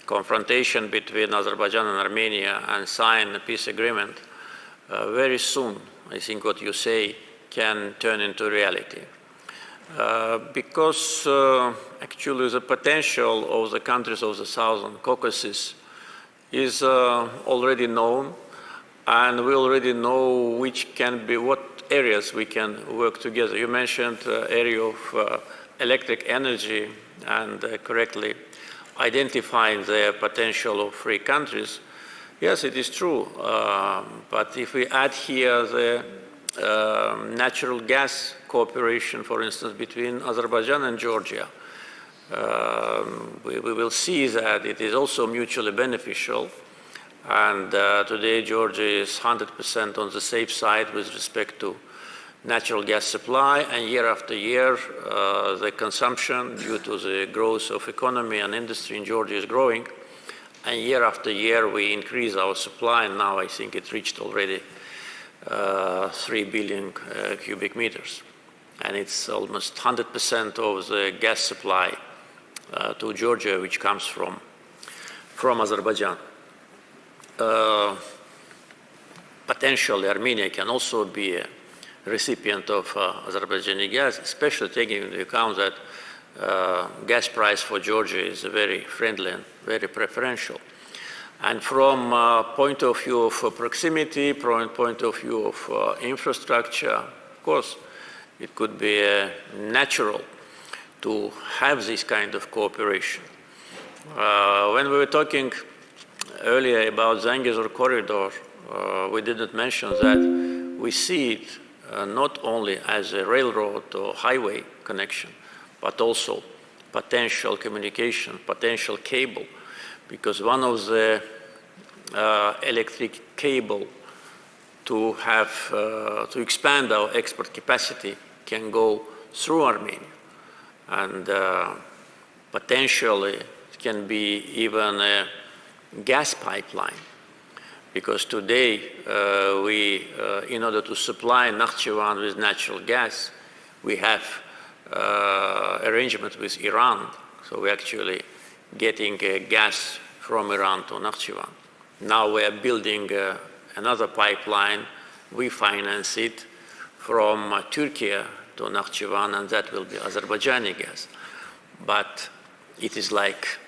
confrontation between Azerbaijan and Armenia and sign a peace agreement, very soon I think what you say can turn into reality. Because actually the potential of the countries of the Southern Caucasus is already known, and we already know what areas we can work together. You mentioned area of electric energy and correctly identifying the potential of free countries. Yes, it is true, but if we add here the natural gas cooperation, for instance, between Azerbaijan and Georgia, we will see that it is also mutually beneficial. And today Georgia is 100% on the safe side with respect to natural gas supply, and year after year the consumption due to the growth of economy and industry in Georgia is growing, and year after year we increase our supply, and now I think it reached already 3 billion cubic meters, and it's almost 100% of the gas supply to Georgia which comes from Azerbaijan. Potentially Armenia can also be a recipient of Azerbaijani gas, especially taking into account that gas price for Georgia is very friendly and very preferential. And from point of view of proximity, from point of view of infrastructure, of course, it could be natural to have this kind of cooperation. When we were talking earlier about Zangezur corridor, we didn't mention that we see it not only as a railroad or highway connection, but also potential communication, potential cable, because one of the electric cable to expand our export capacity can go through Armenia, and potentially it can be even a gas pipeline, because today in order to supply Nakhchivan with natural gas, we have arrangement with Iran, so we're actually getting gas from Iran to Nakhchivan. Now we are building another pipeline. We finance it from Turkey to Nakhchivan, and that will be Azerbaijani gas. But it is like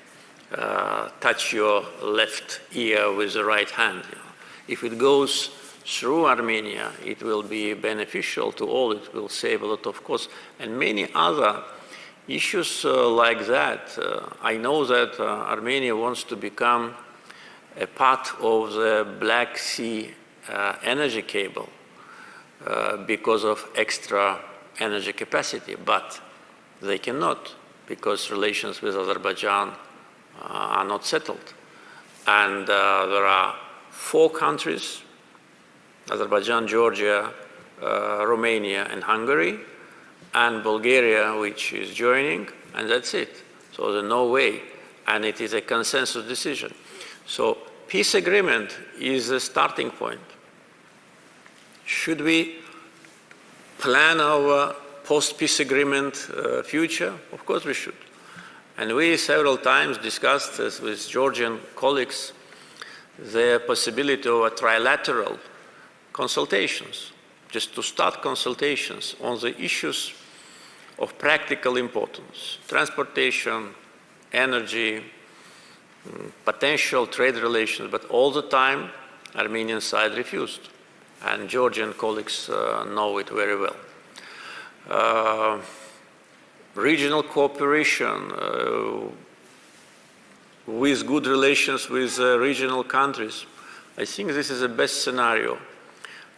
touch your left ear with the right hand. You know. If it goes through Armenia, it will be beneficial to all. It will save a lot of costs. And many other issues like that. I know that Armenia wants to become a part of the Black Sea energy cable because of extra energy capacity, but they cannot because relations with Azerbaijan are not settled. And there are 4 countries, Azerbaijan, Georgia, Romania, and Hungary, and Bulgaria, which is joining, and that's it. So there's no way, and it is a consensus decision. So peace agreement is a starting point. Should we plan our post-peace agreement future? Of course we should. And we several times discussed this with Georgian colleagues, the possibility of a trilateral consultations, just to start consultations on the issues of practical importance, transportation, energy, potential trade relations, but all the time Armenian side refused. And Georgian colleagues know it very well. Regional cooperation with good relations with regional countries. I think this is the best scenario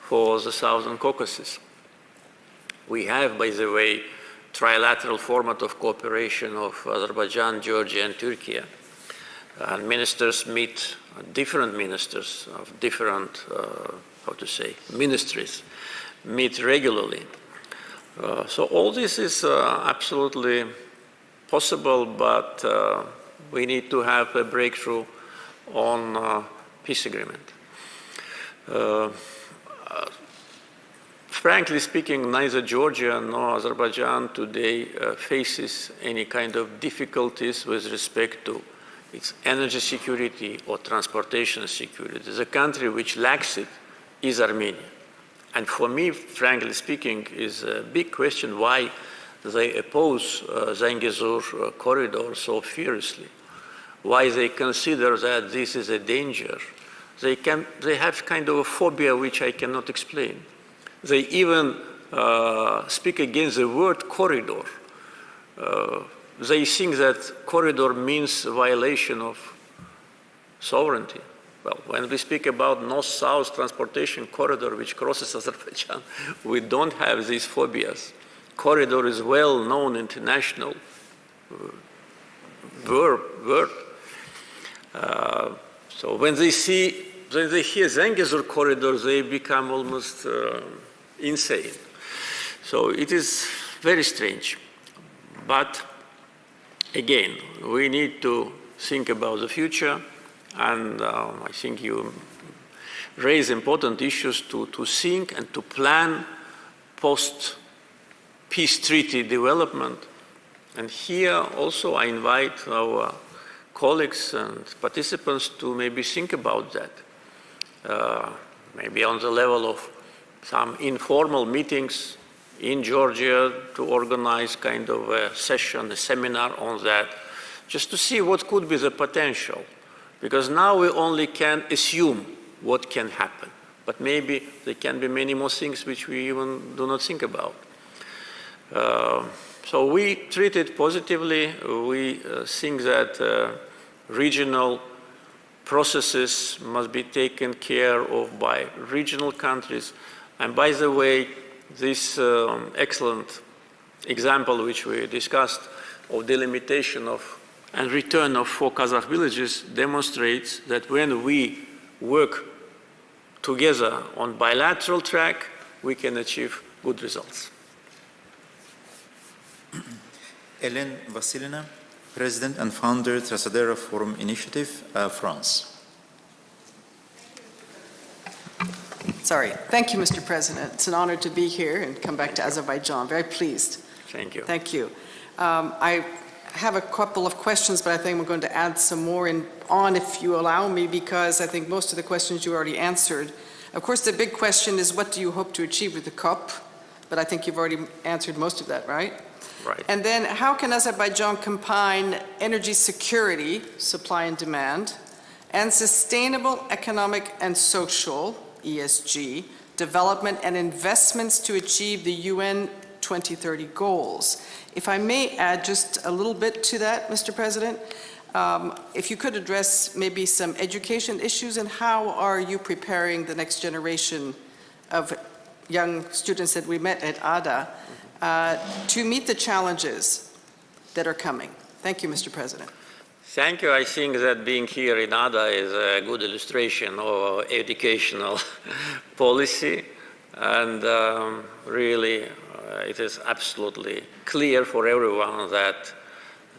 for the Southern Caucasus. We have, by the way, trilateral format of cooperation of Azerbaijan, Georgia, and Turkey. And ministers meet, different ministers of different, ministries meet regularly. So all this is absolutely possible, but we need to have a breakthrough on peace agreement. Frankly speaking, neither Georgia nor Azerbaijan today faces any kind of difficulties with respect to its energy security or transportation security. The country which lacks it is Armenia. And for me, frankly speaking, is a big question why they oppose Zangezur corridor so fiercely, why they consider that this is a danger. They have kind of a phobia which I cannot explain. They even speak against the word corridor. They think that corridor means violation of sovereignty. Well, when we speak about north-south transportation corridor which crosses Azerbaijan, we don't have these phobias. Corridor is well-known international word. So when they hear Zangezur corridor, they become almost insane. So it is very strange. But again, we need to think about the future, and I think you raise important issues to think and to plan post-peace treaty development. And here also I invite our colleagues and participants to maybe think about that. Maybe on the level of some informal meetings in Georgia to organize kind of a session, a seminar on that, just to see what could be the potential. Because now we only can assume what can happen, but maybe there can be many more things which we even do not think about. So we treat it positively. We think that regional processes must be taken care of by regional countries. And by the way, this excellent example which we discussed of delimitation of and return of 4 Kazakh villages demonstrates that when we work together on bilateral track, we can achieve good results. Hélène Vassilina, President and Founder, Tracadero Forum Initiative, France. Sorry. Thank you, Mr. President. It's an honor to be here and come back to Azerbaijan. Very pleased. Thank you. Thank you. I have a couple of questions, but I think we're going to add some more on if you allow me, because I think most of the questions you already answered. Of course, the big question is, what do you hope to achieve with the COP? But I think you've already answered most of that, right? Right. And then how can Azerbaijan combine energy security, supply and demand, and sustainable economic and social, ESG, development and investments to achieve the UN 2030 goals? If I may add just a little bit to that, Mr. President, if you could address maybe some education issues, and how are you preparing the next generation of young students that we met at ADA to meet the challenges that are coming? Thank you, Mr. President. Thank you. I think that being here in ADA is a good illustration of our educational policy, and really it is absolutely clear for everyone that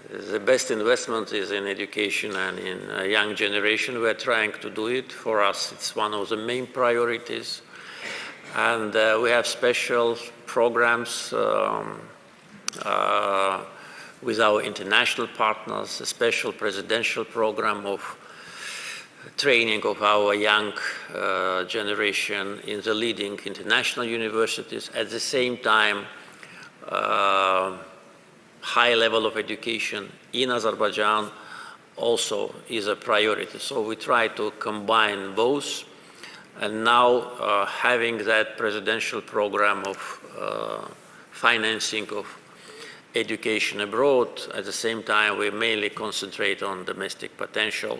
the best investment is in education and in a young generation. We are trying to do it. For us, it's one of the main priorities. And we have special programs with our international partners, a special presidential program of training of our young generation in the leading international universities. At the same time, high level of education in Azerbaijan also is a priority. So we try to combine both. And now having that presidential program of financing of education abroad, at the same time we mainly concentrate on domestic potential.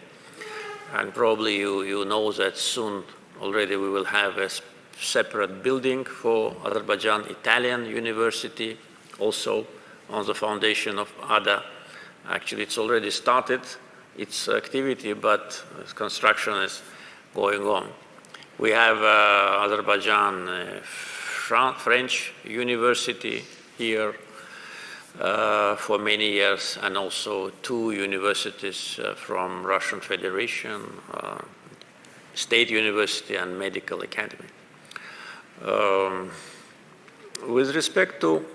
And probably you know that soon already we will have a separate building for Azerbaijan Italian University, also on the foundation of ADA. Actually, it's already started its activity, but construction is going on. We have Azerbaijan French University here for many years, and also 2 universities from Russian Federation, State University and Medical Academy. With respect to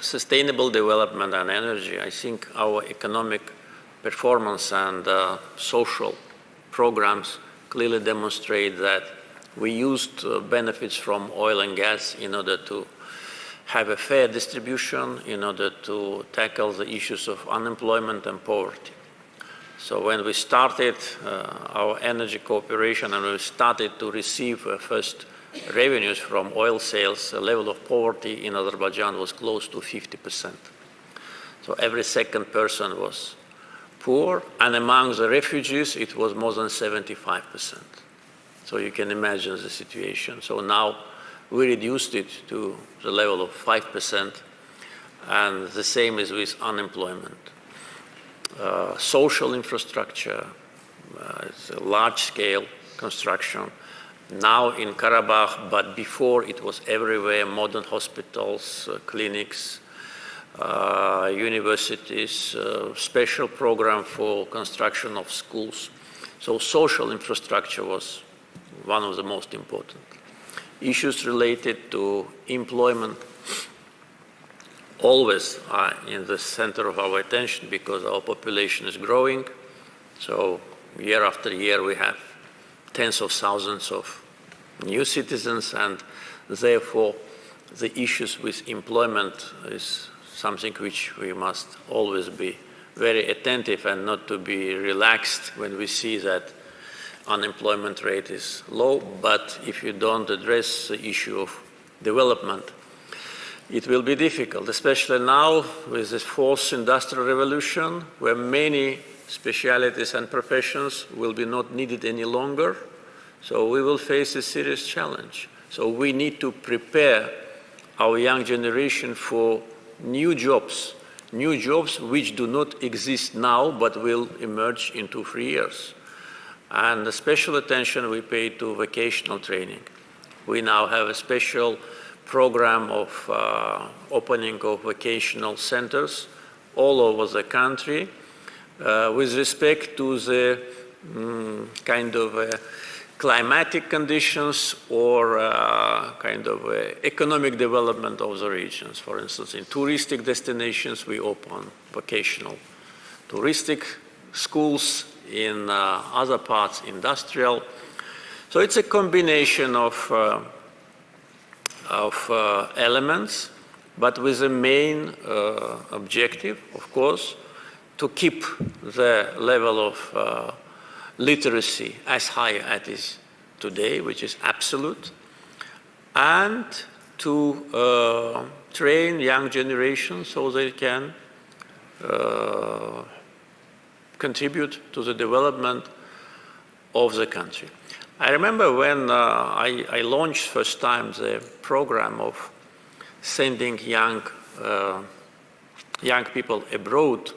sustainable development and energy, I think our economic performance and social programs clearly demonstrate that We used benefits from oil and gas in order to have a fair distribution, in order to tackle the issues of unemployment and poverty. So when we started our energy cooperation and we started to receive first revenues from oil sales, the level of poverty in Azerbaijan was close to 50%. So every second person was poor, and among the refugees, it was more than 75%. So you can imagine the situation. So now we reduced it to the level of 5%, and the same is with unemployment. Social infrastructure, it's a large-scale construction. Now in Karabakh, but before it was everywhere, modern hospitals, clinics, universities, special program for construction of schools. So social infrastructure was one of the most important. Issues related to employment always are in the center of our attention because our population is growing. So year after year we have tens of thousands of new citizens, and therefore the issues with employment is something which we must always be very attentive and not to be relaxed when we see that unemployment rate is low. But if you don't address the issue of development, it will be difficult, especially now with this fourth industrial revolution, where many specialities and professions will be not needed any longer. So we will face a serious challenge. So we need to prepare our young generation for new jobs which do not exist now but will emerge in 2-3 years. And a special attention we pay to vocational training. We now have a special program of opening of vocational centers all over the country with respect to the kind of climatic conditions or kind of economic development of the regions. For instance, in touristic destinations, we open vocational touristic schools, in other parts, industrial. So it's a combination of elements, but with the main objective, of course, to keep the level of literacy as high as it is today, which is absolute, and to train young generations so they can contribute to the development of the country. I remember when I launched first time the program of sending young people abroad.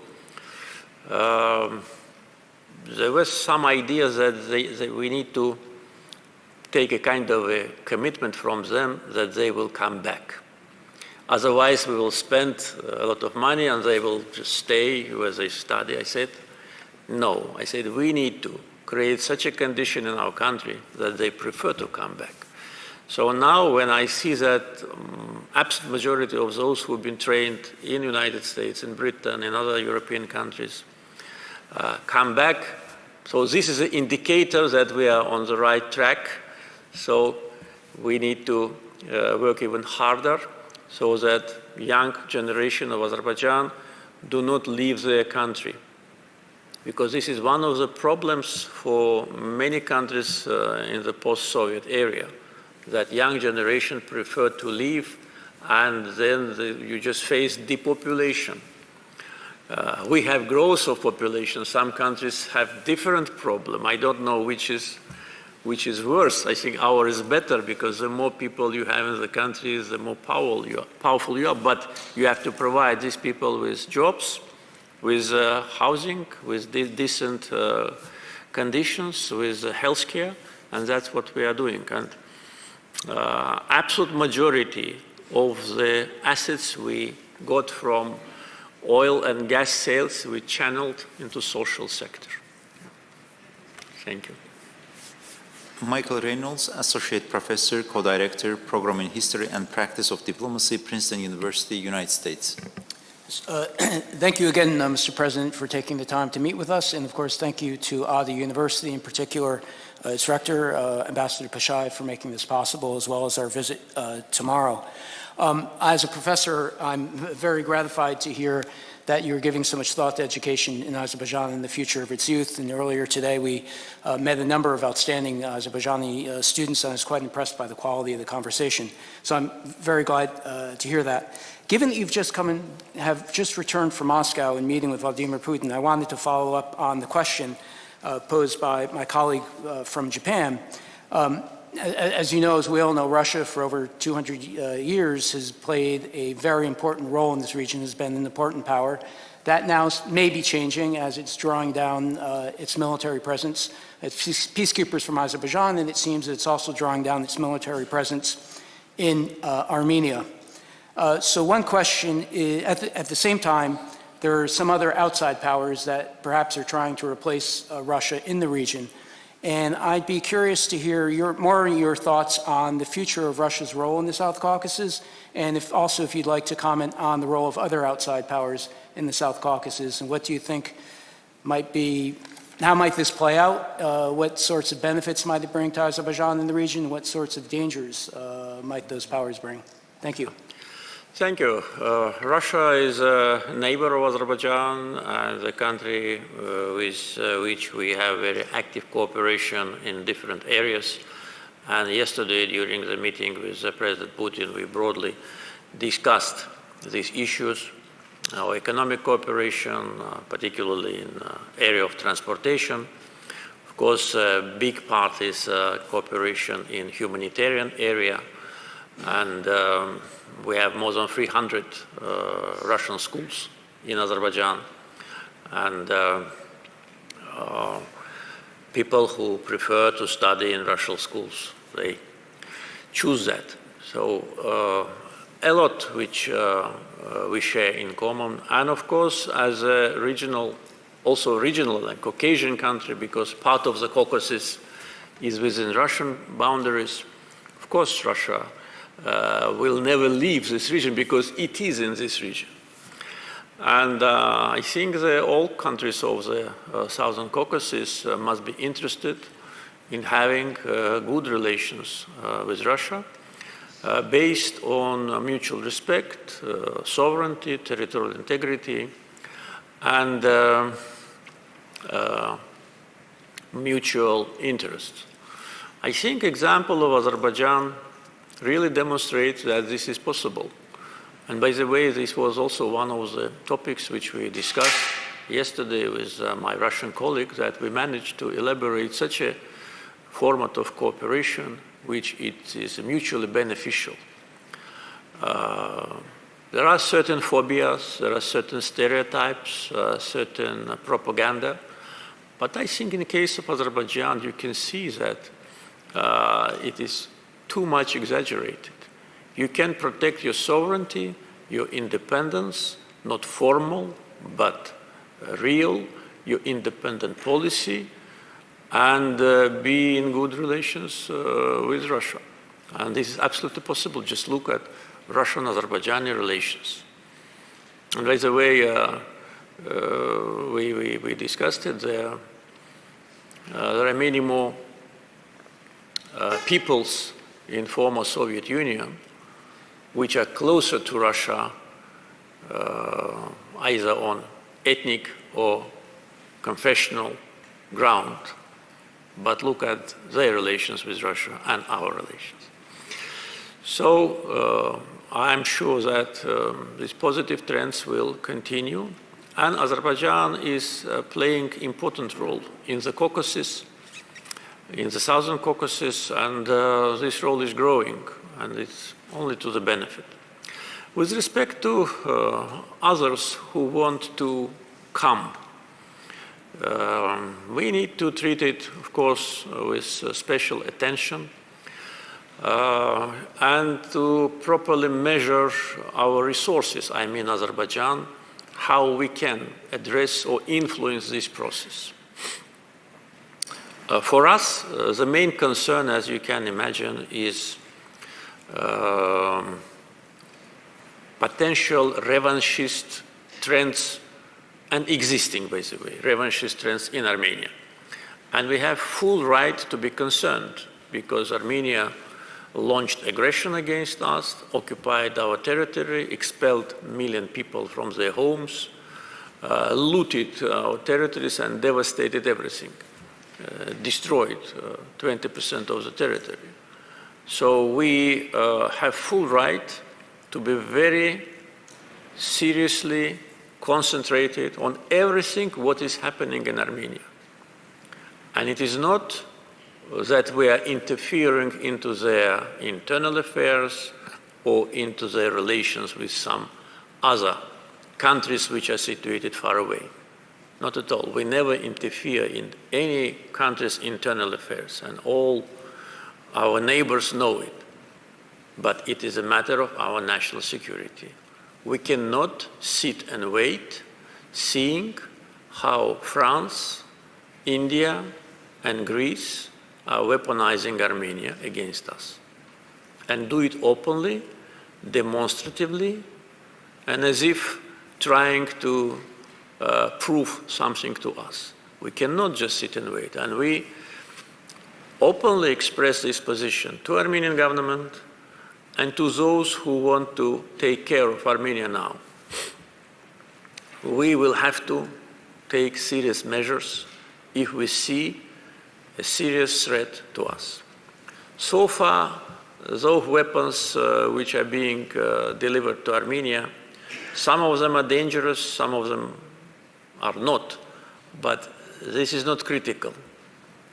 There was some idea that we need to take a kind of a commitment from them that they will come back. Otherwise, we will spend a lot of money and they will just stay where they study. I said, no. I said, we need to create such a condition in our country that they prefer to come back. So now when I see that absolute majority of those who have been trained in the United States, in Britain, in other European countries, come back. So this is an indicator that we are on the right track. So we need to work even harder so that young generation of Azerbaijan do not leave their country. Because this is one of the problems for many countries in the post-Soviet area, that young generation prefer to leave, and then you just face depopulation. We have growth of population. Some countries have different problem. I don't know which is worse. I think ours is better because the more people you have in the country, the more powerful you are. But you have to provide these people with jobs, with housing, with decent conditions, with healthcare, and that's what we are doing. And absolute majority of the assets we got from oil and gas sales we channeled into social sector. Thank you. Michael Reynolds, Associate Professor, Co-Director, Program in History and Practice of Diplomacy, Princeton University, United States. Thank you again, Mr. President, for taking the time to meet with us. And of course, thank you to ADA University in particular its rector, Ambassador Pashai, for making this possible, as well as our visit tomorrow. As a professor, I'm very gratified to hear that you're giving so much thought to education in Azerbaijan and the future of its youth. And earlier today, we met a number of outstanding Azerbaijani students, and I was quite impressed by the quality of the conversation. So I'm very glad to hear that. Given that you've have just returned from Moscow and meeting with Vladimir Putin, I wanted to follow up on the question posed by my colleague from Japan. As you know, as we all know, Russia for over 200 years has played a very important role in this region, has been an important power. That now may be changing as it's drawing down its military presence. It's peacekeepers from Azerbaijan, and it seems that it's also drawing down its military presence in Armenia. So one question is, at the same time, there are some other outside powers that perhaps are trying to replace Russia in the region. And I'd be curious to hear more of your thoughts on the future of Russia's role in the South Caucasus, and if you'd like to comment on the role of other outside powers in the South Caucasus, and what do you think might be, how might this play out? What sorts of benefits might it bring to Azerbaijan in the region? What sorts of dangers might those powers bring? Thank you. Thank you. Russia is a neighbor of Azerbaijan and a country with which we have very active cooperation in different areas. And yesterday, during the meeting with President Putin, we broadly discussed these issues, our economic cooperation, particularly in the area of transportation. Of course, a big part is cooperation in humanitarian area. And we have more than 300 Russian schools in Azerbaijan, and people who prefer to study in Russian schools, they choose that. So a lot which we share in common, and of course as a regional, also regional and Caucasian country, because part of the Caucasus is within Russian boundaries. Of course, Russia will never leave this region because it is in this region. And I think that all countries of the Southern Caucasus must be interested in having good relations with Russia based on mutual respect, sovereignty, territorial integrity, and mutual interest. I think example of Azerbaijan really demonstrates that this is possible. And by the way, this was also one of the topics which we discussed yesterday with my Russian colleague, that we managed to elaborate such a format of cooperation which it is mutually beneficial. There are certain phobias, there are certain stereotypes, certain propaganda, but I think in the case of Azerbaijan, you can see that it is too much exaggerated. You can protect your sovereignty, your independence, not formal, but real, your independent policy, and be in good relations with Russia. And this is absolutely possible. Just look at Russian-Azerbaijani relations. And by the way, we discussed it there. There are many more peoples in former Soviet Union which are closer to Russia, either on ethnic or confessional ground. But look at their relations with Russia and our relations. So I'm sure that these positive trends will continue, and Azerbaijan is playing an important role in the Caucasus, in the Southern Caucasus, and this role is growing, and it's only to the benefit. With respect to others who want to come, we need to treat it, of course, with special attention, and to properly measure our resources, I mean Azerbaijan, how we can address or influence this process. For us, the main concern, as you can imagine, is potential revanchist trends, and existing, by the way, revanchist trends in Armenia. And we have full right to be concerned because Armenia launched aggression against us, occupied our territory, expelled million people from their homes, looted our territories and devastated everything, destroyed 20% of the territory. So we have full right to be very seriously concentrated on everything what is happening in Armenia. And it is not that we are interfering into their internal affairs or into their relations with some other countries which are situated far away. Not at all. We never interfere in any country's internal affairs, and all our neighbors know it. But it is a matter of our national security. We cannot sit and wait, seeing how France, India, and Greece are weaponizing Armenia against us, and do it openly, demonstratively, and as if trying to prove something to us. We cannot just sit and wait. And we openly express this position to Armenian government and to those who want to take care of Armenia now. We will have to take serious measures if we see a serious threat to us. So far, those weapons which are being delivered to Armenia, some of them are dangerous, some of them are not, but this is not critical.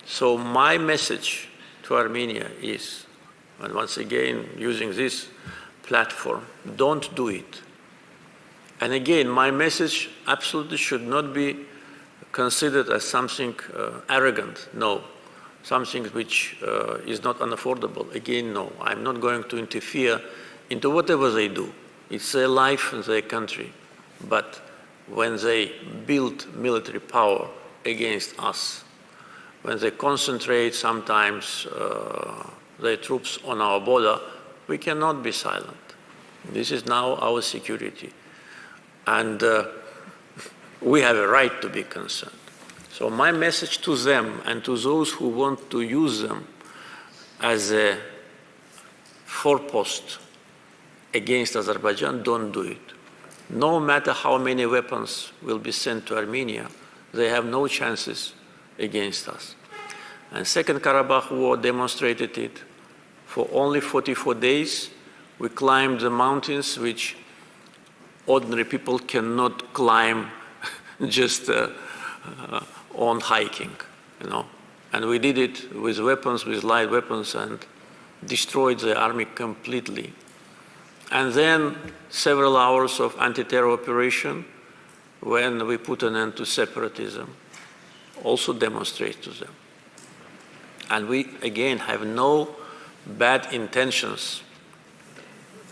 So my message to Armenia is, and once again using this platform, don't do it. And again, my message absolutely should not be considered as something arrogant, no. Something which is not unaffordable, again, no. I'm not going to interfere into whatever they do. It's their life and their country. But when they build military power against us, when they concentrate sometimes their troops on our border, we cannot be silent. This is now our security. And we have a right to be concerned. So my message to them and to those who want to use them as a forepost against Azerbaijan, don't do it. No matter how many weapons will be sent to Armenia, they have no chances against us. And Second Karabakh War demonstrated it. For only 44 days, we climbed the mountains which ordinary people cannot climb just on hiking, you know. And we did it with weapons, with light weapons, and destroyed the army completely. And then several hours of anti-terror operation when we put an end to separatism also demonstrate to them. And we, again, have no bad intentions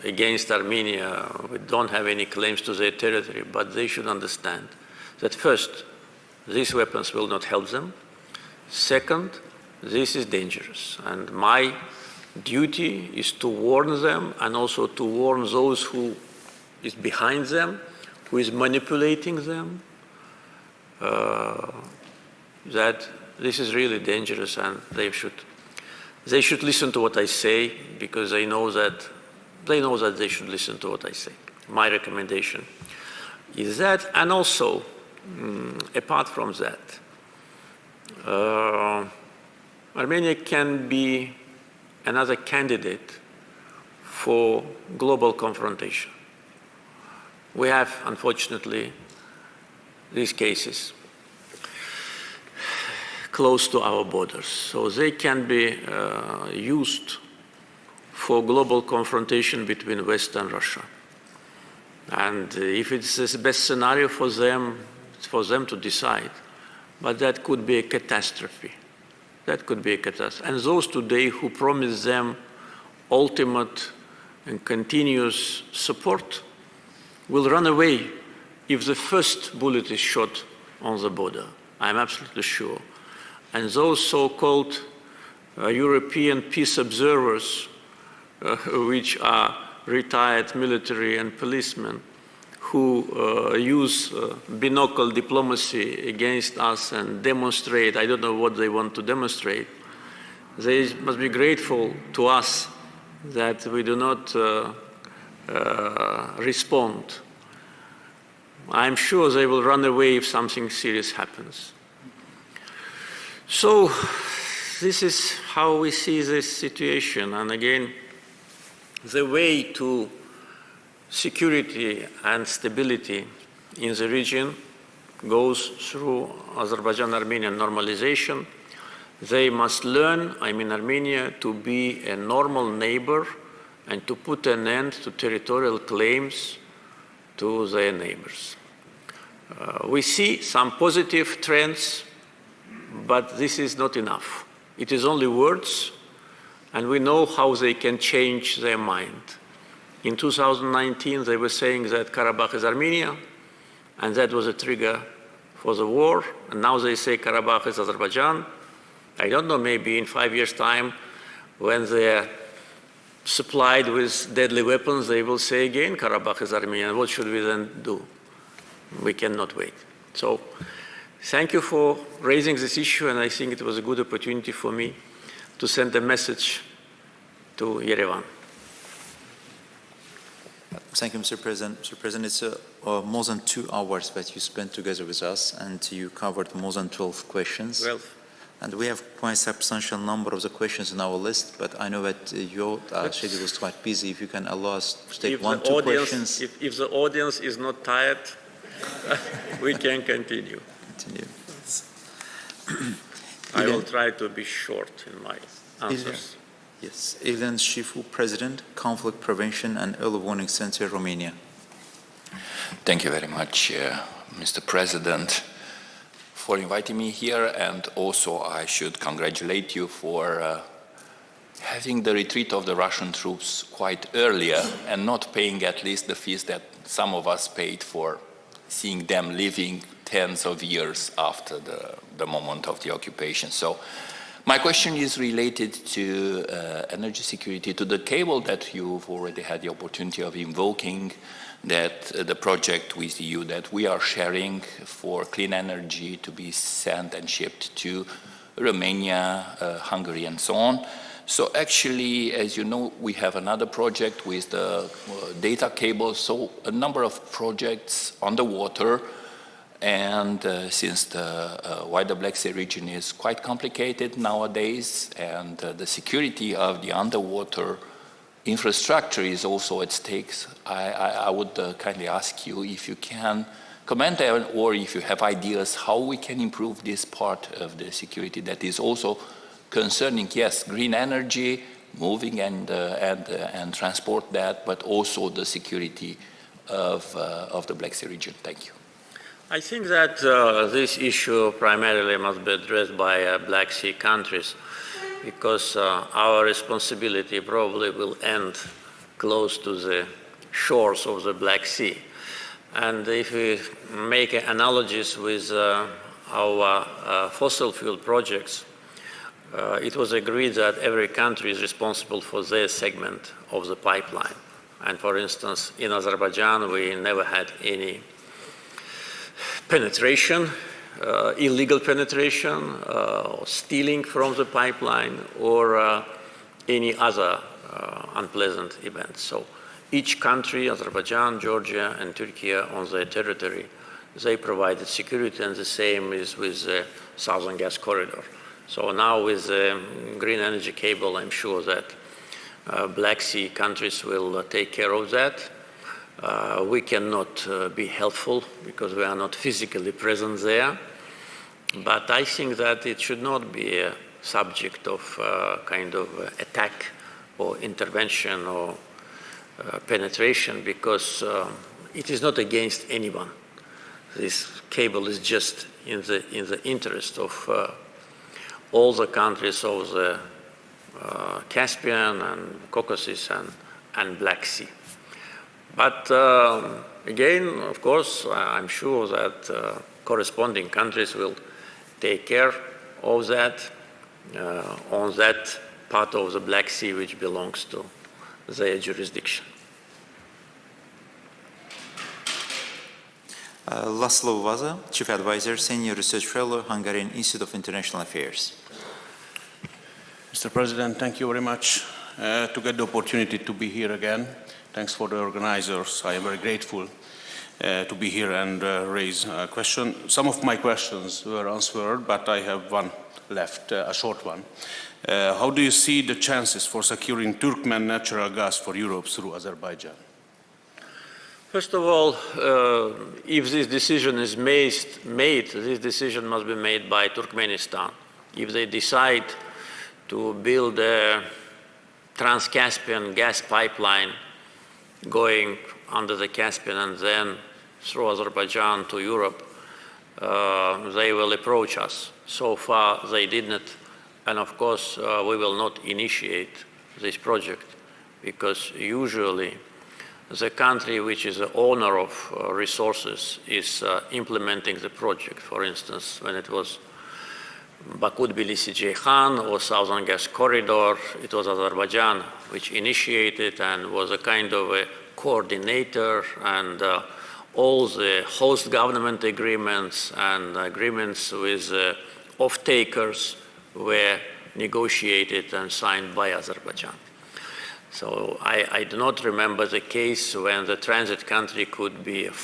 against Armenia. We don't have any claims to their territory, but they should understand that first, these weapons will not help them. Second, this is dangerous. And my duty is to warn them and also to warn those who is behind them, who is manipulating them, that this is really dangerous and they should listen to what I say because they know that they should listen to what I say. My recommendation is that, and also, apart from that, Armenia can be another candidate for global confrontation. We have, unfortunately, these cases close to our borders. So they can be used for global confrontation between West and Russia. And if it's the best scenario for them, it's for them to decide. But that could be a catastrophe. That could be a catastrophe. And those today who promise them ultimate and continuous support will run away if the first bullet is shot on the border. I'm absolutely sure. And those so-called European peace observers, which are retired military and policemen, who use binocle diplomacy against us and demonstrate, I don't know what they want to demonstrate, they must be grateful to us that we do not respond. I'm sure they will run away if something serious happens. So this is how we see this situation. And again, the way to security and stability in the region goes through Azerbaijan-Armenian normalization. They must learn, I mean Armenia, to be a normal neighbor and to put an end to territorial claims to their neighbors. We see some positive trends, but this is not enough. It is only words, and we know how they can change their mind. In 2019, they were saying that Karabakh is Armenia, and that was a trigger for the war, and now they say Karabakh is Azerbaijan. I don't know, maybe in 5 years' time, when they're supplied with deadly weapons, they will say again Karabakh is Armenia. What should we then do? We cannot wait. So thank you for raising this issue, and I think it was a good opportunity for me to send a message to Yerevan. Thank you, Mr. President. Mr. President, it's more than 2 hours that you spent together with us, and you covered more than 12 questions. 12. And we have quite a substantial number of the questions in our list, but I know that your schedule is quite busy. If you can allow us to take 1 or 2 questions. If the audience is not tired, we can continue. I will try to be short in my answers. Yes. Ilan Shifu, President, Conflict Prevention and Early Warning Center, Romania. Thank you very much, Mr. President, for inviting me here, and also I should congratulate you for having the retreat of the Russian troops quite earlier and not paying at least the fees that some of us paid for seeing them living tens of years after the moment of the occupation. So my question is related to energy security, to the cable that you've already had the opportunity of invoking, that the project with you that we are sharing for clean energy to be sent and shipped to Romania, Hungary, and so on. So actually, as you know, we have another project with the data cable, so a number of projects on the water. And since the wider Black Sea region is quite complicated nowadays, and the security of the underwater infrastructure is also at stake, I would kindly ask you if you can comment on, or if you have ideas how we can improve this part of the security that is also concerning, yes, green energy, moving and transport that, but also the security of the Black Sea region. Thank you. I think that this issue primarily must be addressed by Black Sea countries, because our responsibility probably will end close to the shores of the Black Sea. And if we make analogies with our fossil fuel projects, it was agreed that every country is responsible for their segment of the pipeline. And for instance, in Azerbaijan, we never had any penetration, illegal penetration, or stealing from the pipeline, or any other unpleasant events. So each country, Azerbaijan, Georgia, and Turkey, on their territory, they provided security, and the same is with the Southern Gas Corridor. So now with the green energy cable, I'm sure that Black Sea countries will take care of that. We cannot be helpful because we are not physically present there. But I think that it should not be a subject of kind of attack or intervention or penetration, because it is not against anyone. This cable is just in the interest of all the countries of the Caspian and Caucasus and Black Sea. But again, of course, I'm sure that corresponding countries will take care of that on that part of the Black Sea which belongs to their jurisdiction. Laszlo Vaza, Chief Advisor, Senior Research Fellow, Hungarian Institute of International Affairs. Mr. President, thank you very much to get the opportunity to be here again. Thanks for the organizers. I am very grateful to be here and raise a question. Some of my questions were answered, but I have one left, a short one. How do you see the chances for securing Turkmen natural gas for Europe through Azerbaijan? First of all, if this decision is made, this decision must be made by Turkmenistan. If they decide to build a Trans-Caspian gas pipeline going under the Caspian and then through Azerbaijan to Europe, they will approach us. So far, they did not, and of course, we will not initiate this project because usually the country which is the owner of resources is implementing the project. For instance, when it was Baku-Tbilisi-Ceyhan or Southern Gas Corridor, it was Azerbaijan which initiated and was a kind of a coordinator, and all the host government agreements and agreements with off-takers were negotiated and signed by Azerbaijan. So I do not remember the case when the transit country could be could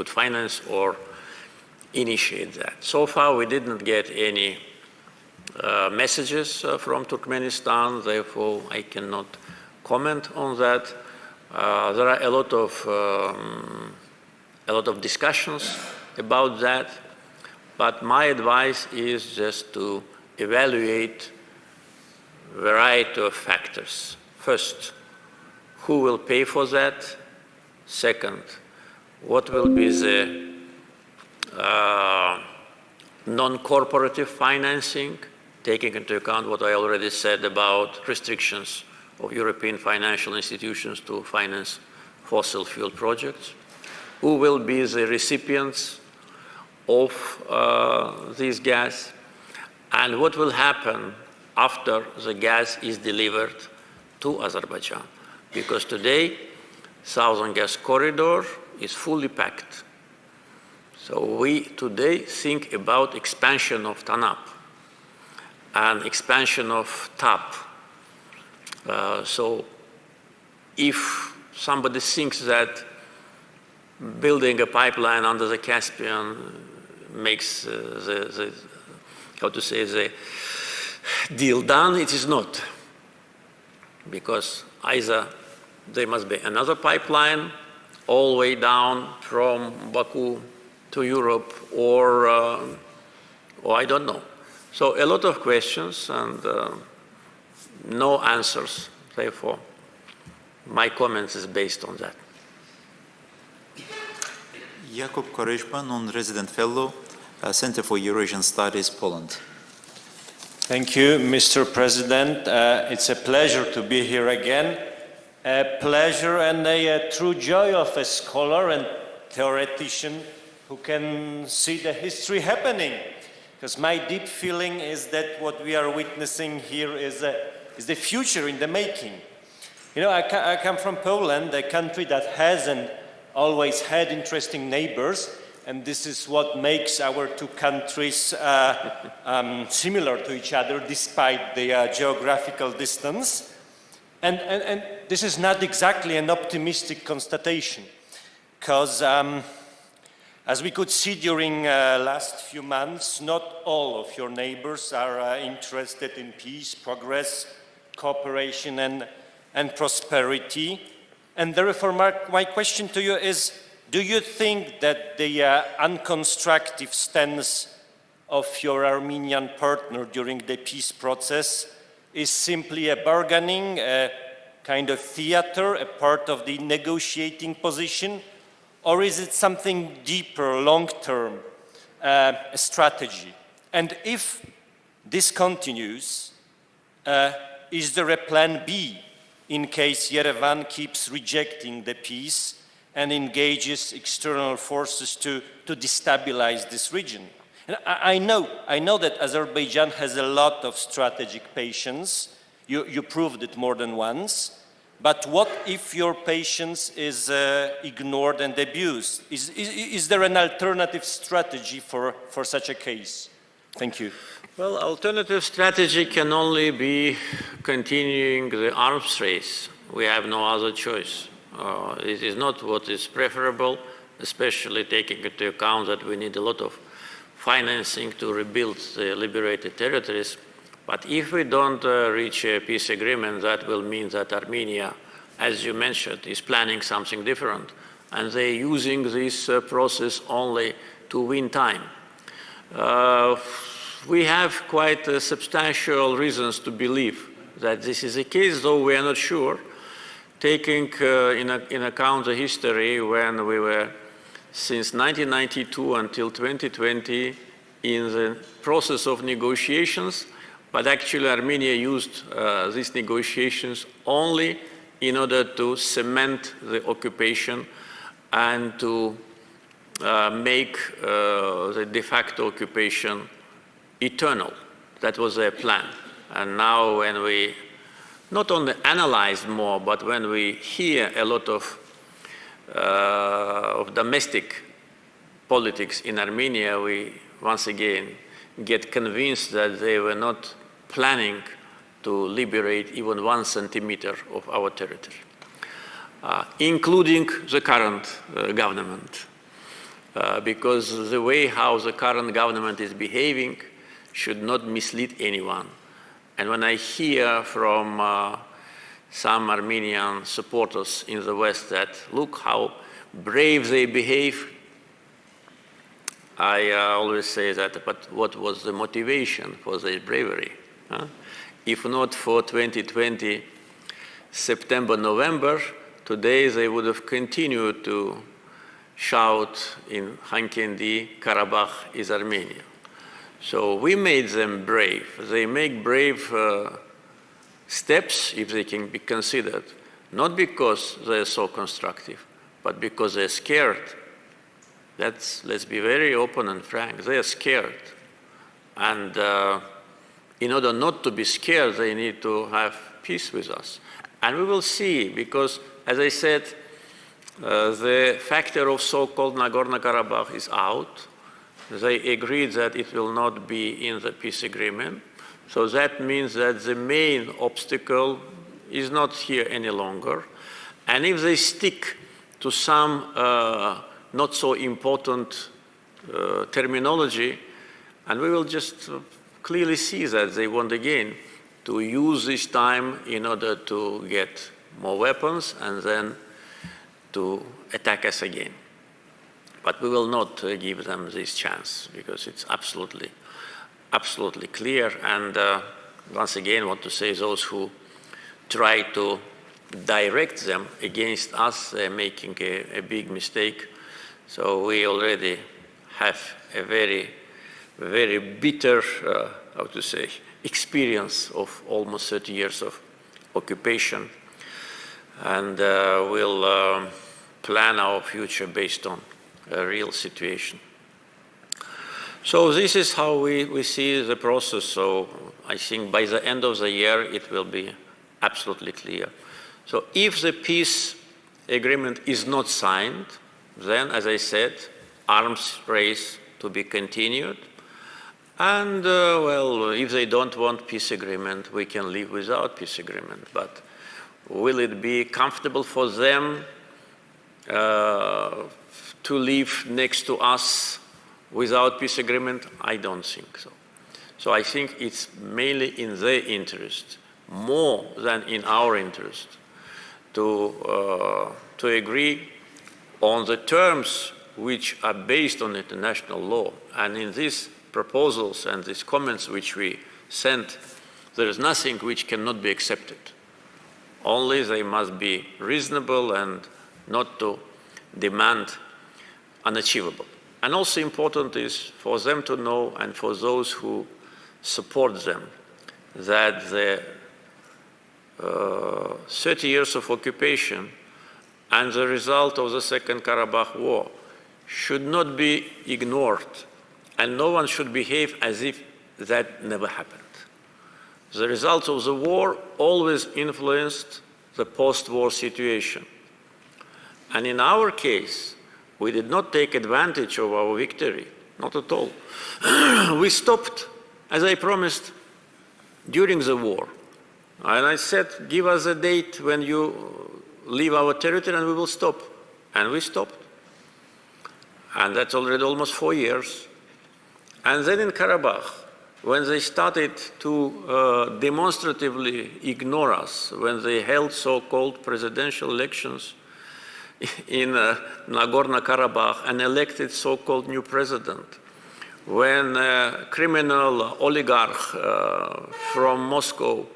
finance or initiate that. So far, we did not get any messages from Turkmenistan, therefore I cannot comment on that. There are a lot of discussions about that, but my advice is just to evaluate a variety of factors. First, who will pay for that? Second, what will be the non-corporative financing, taking into account what I already said about restrictions of European financial institutions to finance fossil fuel projects? Who will be the recipients of this gas? And what will happen after the gas is delivered to Azerbaijan? Because today, Southern Gas Corridor is fully packed. So we today think about expansion of TANAP and expansion of TAP. So if somebody thinks that building a pipeline under the Caspian makes the deal done, it is not. Because either there must be another pipeline all the way down from Baku to Europe, or I don't know. So a lot of questions and no answers. Therefore, my comments is based on that. Jakub Koreczba, non-resident fellow, Center for Eurasian Studies, Poland. Thank you, Mr. President. It's a pleasure to be here again. A pleasure and a true joy of a scholar and theoretician who can see the history happening. Because my deep feeling is that what we are witnessing here is the future in the making. You know, I come from Poland, a country that has and always had interesting neighbors, and this is what makes our two countries similar to each other despite the geographical distance. And this is not exactly an optimistic constatation, because as we could see during last few months, not all of your neighbors are interested in peace, progress, cooperation, and prosperity. And therefore, my question to you is, do you think that the unconstructive stance of your Armenian partner during the peace process is simply a bargaining, a kind of theater, a part of the negotiating position, or is it something deeper, long-term, a strategy? And if this continues, is there a plan B in case Yerevan keeps rejecting the peace and engages external forces to destabilize this region? And I know that Azerbaijan has a lot of strategic patience. You proved it more than once. But what if your patience is ignored and abused? Is there an alternative strategy for such a case? Thank you. Well, alternative strategy can only be continuing the arms race. We have no other choice. It is not what is preferable, especially taking into account that we need a lot of financing to rebuild the liberated territories. But if we don't reach a peace agreement, that will mean that Armenia, as you mentioned, is planning something different. And they're using this process only to win time. We have quite substantial reasons to believe that this is the case, though we are not sure, taking in account the history when we were, since 1992 until 2020, in the process of negotiations, but actually Armenia used these negotiations only in order to cement the occupation and to make the de facto occupation eternal. That was their plan. And now when we not only analyze more, but when we hear a lot of domestic politics in Armenia, we once again get convinced that they were not planning to liberate even 1 centimeter of our territory, including the current government. Because the way how the current government is behaving should not mislead anyone. And when I hear from some Armenian supporters in the West that look how brave they behave, I always say that, but what was the motivation for their bravery? If not for 2020, September, November, today they would have continued to shout in Hankendi, Karabakh is Armenia. So we made them brave. They make brave steps, if they can be considered, not because they're so constructive, but because they're scared. Let's be very open and frank. They're scared. And in order not to be scared, they need to have peace with us. And we will see, because, as I said, the factor of so-called Nagorno-Karabakh is out. They agreed that it will not be in the peace agreement. So that means that the main obstacle is not here any longer. And if they stick to some not so important terminology, and we will just clearly see that they want again to use this time in order to get more weapons and then to attack us again. But we will not give them this chance because it's absolutely clear. And once again, I want to say those who try to direct them against us, they're making a big mistake. So we already have a very, very bitter, how to say, experience of almost 30 years of occupation. And we'll plan our future based on a real situation. So this is how we see the process. So I think by the end of the year, it will be absolutely clear. So if the peace agreement is not signed, then, as I said, arms race to be continued. And, well, if they don't want peace agreement, we can live without peace agreement. But will it be comfortable for them to live next to us without peace agreement? I don't think so. So I think it's mainly in their interest, more than in our interest, to agree on the terms which are based on international law. And in these proposals and these comments which we sent, there is nothing which cannot be accepted. Only they must be reasonable and not to demand unachievable. And also important is for them to know, and for those who support them, that the 30 years of occupation and the result of the Second Karabakh War should not be ignored, and no one should behave as if that never happened. The results of the war always influenced the post-war situation. And in our case, we did not take advantage of our victory, not at all. We stopped, as I promised, during the war. And I said, give us a date when you leave our territory and we will stop. And we stopped. And that's already almost 4 years. And then in Karabakh, when they started to demonstratively ignore us, when they held so-called presidential elections in Nagorno-Karabakh and elected so-called new president, when a criminal oligarch from Moscow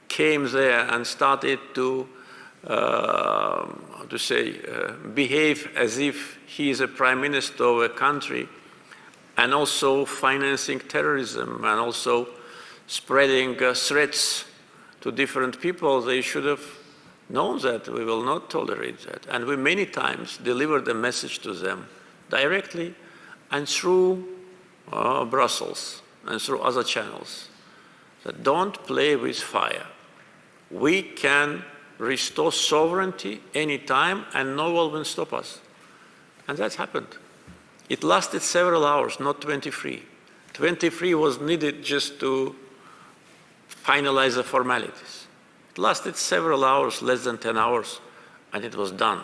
came there and started to behave as if he is a prime minister of a country, and also financing terrorism and also spreading threats to different people, they should have known that we will not tolerate that. And we many times delivered a message to them directly and through Brussels and through other channels, that don't play with fire. We can restore sovereignty anytime and no one will stop us. And that happened. It lasted several hours, not 23. 23 was needed just to finalize the formalities. It lasted several hours, less than 10 hours, and it was done.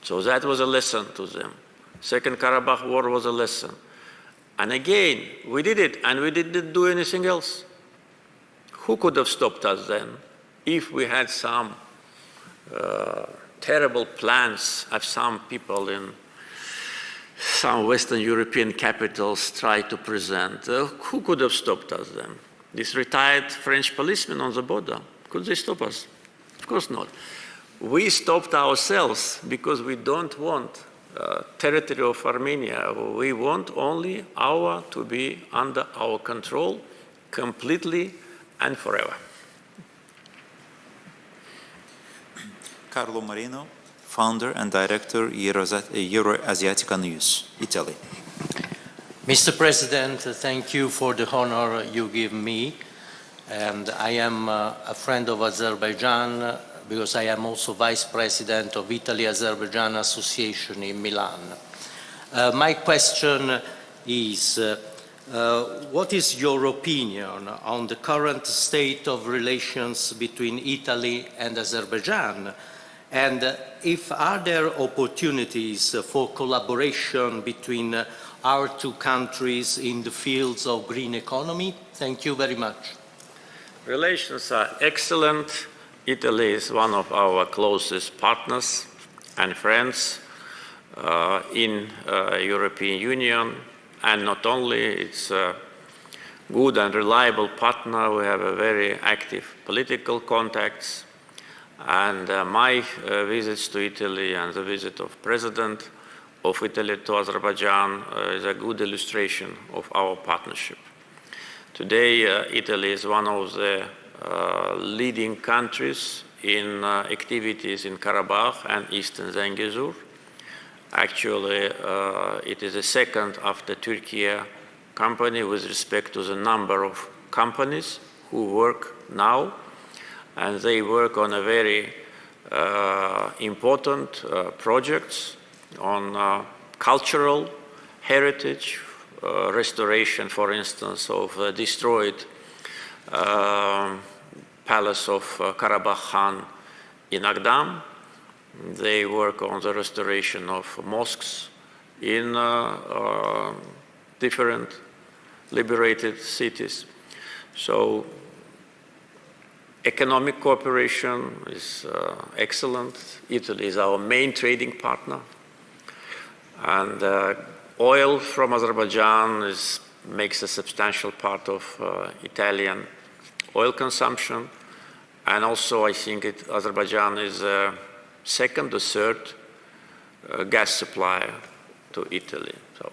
So that was a lesson to them. Second Karabakh War was a lesson. And again, we did it, and we didn't do anything else. Who could have stopped us then if we had some terrible plans of some people in some Western European capitals try to present? Who could have stopped us then? These retired French policemen on the border, could they stop us? Of course not. We stopped ourselves because we don't want territory of Armenia. We want only to be under our control completely and forever. Carlo Marino, founder and director, Eurasiatica News, Italy. Mr. President, thank you for the honor you give me. And I am a friend of Azerbaijan because I am also vice president of Italy-Azerbaijan Association in Milan. My question is, what is your opinion on the current state of relations between Italy and Azerbaijan? And are there opportunities for collaboration between our two countries in the fields of green economy? Thank you very much. Relations are excellent. Italy is one of our closest partners and friends in European Union. And not only, it's a good and reliable partner, we have a very active political contacts. And my visits to Italy and the visit of President of Italy to Azerbaijan is a good illustration of our partnership. Today, Italy is one of the leading countries in activities in Karabakh and eastern Zangezur. Actually, it is the second after Turkey company with respect to the number of companies who work now. And they work on a very important projects on cultural heritage, restoration, for instance, of the destroyed palace of Karabakh Khan in Agdam. They work on the restoration of mosques in different liberated cities. So economic cooperation is excellent. Italy is our main trading partner. And oil from Azerbaijan makes a substantial part of Italian oil consumption. And also, I think Azerbaijan is second or third gas supplier to Italy. So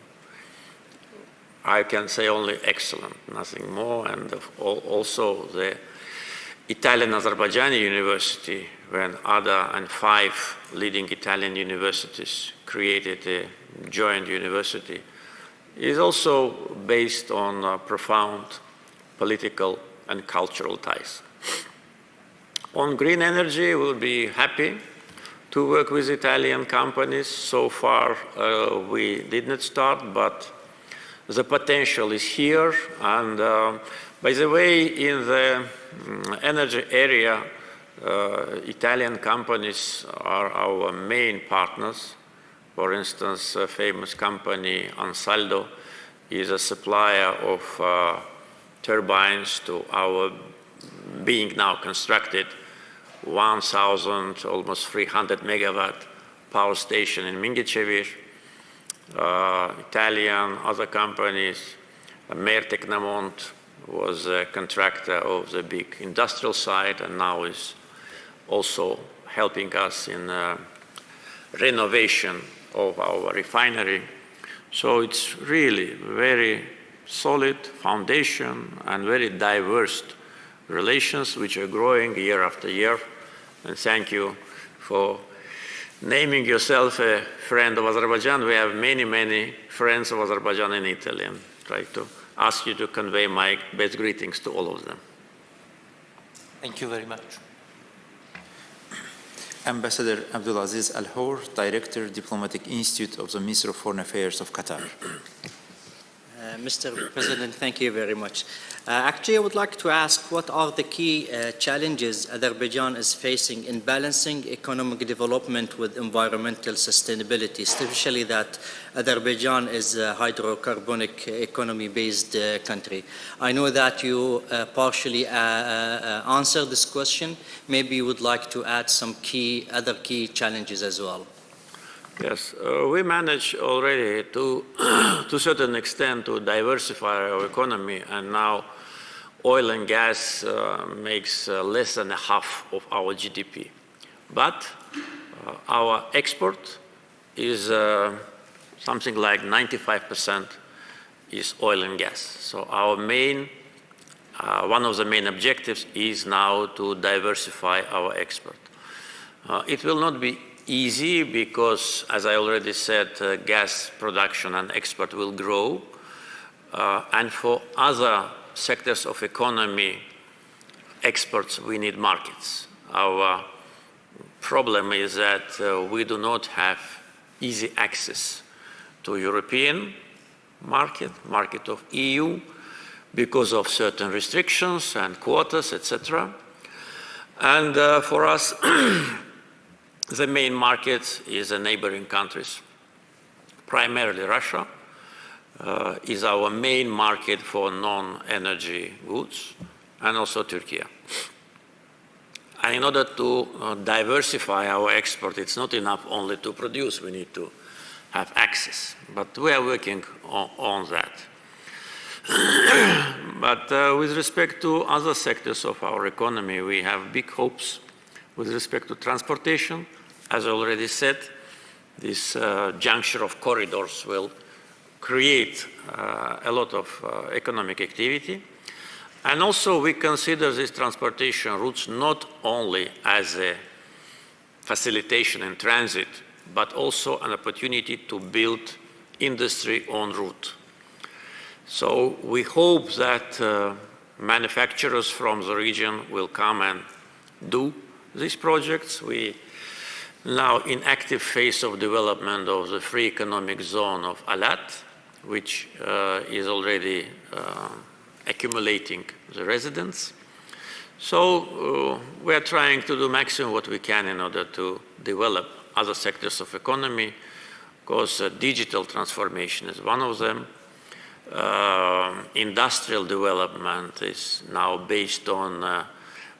I can say only excellent, nothing more. And also the Italian-Azerbaijani University, when ADA and 5 leading Italian universities created a joint university, is also based on profound political and cultural ties. On green energy, we'll be happy to work with Italian companies. So far, we did not start, but the potential is here. And by the way, in the energy area, Italian companies are our main partners. For instance, a famous company, Ansaldo, is a supplier of turbines to our being now constructed 1,000, almost 300 megawatt power station in Mingechevir. Italian, other companies, Mer Tecnamont was a contractor of the big industrial site and now is also helping us in renovation of our refinery. So it's really very solid foundation and very diverse relations which are growing year after year. And thank you for naming yourself a friend of Azerbaijan. We have many, many friends of Azerbaijan in Italy, and try to ask you to convey my best greetings to all of them. Thank you very much. Ambassador Abdulaziz Al-Hour, Director, Diplomatic Institute of the Ministry of Foreign Affairs of Qatar. Mr. President, thank you very much. Actually, I would like to ask what are the key challenges Azerbaijan is facing in balancing economic development with environmental sustainability, especially that Azerbaijan is a hydrocarbonic economy-based country. I know that you partially answered this question. Maybe you would like to add some other key challenges as well. Yes, we managed already to a certain extent to diversify our economy, and now oil and gas makes less than half of our GDP. But our export is something like 95% is oil and gas. So our main, one of the main objectives is now to diversify our export. It will not be easy because, as I already said, gas production and export will grow. And for other sectors of economy, exports, we need markets. Our problem is that we do not have easy access to European market of EU, because of certain restrictions and quotas, etc. And for us, the main market is the neighboring countries. Primarily Russia is our main market for non-energy goods, and also Turkey. And in order to diversify our export, it's not enough only to produce, we need to have access. But we are working on that. But with respect to other sectors of our economy, we have big hopes with respect to transportation. As I already said, this juncture of corridors will create a lot of economic activity. And also we consider these transportation routes not only as a facilitation and transit, but also an opportunity to build industry en route. So we hope that manufacturers from the region will come and do these projects. We now in active phase of development of the free economic zone of Alat, which is already accumulating the residents. So we are trying to do maximum what we can in order to develop other sectors of economy, because digital transformation is one of them. Industrial development is now based on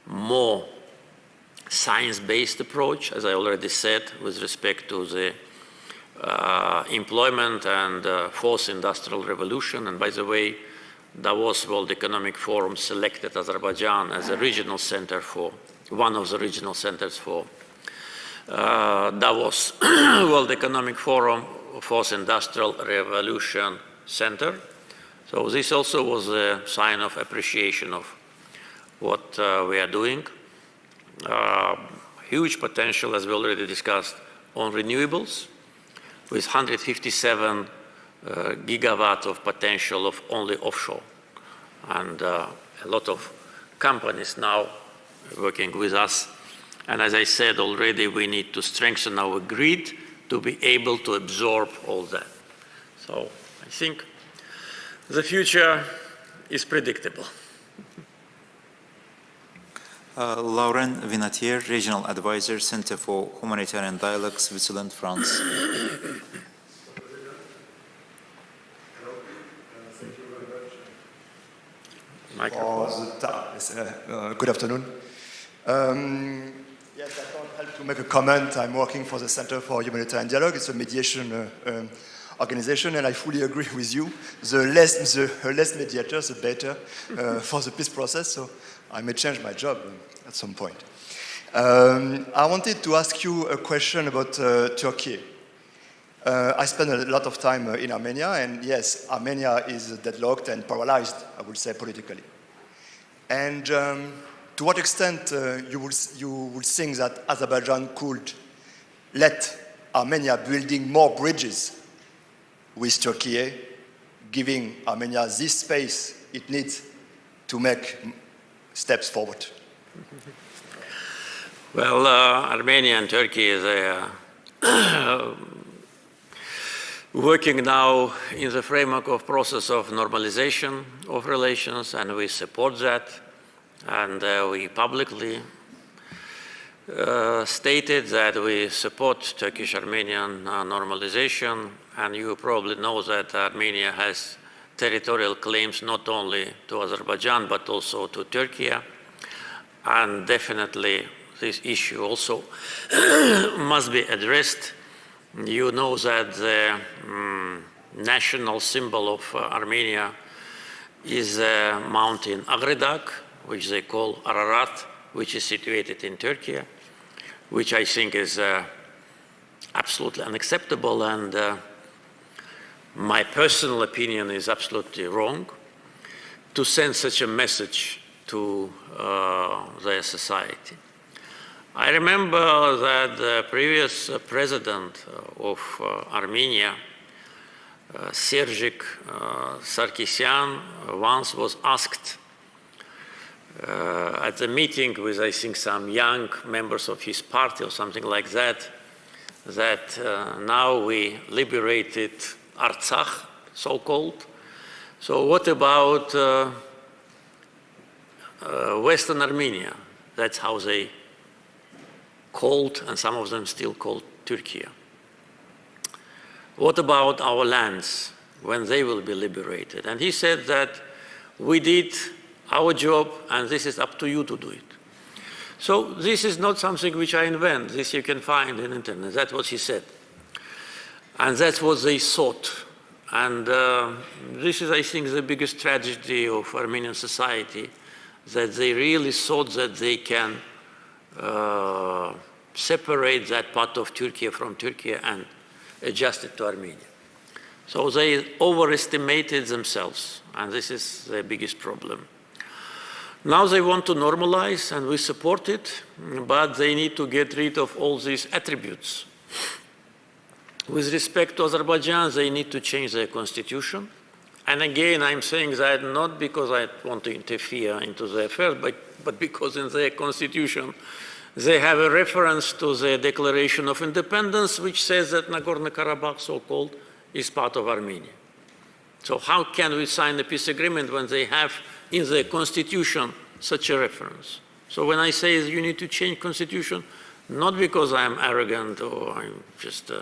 more science-based approach, as I already said, with respect to the employment and fourth industrial revolution. And by the way, Davos World Economic Forum selected Azerbaijan as a regional center for, one of the regional centers for Davos World Economic Forum Fourth Industrial Revolution Center. So this also was a sign of appreciation of what we are doing. Huge potential, as we already discussed, on renewables, with 157 gigawatt of potential of only offshore. And a lot of companies now working with us. And as I said already, we need to strengthen our grid to be able to absorb all that. So I think the future is predictable. Lauren Vinatier, Regional Advisor, Center for Humanitarian Dialogue, Switzerland, France. Good afternoon. Yes, I can't help to make a comment. I'm working for the Center for Humanitarian Dialogue. It's a mediation organization, and I fully agree with you. The less mediators, the better for the peace process, so I may change my job at some point. I wanted to ask you a question about Turkey. I spent a lot of time in Armenia, and yes, Armenia is deadlocked and paralyzed, I would say, politically. And to what extent you would think that Azerbaijan could let Armenia building more bridges with Turkey, giving Armenia this space it needs to make steps forward? Well, Armenia and Turkey is working now in the framework of process of normalization of relations, and we support that. And we publicly stated that we support Turkish-Armenian normalization, and you probably know that Armenia has territorial claims not only to Azerbaijan but also to Turkey, and definitely this issue also must be addressed. You know that the national symbol of Armenia is mountain Agredag, which they call Ararat, which is situated in Turkey, which I think is absolutely unacceptable, and my personal opinion is absolutely wrong to send such a message to their society. I remember that the previous president of Armenia, Sergej Sarkisyan, once was asked at a meeting with, I think, some young members of his party or something like that, that now we liberated Artsakh, so-called. So what about Western Armenia? That's how they called, and some of them still called, Turkey. What about our lands when they will be liberated? And he said that we did our job, and this is up to you to do it. So this is not something which I invent. This you can find on the internet. That's what he said. And that's what they thought. And this is, I think, the biggest tragedy of Armenian society, that they really thought that they can separate that part of Turkey from Turkey and adjust it to Armenia. So they overestimated themselves, and this is the biggest problem. Now they want to normalize, and we support it, but they need to get rid of all these attributes. With respect to Azerbaijan, they need to change their constitution. And again, I'm saying that not because I want to interfere into their affairs, but because in their constitution, they have a reference to the Declaration of Independence, which says that Nagorno-Karabakh, so-called, is part of Armenia. So how can we sign a peace agreement when they have in their constitution such a reference? So when I say you need to change constitution, not because I'm arrogant or I'm just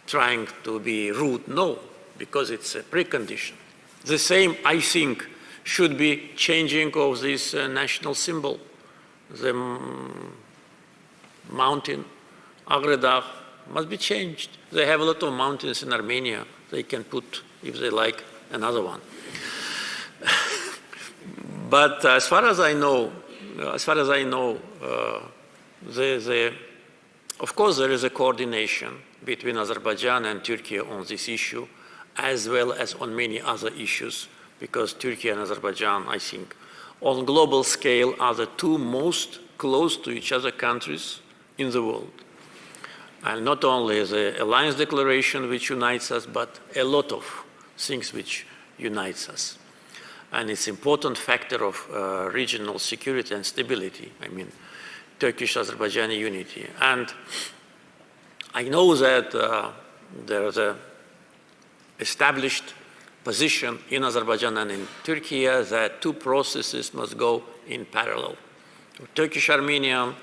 trying to be rude, no, because it's a precondition. The same, I think, should be changing of this national symbol. The mountain, Agredag, must be changed. They have a lot of mountains in Armenia. They can put, if they like, another one. But as far as I know, of course there is a coordination between Azerbaijan and Turkey on this issue, as well as on many other issues, because Turkey and Azerbaijan, I think, on global scale are the two most close to each other countries in the world. And not only the alliance declaration which unites us, but a lot of things which unites us. and it's an important factor of regional security and stability. I mean, Turkish-Azerbaijani unity. And I know that there's an established position in Azerbaijan and in Turkey that two processes must go in parallel. Turkish-Armenian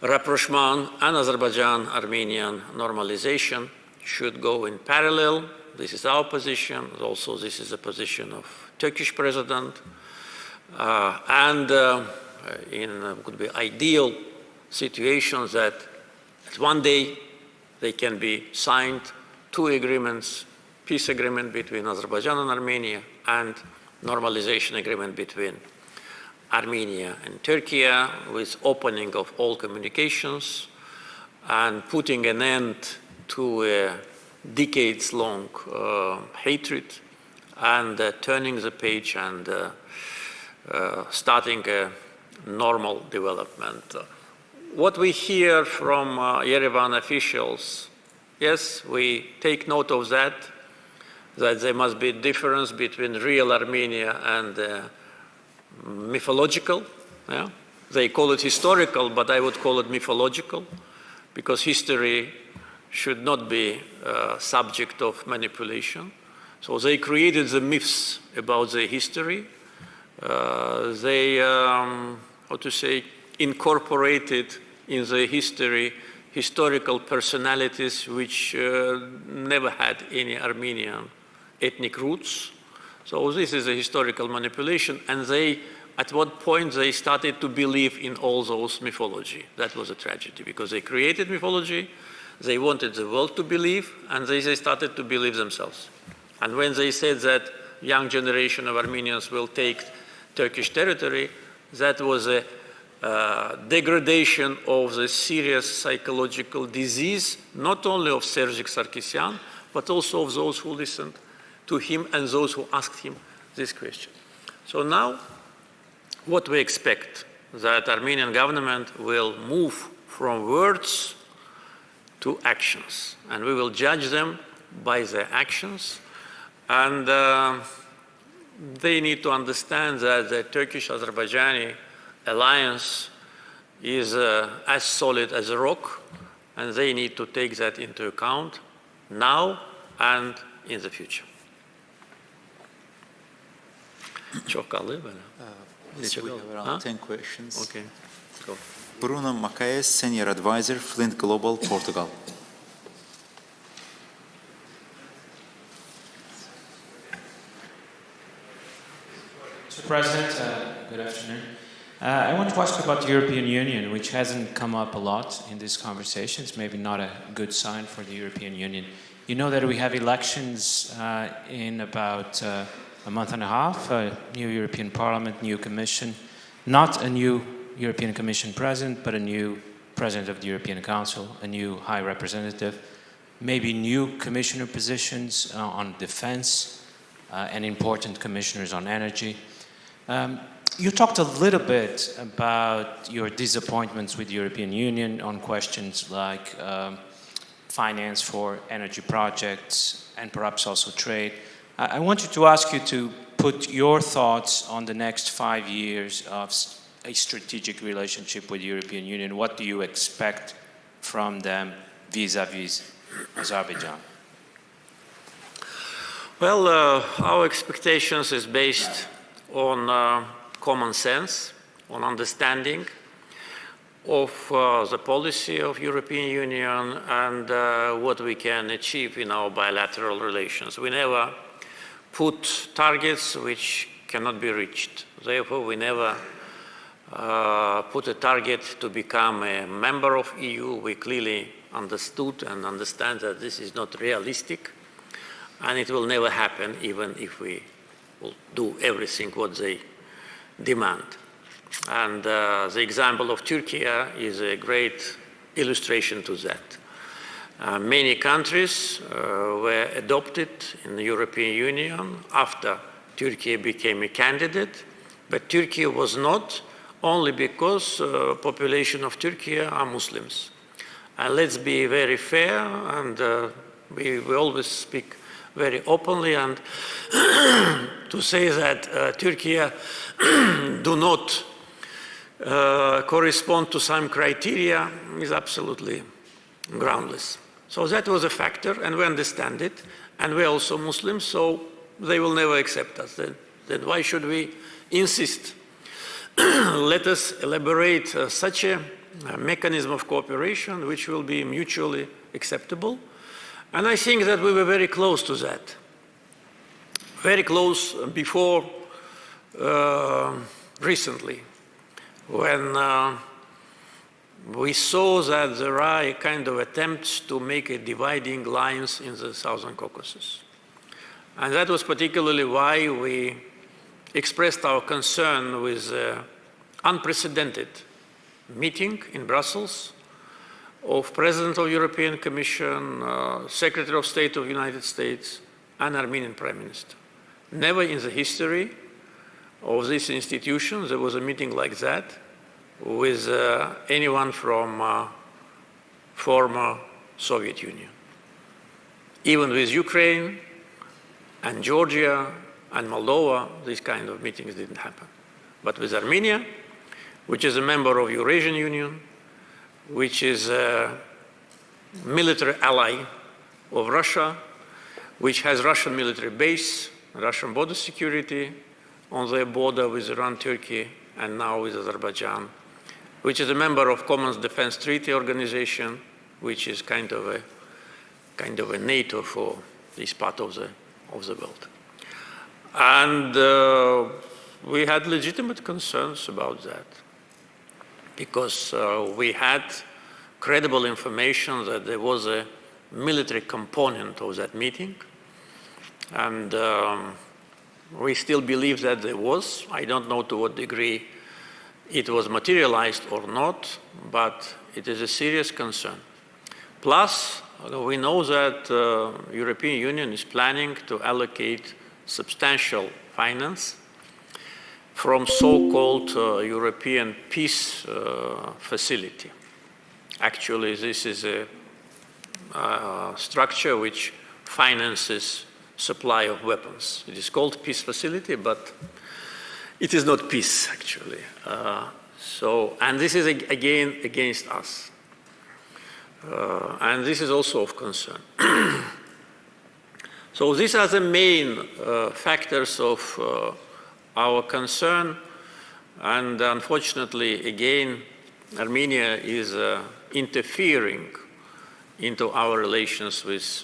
rapprochement and Azerbaijan-Armenian normalization should go in parallel. This is our position. Also, this is the position of Turkish president. In could be ideal situations that one day they can be signed two agreements, peace agreement between Azerbaijan and Armenia and normalization agreement between Armenia and Turkey with opening of all communications and putting an end to a decades-long hatred and turning the page and starting a normal development. What we hear from Yerevan officials, yes, we take note of that there must be a difference between real Armenia and mythological. Yeah? They call it historical, but I would call it mythological, because history should not be subject of manipulation. So they created the myths about the history. They, how to say, incorporated in the history historical personalities which never had any Armenian ethnic roots. So this is a historical manipulation, and they, at what point they started to believe in all those mythology. That was a tragedy, because they created mythology, they wanted the world to believe, and they started to believe themselves. And when they said that young generation of Armenians will take Turkish territory, that was a degradation of the serious psychological disease, not only of Sergei Sarkisyan, but also of those who listened to him and those who asked him this question. So now, what we expect, that Armenian government will move from words to actions, and we will judge them by their actions. And they need to understand that the Turkish-Azerbaijani alliance is as solid as a rock, and they need to take that into account now and in the future. Yes, we have around 10 questions. Okay, go. Bruno Macaes, Senior Advisor, Flint Global, Portugal. Mr. President, good afternoon. I want to ask about the European Union, which hasn't come up a lot in these conversations, maybe not a good sign for the European Union. You know that we have elections in about a month and a half, a new European Parliament, new Commission, not a new European Commission President, but a new President of the European Council, a new High Representative, maybe new Commissioner positions on defense, and important commissioners on energy. You talked a little bit about your disappointments with the European Union on questions like finance for energy projects and perhaps also trade. I wanted to ask you to put your thoughts on the next 5 years of a strategic relationship with the European Union. What do you expect from them vis-à-vis Azerbaijan? Well, our expectations is based on common sense, on understanding of the policy of European Union and what we can achieve in our bilateral relations. We never put targets which cannot be reached. Therefore, we never put a target to become a member of EU. We clearly understood and understand that this is not realistic, and it will never happen even if we will do everything what they demand. And the example of Turkey is a great illustration to that. Many countries were adopted in the European Union after Turkey became a candidate, but Turkey was not, only because the population of Turkey are Muslims. And let's be very fair, and we always speak very openly, and to say that Turkey do not correspond to some criteria is absolutely groundless. So that was a factor, and we understand it, and we're also Muslims, so they will never accept us. Then why should we insist? Let us elaborate such a mechanism of cooperation which will be mutually acceptable. And I think that we were very close to that. Very close before recently, when we saw that there are a kind of attempts to make a dividing lines in the Southern Caucasus. And that was particularly why we expressed our concern with unprecedented meeting in Brussels of President of European Commission, Secretary of State of the United States, and Armenian Prime Minister. Never in the history of this institution there was a meeting like that with anyone from former Soviet Union. Even with Ukraine and Georgia and Moldova, these kind of meetings didn't happen. But with Armenia, which is a member of Eurasian Union, which is a military ally of Russia, which has Russian military base, Russian border security on their border with Iran, Turkey, and now with Azerbaijan, which is a member of Common Defense Treaty Organization, which is kind of a NATO for this part of the world. And we had legitimate concerns about that, because we had credible information that there was a military component of that meeting, and we still believe that there was. I don't know to what degree it was materialized or not, but it is a serious concern. Plus, we know that the European Union is planning to allocate substantial finance from so-called European Peace Facility. Actually, this is a structure which finances supply of weapons. It is called Peace Facility, but it is not peace, actually. And this is again against us. And this is also of concern. So these are the main factors of our concern, and unfortunately, again, Armenia is interfering into our relations with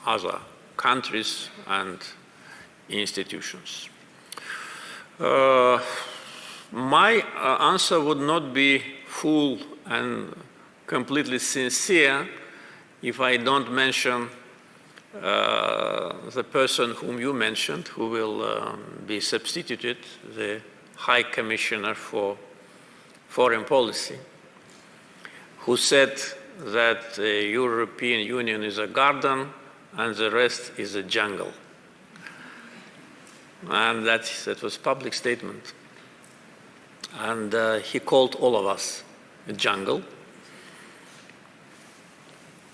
other countries and institutions. My answer would not be full and completely sincere if I don't mention the person whom you mentioned, who will be substituted, the High Commissioner for Foreign Policy, who said that the European Union is a garden and the rest is a jungle. And that was a public statement. And he called all of us a jungle.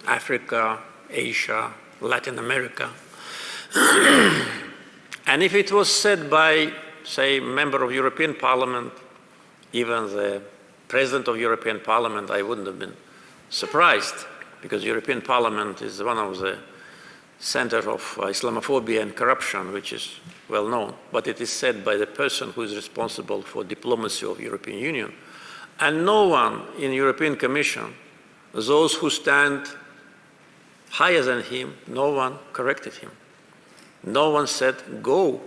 Africa, Asia, Latin America. And if it was said by, say, a member of European Parliament, even the President of European Parliament, I wouldn't have been surprised, because European Parliament is one of the centers of Islamophobia and corruption, which is well known. But it is said by the person who is responsible for diplomacy of European Union. And no one in the European Commission, those who stand higher than him, no one corrected him. No one said, go,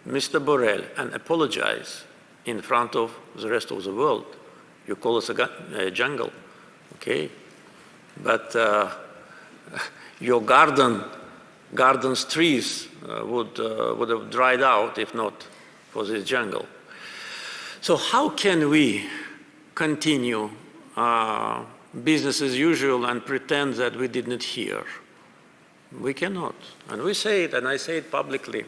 Mr. Borrell, and apologize in front of the rest of the world. You call us a jungle, okay? But your garden's trees would have dried out if not for this jungle. So how can we continue business as usual and pretend that we did not hear? We cannot. And we say it, and I say it publicly.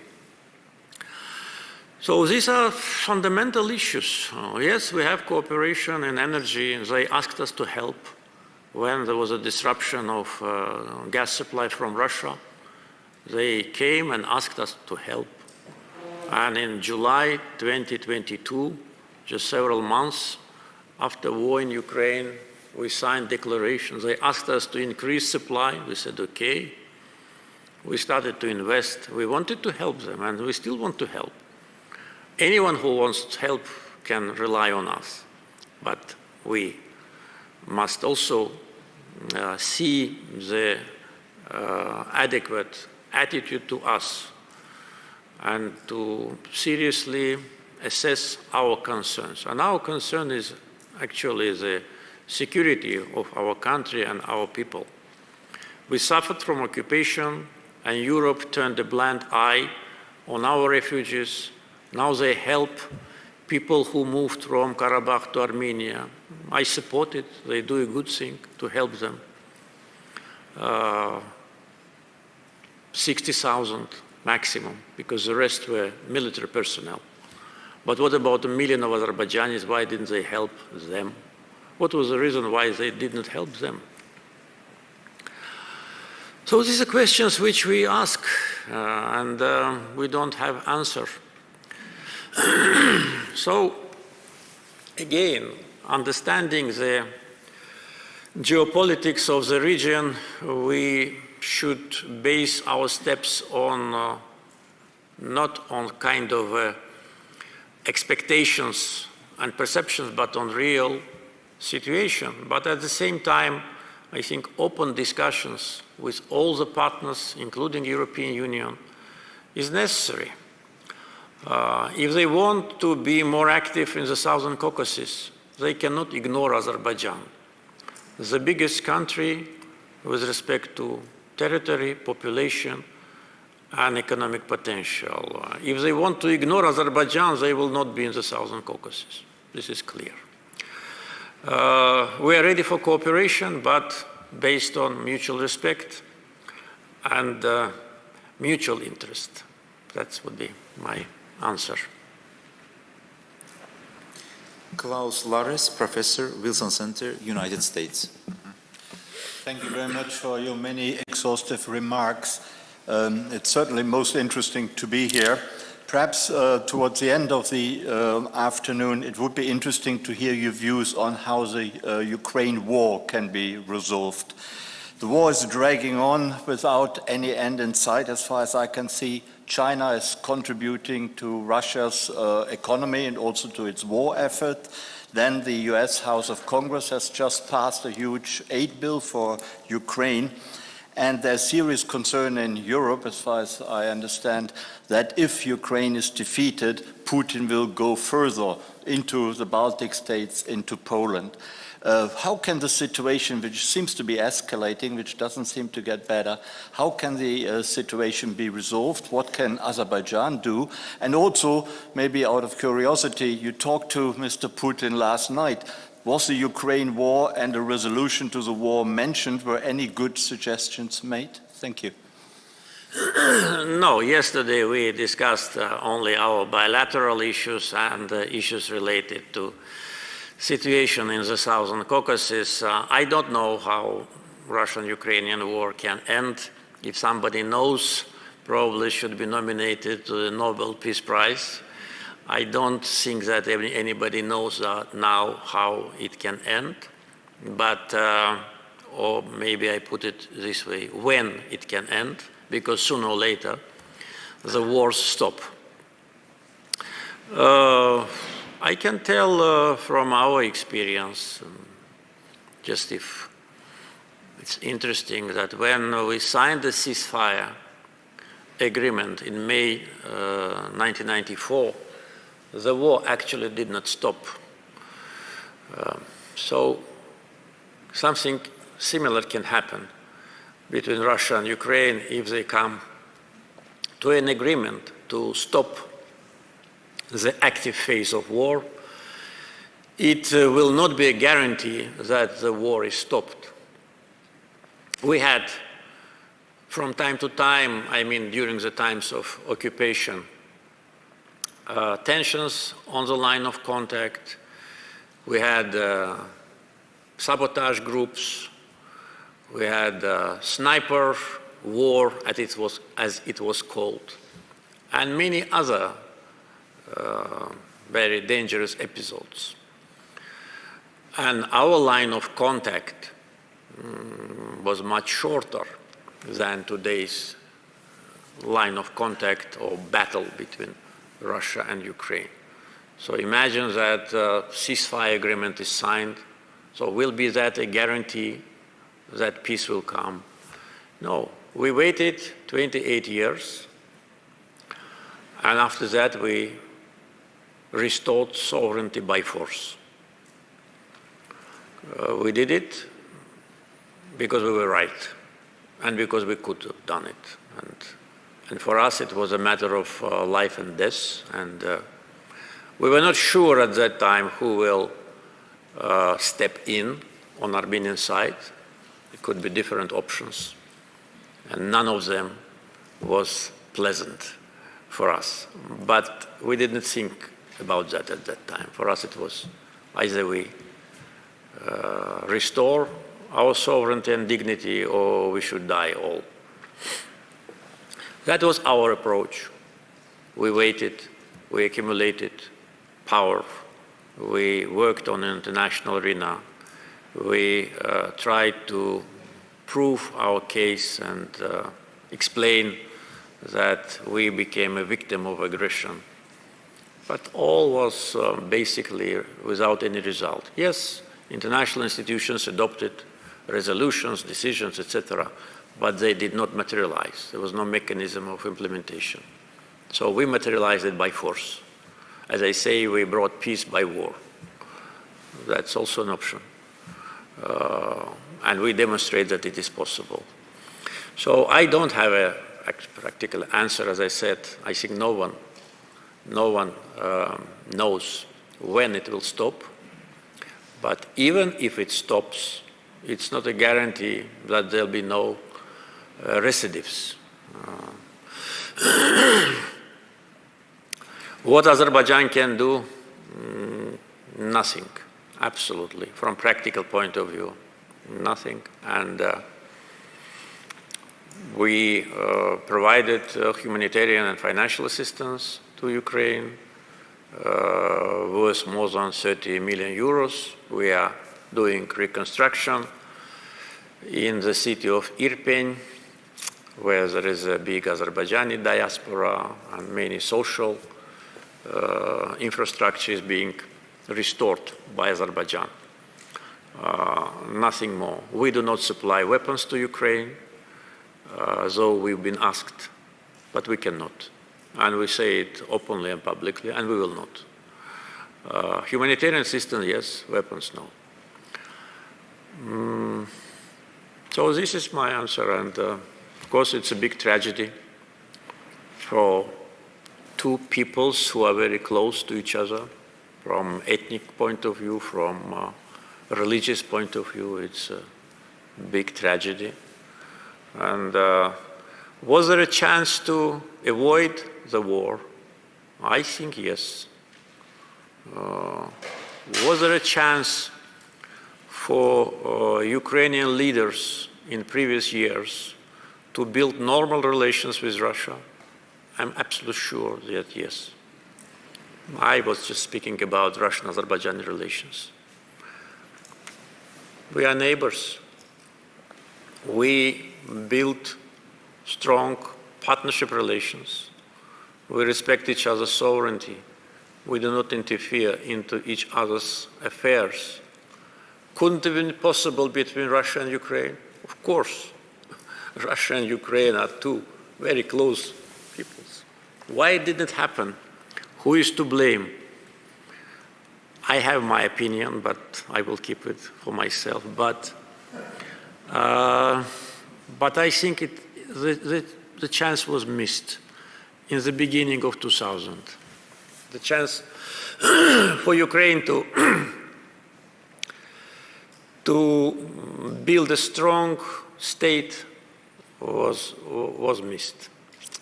So these are fundamental issues. Yes, we have cooperation in energy. They asked us to help when there was a disruption of gas supply from Russia. They came and asked us to help. And in July 2022, just several months after war in Ukraine, we signed declarations. They asked us to increase supply. We said, okay. We started to invest. We wanted to help them, and we still want to help. Anyone who wants to help can rely on us. But we must also see the adequate attitude to us and to seriously assess our concerns. And our concern is actually the security of our country and our people. We suffered from occupation, and Europe turned a blind eye on our refugees. Now they help people who moved from Karabakh to Armenia. I support it. They do a good thing to help them. 60,000 maximum, because the rest were military personnel. But what about 1 million of Azerbaijanis? Why didn't they help them? What was the reason why they didn't help them? So these are questions which we ask, and we don't have answer. So again, understanding the geopolitics of the region, we should base our steps on not on kind of expectations and perceptions, but on real situation. But at the same time, I think open discussions with all the partners, including European Union, is necessary. If they want to be more active in the Southern Caucasus, they cannot ignore Azerbaijan, the biggest country with respect to territory, population, and economic potential. If they want to ignore Azerbaijan, they will not be in the Southern Caucasus. This is clear. We are ready for cooperation, but based on mutual respect and mutual interest. That would be my answer. Klaus Lares, Professor, Wilson Center, United States. Thank you very much for your many exhaustive remarks. It's certainly most interesting to be here. Perhaps towards the end of the afternoon, it would be interesting to hear your views on how the Ukraine war can be resolved. The war is dragging on without any end in sight, as far as I can see. China is contributing to Russia's economy and also to its war effort. Then the US House of Congress has just passed a huge aid bill for Ukraine. And there's serious concern in Europe, as far as I understand, that if Ukraine is defeated, Putin will go further into the Baltic states, into Poland. How can the situation, which seems to be escalating, which doesn't seem to get better, how can the situation be resolved? What can Azerbaijan do? And also, maybe out of curiosity, you talked to Mr. Putin last night. Was the Ukraine war and a resolution to the war mentioned? Were any good suggestions made? Thank you. No, yesterday we discussed only our bilateral issues and issues related to situation in the Southern Caucasus. I don't know how Russian-Ukrainian war can end. If somebody knows, probably should be nominated to the Nobel Peace Prize. I don't think that anybody knows now how it can end, but, or maybe I put it this way, when it can end, because sooner or later the wars stop. I can tell from our experience, just if it's interesting that when we signed the ceasefire agreement in May 1994, the war actually did not stop. So something similar can happen between Russia and Ukraine if they come to an agreement to stop the active phase of war. It will not be a guarantee that the war is stopped. We had, from time to time, I mean during the times of occupation, tensions on the line of contact. We had sabotage groups. We had sniper war, as it was called, and many other very dangerous episodes. And our line of contact was much shorter than today's line of contact or battle between Russia and Ukraine. So imagine that a ceasefire agreement is signed. So will be that a guarantee that peace will come? No. We waited 28 years, and after that we restored sovereignty by force. We did it because we were right, and because we could have done it. And for us it was a matter of life and death, and we were not sure at that time who will step in on Armenian side. It could be different options, and none of them was pleasant for us. But we didn't think about that at that time. For us it was either we restore our sovereignty and dignity, or we should die all. That was our approach. We waited, we accumulated power, we worked on the international arena, we tried to prove our case and explain that we became a victim of aggression. But all was basically without any result. Yes, international institutions adopted resolutions, decisions, etc., but they did not materialize. There was no mechanism of implementation. So we materialized it by force. As I say, we brought peace by war. That's also an option. And we demonstrate that it is possible. So I don't have a practical answer, as I said. I think no one knows when it will stop. But even if it stops, it's not a guarantee that there'll be no recidives. What Azerbaijan can do? Nothing, absolutely. From practical point of view, nothing. And we provided humanitarian and financial assistance to Ukraine, worth more than 30 million euros. We are doing reconstruction in the city of Irpin, where there is a big Azerbaijani diaspora and many social infrastructure is being restored by Azerbaijan. Nothing more. We do not supply weapons to Ukraine, though we've been asked, but we cannot. And we say it openly and publicly, and we will not. Humanitarian assistance, yes. Weapons, no. So this is my answer, and of course it's a big tragedy for two peoples who are very close to each other from ethnic point of view, from religious point of view. It's a big tragedy. And was there a chance to avoid the war? I think yes. Was there a chance for Ukrainian leaders in previous years to build normal relations with Russia? I'm absolutely sure that yes. I was just speaking about Russian-Azerbaijani relations. We are neighbors. We built strong partnership relations. We respect each other's sovereignty. We do not interfere into each other's affairs. Couldn't it have been possible between Russia and Ukraine? Of course. Russia and Ukraine are two very close peoples. Why did it happen? Who is to blame? I have my opinion, but I will keep it for myself. But I think the chance was missed in the beginning of 2000. The chance for Ukraine to build a strong state was missed.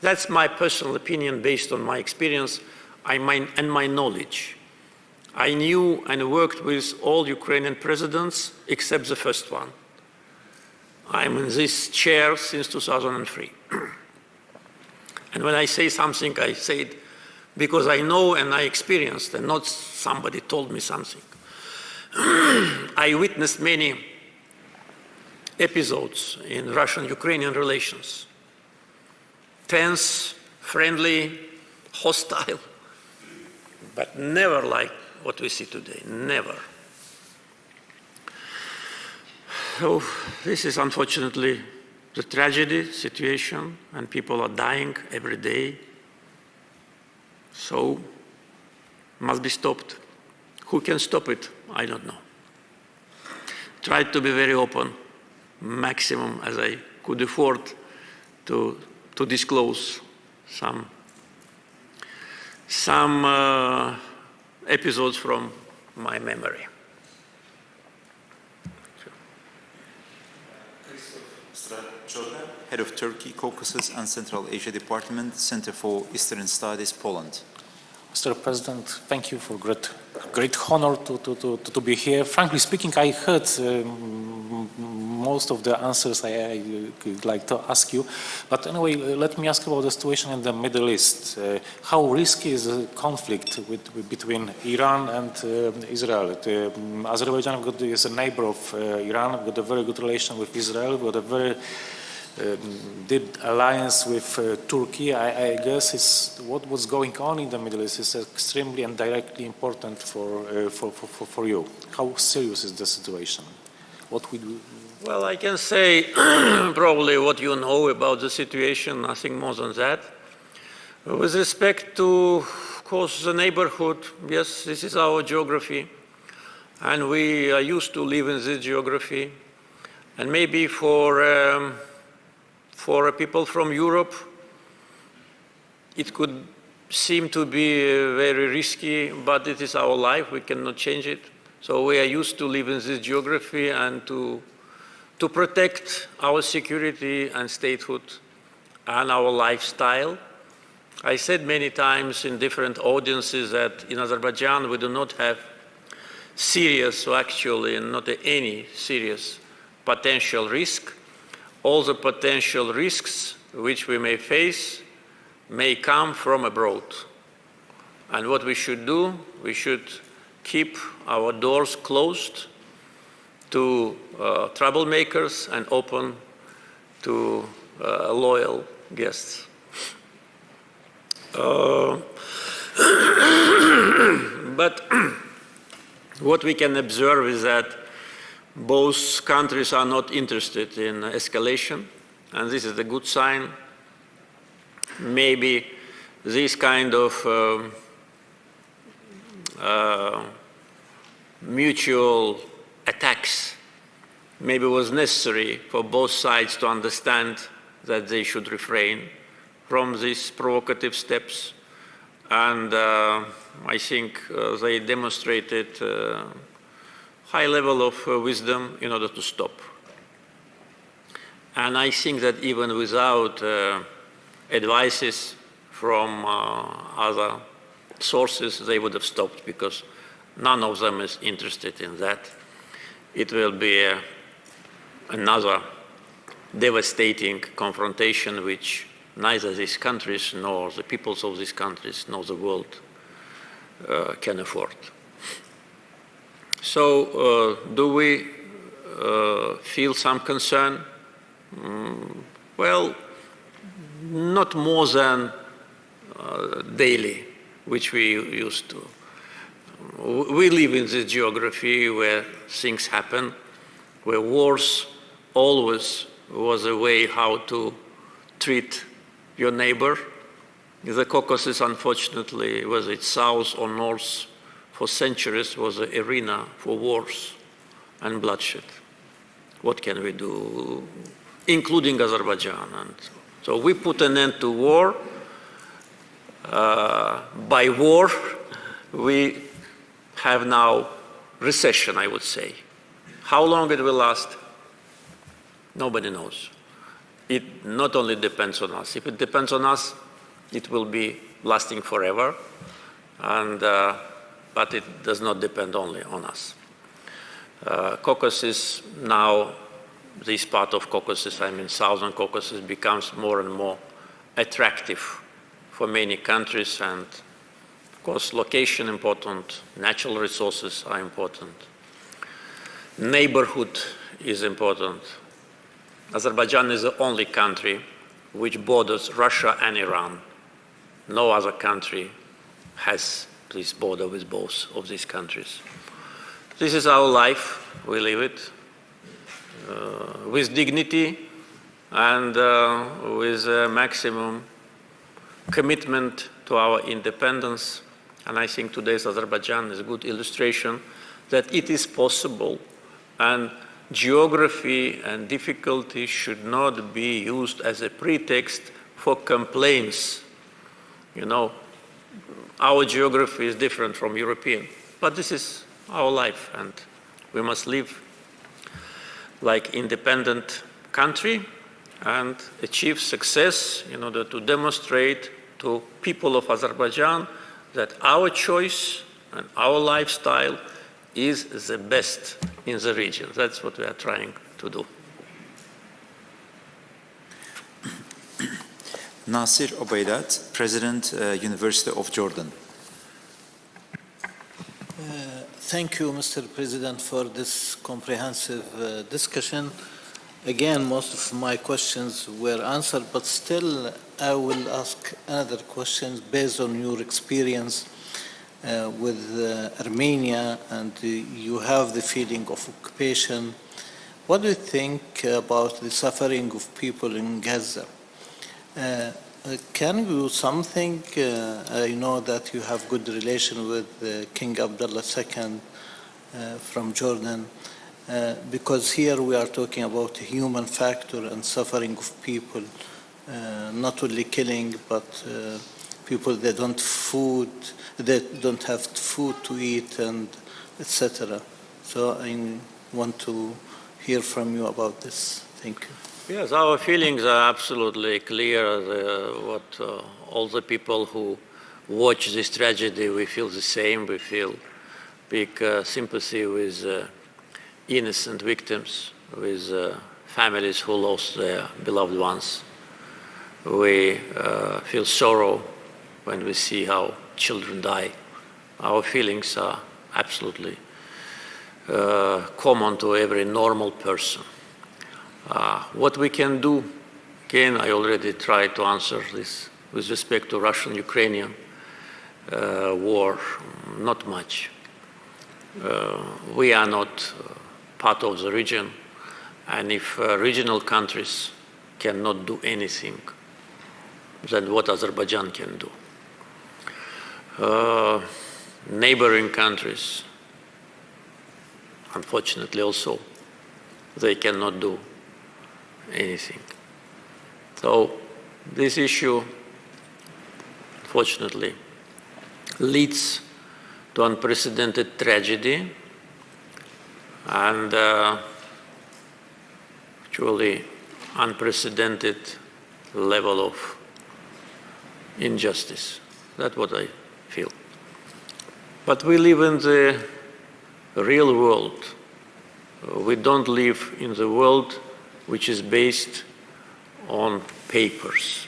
That's my personal opinion based on my experience and my knowledge. I knew and worked with all Ukrainian presidents except the first one. I'm in this chair since 2003. And when I say something, I say it because I know and I experienced, and not somebody told me something. I witnessed many episodes in Russian-Ukrainian relations. Tense, friendly, hostile, but never like what we see today, never. So this is unfortunately the tragedy situation, and people are dying every day. So must be stopped. Who can stop it? I don't know. Tried to be very open, maximum as I could afford to disclose some episodes from my memory. Head of Turkey, Caucasus and Central Asia Department, Center for Eastern Studies, Poland. Mr. President, thank you for great honor to be here. Frankly speaking, I heard most of the answers I would like to ask you. But anyway, let me ask about the situation in the Middle East. How risky is the conflict between Iran and Israel? Azerbaijan is a neighbor of Iran. We've got a very good relation with Israel. We've got a very deep alliance with Turkey. I guess it's what's going on in the Middle East is extremely and directly important for you. How serious is the situation? What we do? Well, I can say probably what you know about the situation, nothing more than that. With respect to, of course, the neighborhood, yes, this is our geography, and we are used to live in this geography. And maybe for people from Europe, it could seem to be very risky, but it is our life, we cannot change it. So we are used to live in this geography and to protect our security and statehood and our lifestyle. I said many times in different audiences that in Azerbaijan we do not have serious, or actually not any serious potential risk. All the potential risks which we may face may come from abroad. And what we should do, we should keep our doors closed to troublemakers and open to loyal guests. But what we can observe is that both countries are not interested in escalation, and this is a good sign. Maybe this kind of mutual attacks maybe was necessary for both sides to understand that they should refrain from these provocative steps, and I think they demonstrated high level of wisdom in order to stop. And I think that even without advices from other sources, they would have stopped, because none of them is interested in that. It will be another devastating confrontation which neither these countries nor the peoples of these countries nor the world can afford. So do we feel some concern? Well, not more than daily, which we used to. We live in this geography where things happen, where wars always was a way how to treat your neighbor. The Caucasus, unfortunately, whether it's south or north, for centuries was an arena for wars and bloodshed. What can we do, including Azerbaijan? And so we put an end to war. By war, we have now recession, I would say. How long it will last, nobody knows. It not only depends on us. If it depends on us, it will be lasting forever. And but it does not depend only on us. Caucasus now, this part of Caucasus, I mean Southern Caucasus, becomes more and more attractive for many countries, and Of course, location important, natural resources are important. Neighborhood is important. Azerbaijan is the only country which borders Russia and Iran. No other country has this border with both of these countries. This is our life, we live it with dignity and with maximum commitment to our independence. And I think today's Azerbaijan is a good illustration that it is possible, and geography and difficulty should not be used as a pretext for complaints. You know, our geography is different from European, but this is our life, and we must live like independent country and achieve success in order to demonstrate to people of Azerbaijan that our choice and our lifestyle is the best in the region. That's what we are trying to do. Nasir Obeydat, President, University of Jordan. Thank you, Mr. President, for this comprehensive discussion. Again, most of my questions were answered, but still I will ask another question based on your experience with Armenia, and you have the feeling of occupation. What do you think about the suffering of people in Gaza? Can you do something? I know that you have good relation with King Abdullah II from Jordan, because here we are talking about the human factor and suffering of people, not only killing, but people they don't have food to eat, and etc. So I want to hear from you about this. Thank you. Yes, our feelings are absolutely clear. What all the people who watch this tragedy, we feel the same. We feel big sympathy with innocent victims, with families who lost their beloved ones. We feel sorrow when we see how children die. Our feelings are absolutely common to every normal person. What we can do, again, I already tried to answer this with respect to Russian-Ukrainian war, not much. We are not part of the region, and if regional countries cannot do anything, then what Azerbaijan can do? Neighboring countries, unfortunately also, they cannot do anything. So this issue, unfortunately, leads to unprecedented tragedy and actually unprecedented level of injustice. That's what I feel. But we live in the real world. We don't live in the world which is based on papers.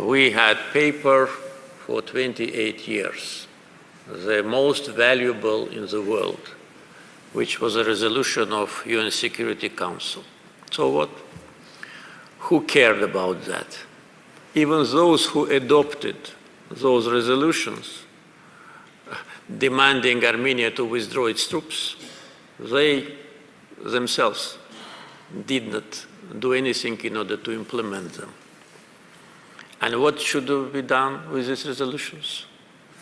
We had paper for 28 years, the most valuable in the world, which was a resolution of UN Security Council. So what? Who cared about that? Even those who adopted those resolutions demanding Armenia to withdraw its troops, they themselves did not do anything in order to implement them. And what should be done with these resolutions?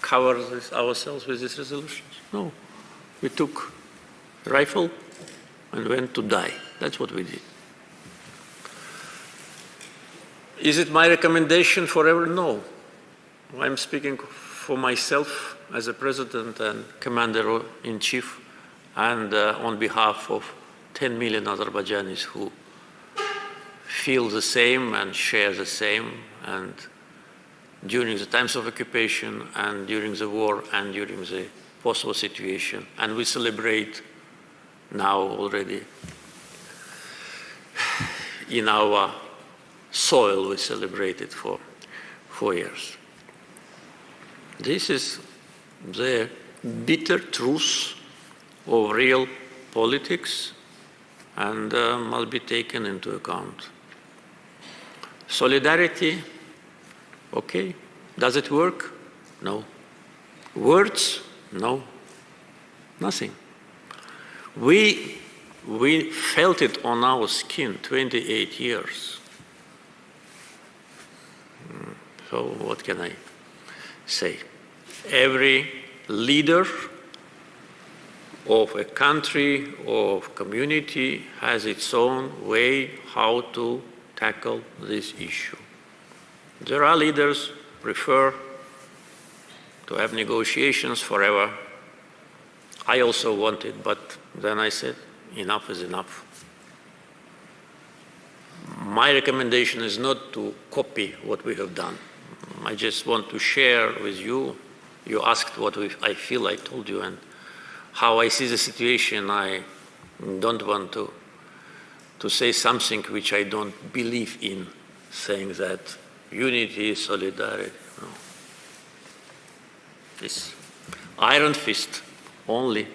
Cover ourselves with these resolutions? No. We took a rifle and went to die. That's what we did. Is it my recommendation forever? No. I'm speaking for myself as a president and commander-in-chief, and on behalf of 10 million Azerbaijanis who feel the same and share the same, and during the times of occupation and during the war and during the post-war situation. And we celebrate now already in our soil, we celebrated for 4 years. This is the bitter truth of real politics and must be taken into account. Solidarity, okay. Does it work? No. Words? No. Nothing. We felt it on our skin 28 years. So what can I say? Every leader of a country or community has its own way how to tackle this issue. There are leaders who prefer to have negotiations forever. I also wanted, but then I said, enough is enough. My recommendation is not to copy what we have done. I just want to share with you. You asked what I feel, I told you, and how I see the situation. I don't want to say something which I don't believe in, saying that unity, solidarity. No. It's iron fist only.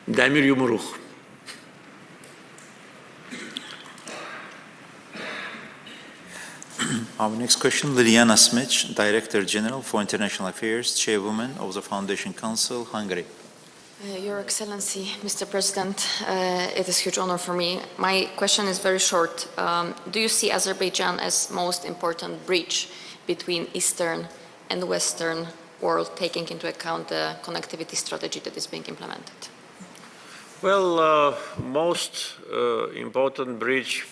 Demir yumruq. Our next question, Liliana Smith, Director General for International Affairs, Chairwoman of the Foundation Council, Hungary. Your Excellency, Mr. President, it is a huge honor for me. My question is very short. Do you see Azerbaijan as most important bridge between Eastern and Western world, taking into account the connectivity strategy that is being implemented? Well, most important bridge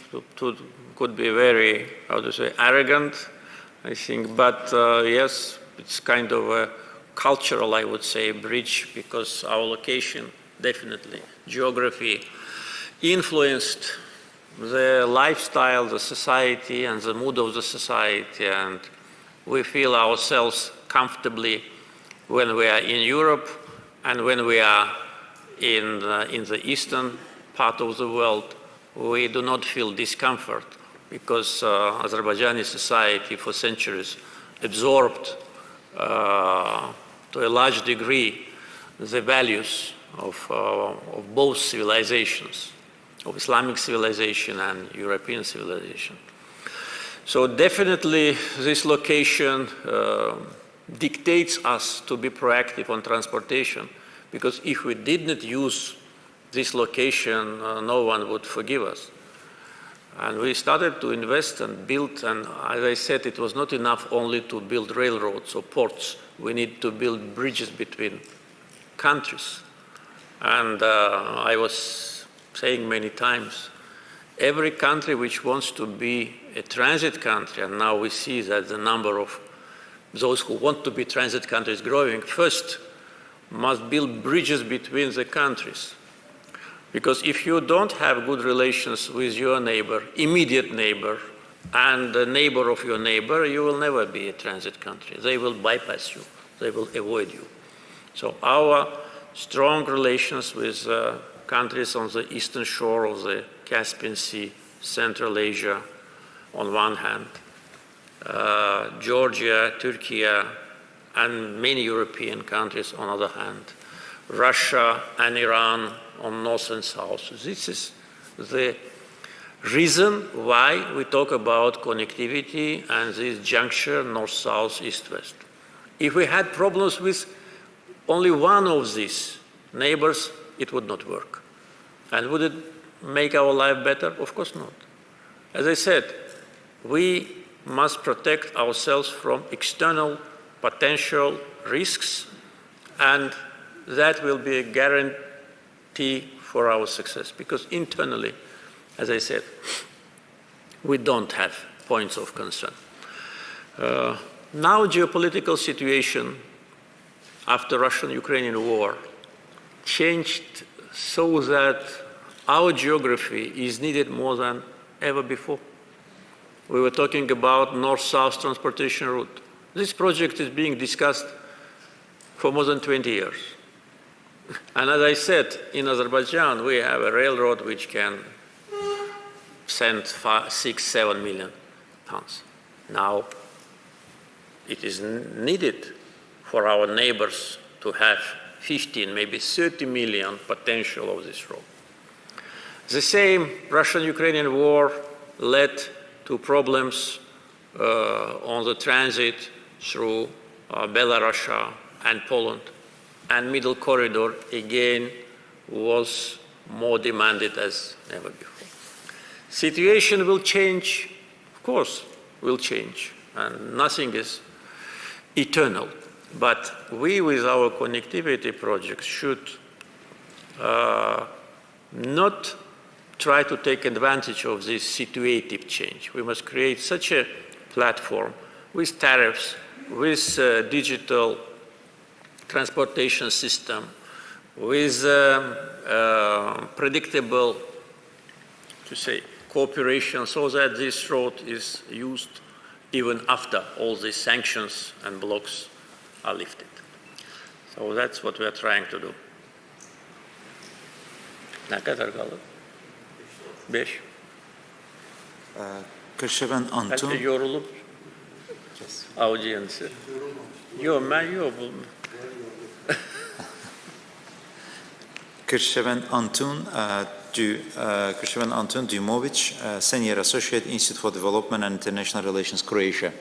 could be very, how to say, arrogant, I think, but yes, it's kind of a cultural, I would say, bridge, because our location, definitely, geography, influenced the lifestyle, the society, and the mood of the society, and we feel ourselves comfortably when we are in Europe and when we are in the eastern part of the world. We do not feel discomfort because Azerbaijani society for centuries absorbed to a large degree the values of both civilizations, of Islamic civilization and European civilization. So definitely this location dictates us to be proactive on transportation, because if we did not use this location, no one would forgive us. And we started to invest and build, and as I said, it was not enough only to build railroads or ports. We need to build bridges between countries. And I was saying many times, every country which wants to be a transit country, and now we see that the number of those who want to be transit countries is growing, first must build bridges between the countries. Because if you don't have good relations with your neighbor, immediate neighbor, and the neighbor of your neighbor, you will never be a transit country. They will bypass you. They will avoid you. So our strong relations with countries on the eastern shore of the Caspian Sea, Central Asia, on one hand, Georgia, Turkey, and many European countries on the other hand, Russia and Iran on north and south. This is the reason why we talk about connectivity and this juncture north-south, east-west. If we had problems with only one of these neighbors, it would not work. And would it make our life better? Of course not. As I said, we must protect ourselves from external potential risks, and that will be a guarantee for our success, because internally, as I said, we don't have points of concern. Now geopolitical situation after Russian-Ukrainian war changed so that our geography is needed more than ever before. We were talking about north-south transportation route. This project is being discussed for more than 20 years. And as I said, in Azerbaijan, we have a railroad which can send 6-7 million tons. Now, it is needed for our neighbors to have 15, maybe 30 million potential of this road. The same Russian-Ukrainian war led to problems on the transit through Belarus and Poland, and middle corridor again was more demanded as never before. Situation will change, of course, will change, and nothing is eternal. But we, with our connectivity projects, should not try to take advantage of this situative change. We must create such a platform with tariffs, with digital transportation system, with predictable, cooperation, so that this road is used even after all these sanctions and blocks are lifted. So that's what we are trying to do. Ne kadar kaldı? 5. Kırsheven Antun. Belki yorulup audience'ı. Yok, ben yok. Kırsheven Antun Dumovic, Senior Associate, Institute for Development and International Relations, Croatia.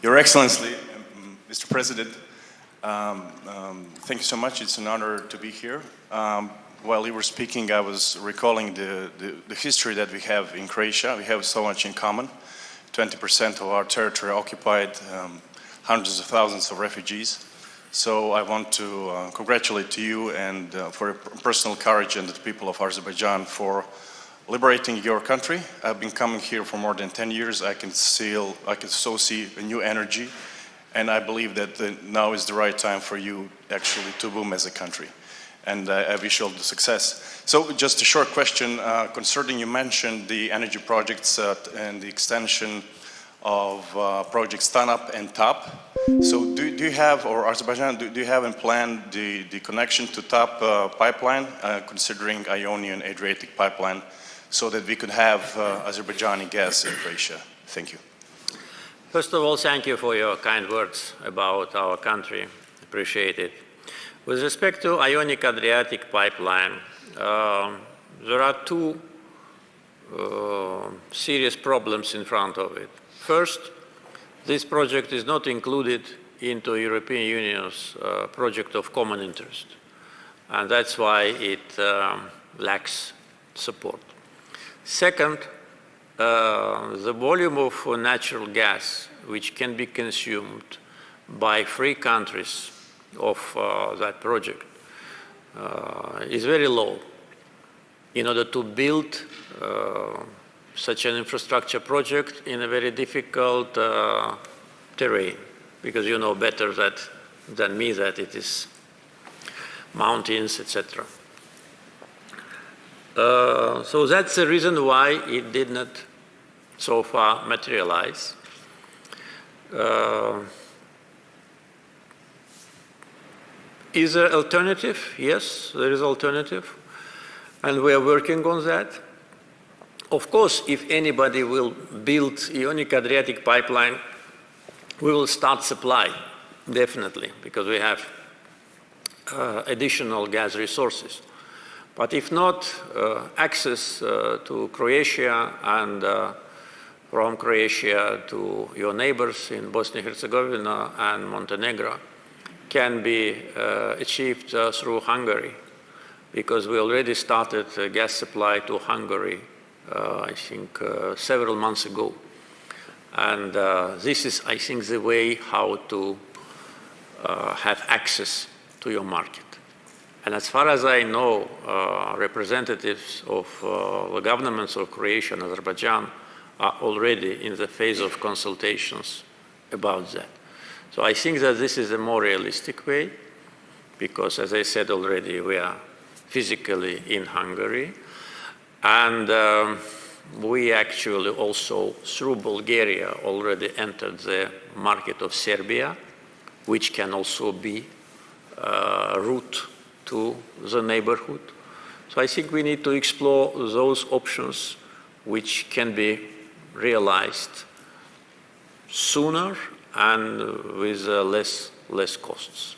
Your Excellency, Mr. President, thank you so much. It's an honor to be here. While you were speaking, I was recalling the history that we have in Croatia. We have so much in common. 20% of our territory occupied, hundreds of thousands of refugees. So I want to congratulate you and for your personal courage and the people of Azerbaijan for liberating your country. I've been coming here for more than 10 years. I can so see a new energy, and I believe that now is the right time for you actually to boom as a country. And I wish you all the success. So just a short question concerning, you mentioned the energy projects and the extension of projects TANAP and TAP. So do you have, or Azerbaijan, do you have in plan the connection to TAP pipeline, considering Ionian Adriatic pipeline, so that we could have Azerbaijani gas in Croatia? Thank you. First of all, thank you for your kind words about our country. Appreciate it. With respect to Ionic Adriatic pipeline, there are two serious problems in front of it. First, this project is not included into European Union's project of common interest, and that's why it lacks support. Second, the volume of natural gas which can be consumed by 3 countries of that project is very low. In order to build such an infrastructure project in a very difficult terrain, because you know better than me that it is mountains, etc. So that's the reason why it did not so far materialize. Is there alternative? Yes, there is alternative, and we are working on that. Of course, if anybody will build Ionic Adriatic pipeline, we will start supply, definitely, because we have additional gas resources. But if not, access to Croatia and from Croatia to your neighbors in Bosnia-Herzegovina and Montenegro can be achieved through Hungary, because we already started gas supply to Hungary, I think, several months ago. And this is, I think, the way how to have access to your market. And as far as I know, representatives of the governments of Croatia and Azerbaijan are already in the phase of consultations about that. So I think that this is a more realistic way, because, as I said already, we are physically in Hungary. And we actually also, through Bulgaria, already entered the market of Serbia, which can also be a route to the neighborhood. So I think we need to explore those options which can be realized sooner and with less costs.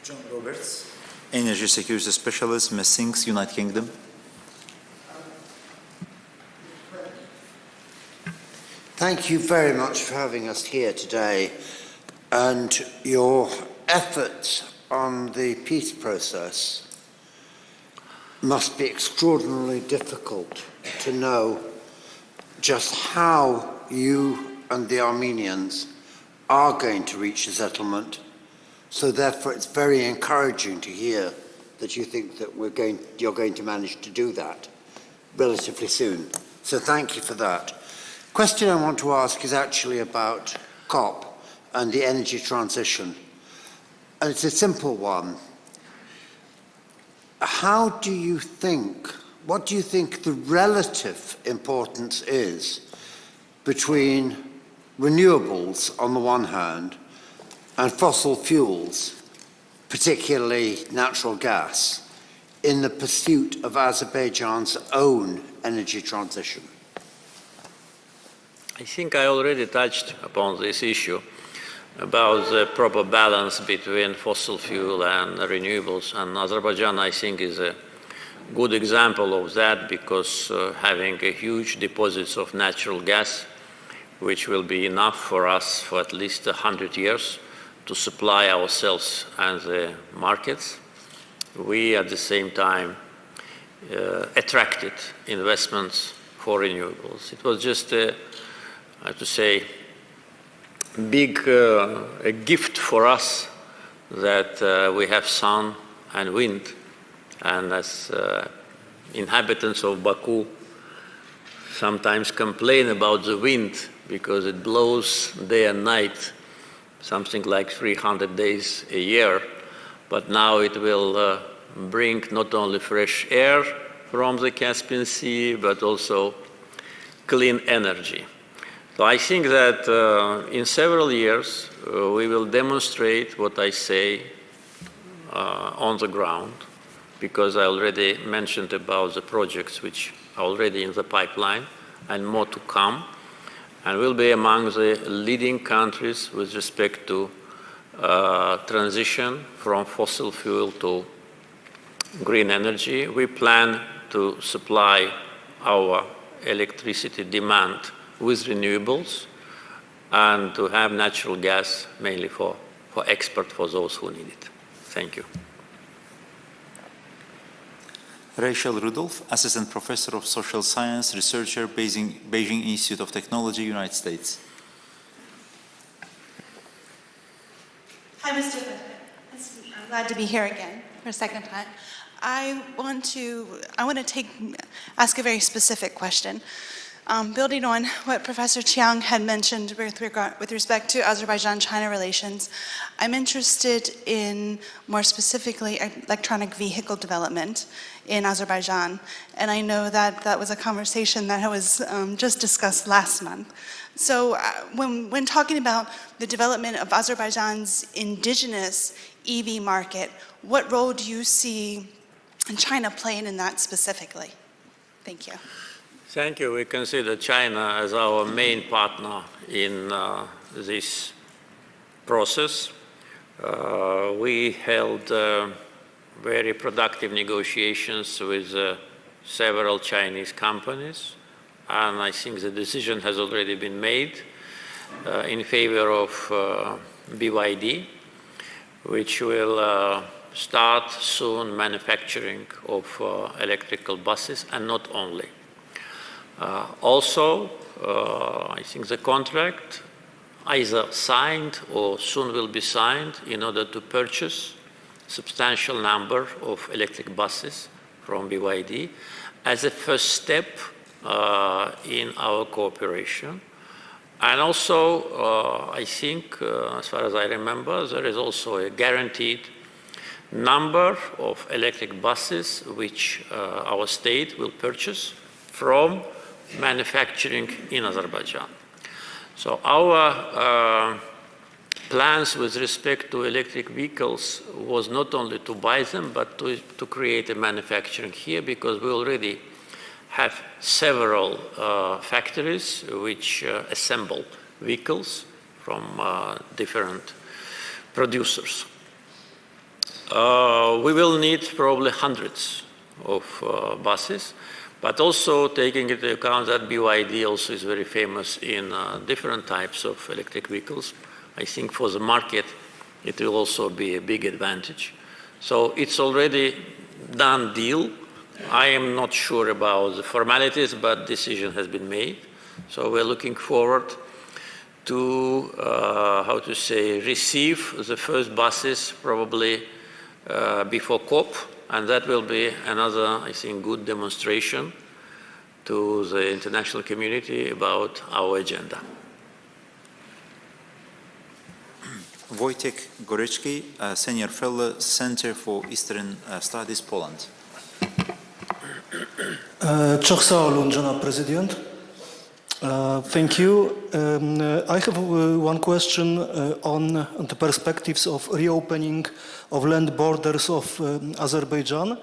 John Roberts, Energy Security Specialist, Messings, United Kingdom. Thank you very much for having us here today, and your efforts on the peace process must be extraordinarily difficult to know just how you and the Armenians are going to reach a settlement. So therefore it's very encouraging to hear that you think that you're going to manage to do that relatively soon. So thank you for that. Question I want to ask is actually about COP and the energy transition. And it's a simple one. What do you think the relative importance is between renewables on the one hand and fossil fuels, particularly natural gas, in the pursuit of Azerbaijan's own energy transition? I think I already touched upon this issue about the proper balance between fossil fuel and renewables, and Azerbaijan, I think, is a good example of that, because having a huge deposits of natural gas, which will be enough for us for at least 100 years to supply ourselves and the markets, we at the same time attracted investments for renewables. It was just I have to say, a gift for us that we have sun and wind, and as inhabitants of Baku sometimes complain about the wind because it blows day and night, something like 300 days a year, but now it will bring not only fresh air from the Caspian Sea, but also clean energy. So I think that in several years we will demonstrate what I say on the ground, because I already mentioned about the projects which are already in the pipeline and more to come, and will be among the leading countries with respect to transition from fossil fuel to green energy. We plan to supply our electricity demand with renewables and to have natural gas mainly for export for those who need it. Thank you. Rachel Rudolph, Assistant Professor of Social Science, Researcher, Beijing Institute of Technology, United States. Hi, Mr. President. I'm glad to be here again for a second time. I want to ask a very specific question. Building on what Professor Chiang had mentioned with respect to Azerbaijan-China relations, I'm interested in, more specifically, electronic vehicle development in Azerbaijan. And I know that that was a conversation that was just discussed last month. So when talking about the development of Azerbaijan's indigenous EV market, what role do you see China playing in that specifically? Thank you. Thank you. We consider China as our main partner in this process. We held very productive negotiations with several Chinese companies, and I think the decision has already been made in favor of BYD, which will start soon manufacturing of electrical buses, and not only. Also, I think the contract either signed or soon will be signed in order to purchase substantial number of electric buses from BYD as a first step in our cooperation. And also, I think, as far as I remember, there is also a guaranteed number of electric buses which our state will purchase from manufacturing in Azerbaijan. So our plans with respect to electric vehicles was not only to buy them, but to create a manufacturing here, because we already have several factories which assemble vehicles from different producers. We will need probably hundreds of buses, but also taking into account that BYD also is very famous in different types of electric vehicles. I think for the market, it will also be a big advantage. So it's already done deal. I am not sure about the formalities, but decision has been made. So we're looking forward to, receive the first buses probably before COP, and that will be another, I think, good demonstration to the international community about our agenda. Wojciech Gorecki, Senior Fellow, Center for Eastern Studies, Poland. Çok sağ olun, Janaab President. Thank you. I have one question on the perspectives of reopening of land borders of Azerbaijan,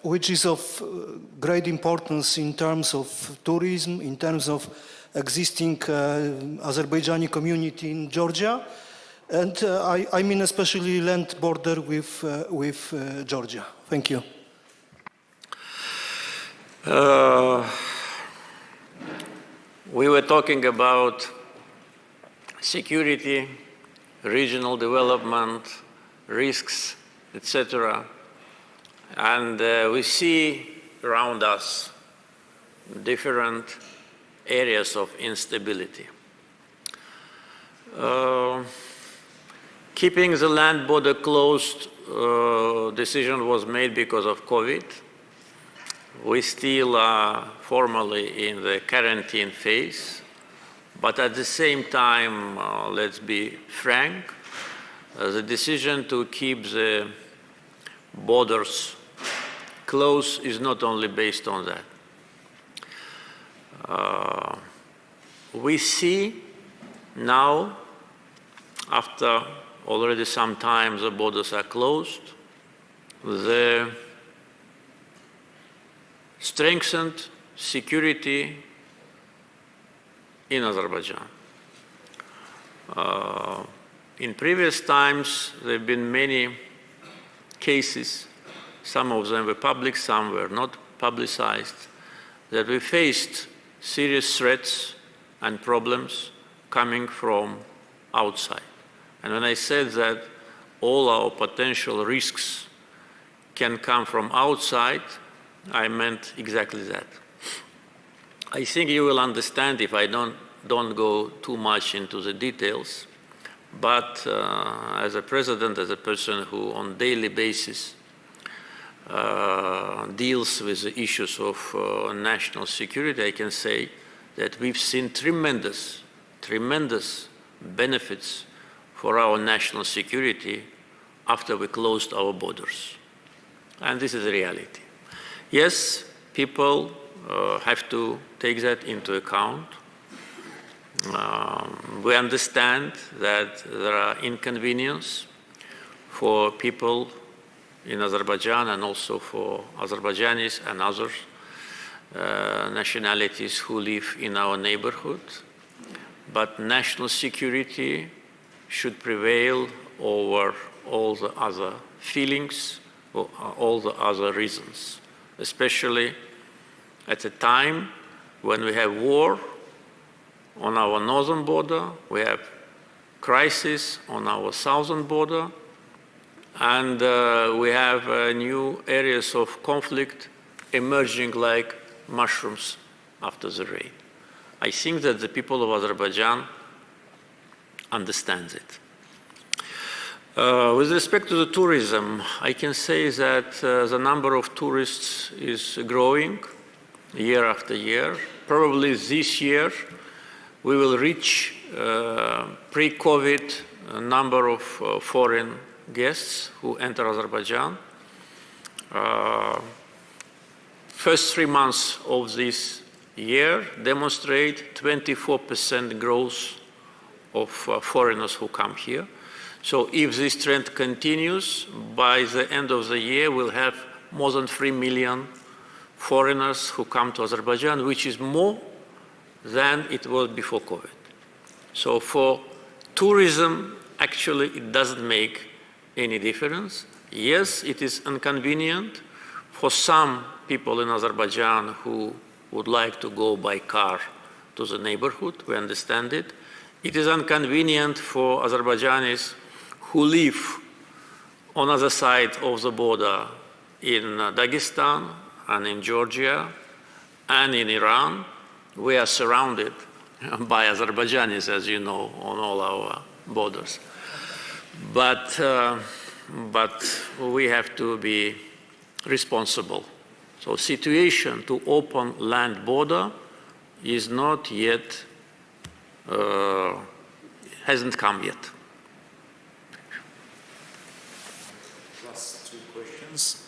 which is of great importance in terms of tourism, in terms of existing Azerbaijani community in Georgia, and I mean especially land border with Georgia. Thank you. We were talking about security, regional development, risks, etc. And we see around us different areas of instability. Keeping the land border closed, decision was made because of COVID. We still are formally in the quarantine phase, but at the same time, let's be frank, the decision to keep the borders closed is not only based on that. We see now, after already some time the borders are closed, the strengthened security in Azerbaijan. In previous times, there have been many cases, some of them were public, some were not publicized, that we faced serious threats and problems coming from outside. And when I said that all our potential risks can come from outside, I meant exactly that. I think you will understand if I don't go too much into the details, but as a president, as a person who on daily basis deals with the issues of national security, I can say that we've seen tremendous benefits for our national security after we closed our borders. And this is a reality. Yes, people have to take that into account. We understand that there are inconveniences for people in Azerbaijan and also for Azerbaijanis and other nationalities who live in our neighborhood. But national security should prevail over all the other feelings, or all the other reasons, especially at a time when we have war on our northern border, we have crisis on our southern border, and we have new areas of conflict emerging like mushrooms after the rain. I think that the people of Azerbaijan understand it. With respect to the tourism, I can say that the number of tourists is growing year after year. Probably this year we will reach pre-COVID number of foreign guests who enter Azerbaijan. First 3 months of this year demonstrate 24% growth of foreigners who come here. So if this trend continues, by the end of the year, we'll have more than 3 million foreigners who come to Azerbaijan, which is more than it was before COVID. So for tourism, actually, it doesn't make any difference. Yes, it is inconvenient for some people in Azerbaijan who would like to go by car to the neighborhood. We understand it. It is inconvenient for Azerbaijanis who live on the other side of the border in Dagestan and in Georgia and in Iran. We are surrounded by Azerbaijanis, as you know, on all our borders. But we have to be responsible. So situation to open land border is not yet, hasn't come yet. Last two questions.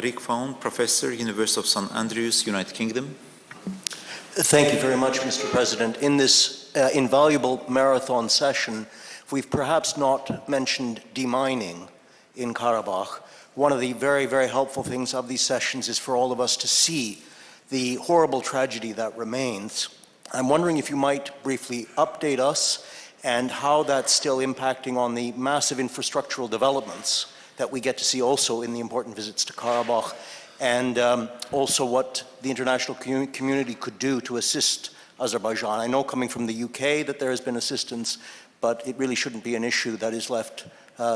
Rick Faun, Professor, University of St. Andrews, United Kingdom. Thank you very much, Mr. President. In this invaluable marathon session, we've perhaps not mentioned demining in Karabakh. One of the very, very helpful things of these sessions is for all of us to see the horrible tragedy that remains. I'm wondering if you might briefly update us and how that's still impacting on the massive infrastructural developments that we get to see also in the important visits to Karabakh, and also what the international community could do to assist Azerbaijan. I know coming from the UK that there has been assistance, but it really shouldn't be an issue that is left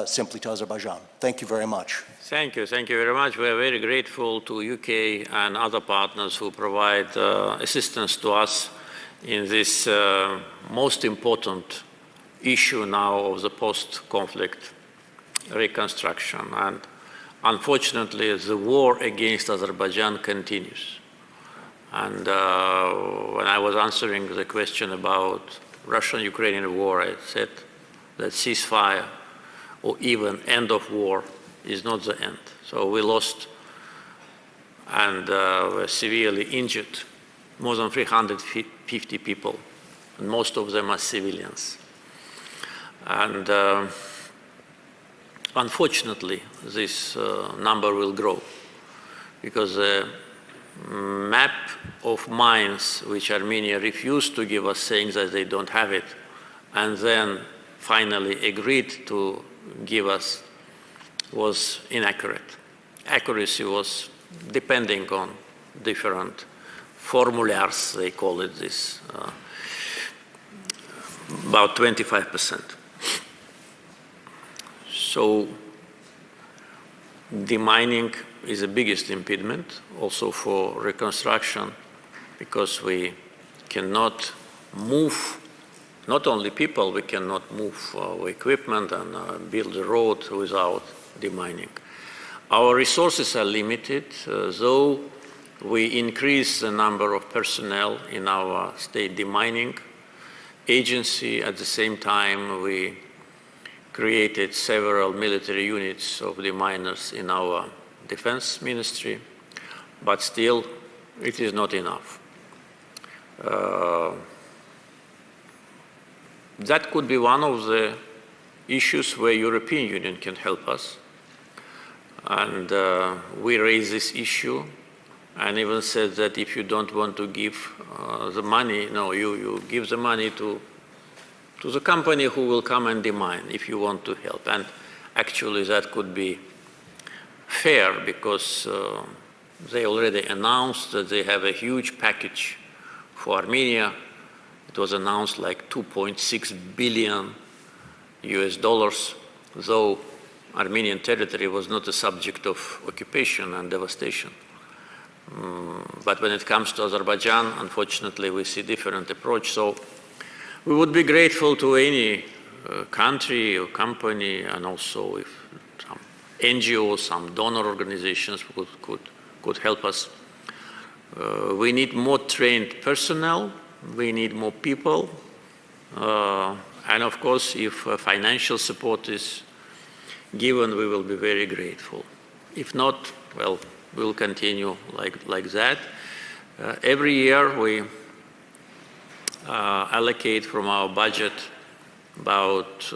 simply to Azerbaijan. Thank you very much. Thank you very much. We are very grateful to UK and other partners who provide assistance to us in this most important issue now of the post-conflict reconstruction. And unfortunately, the war against Azerbaijan continues. And when I was answering the question about Russian-Ukrainian war, I said that ceasefire or even end of war is not the end. So we lost and were severely injured more than 350 people, and most of them are civilians. And unfortunately, this number will grow because the map of mines which Armenia refused to give us, saying that they don't have it, and then finally agreed to give us, was inaccurate. Accuracy was depending on different formulars, they call it this, about 25%. So demining is the biggest impediment also for reconstruction, because we cannot move, not only people, we cannot move equipment and build a road without demining. Our resources are limited, though we increase the number of personnel in our state demining agency. At the same time, we created several military units of deminers in our defense ministry, but still it is not enough. That could be one of the issues where European Union can help us. And we raised this issue and even said that if you don't want to give the money, no, you give the money to the company who will come and demine if you want to help. And actually that could be fair, because they already announced that they have a huge package for Armenia. It was announced like $2.6 billion US dollars, though Armenian territory was not a subject of occupation and devastation. But when it comes to Azerbaijan, unfortunately, we see different approach. So we would be grateful to any country or company, and also if some NGOs, some donor organizations could help us. We need more trained personnel. We need more people. And of course, if financial support is given, we will be very grateful. If not, well, we'll continue like that. Every year we allocate from our budget about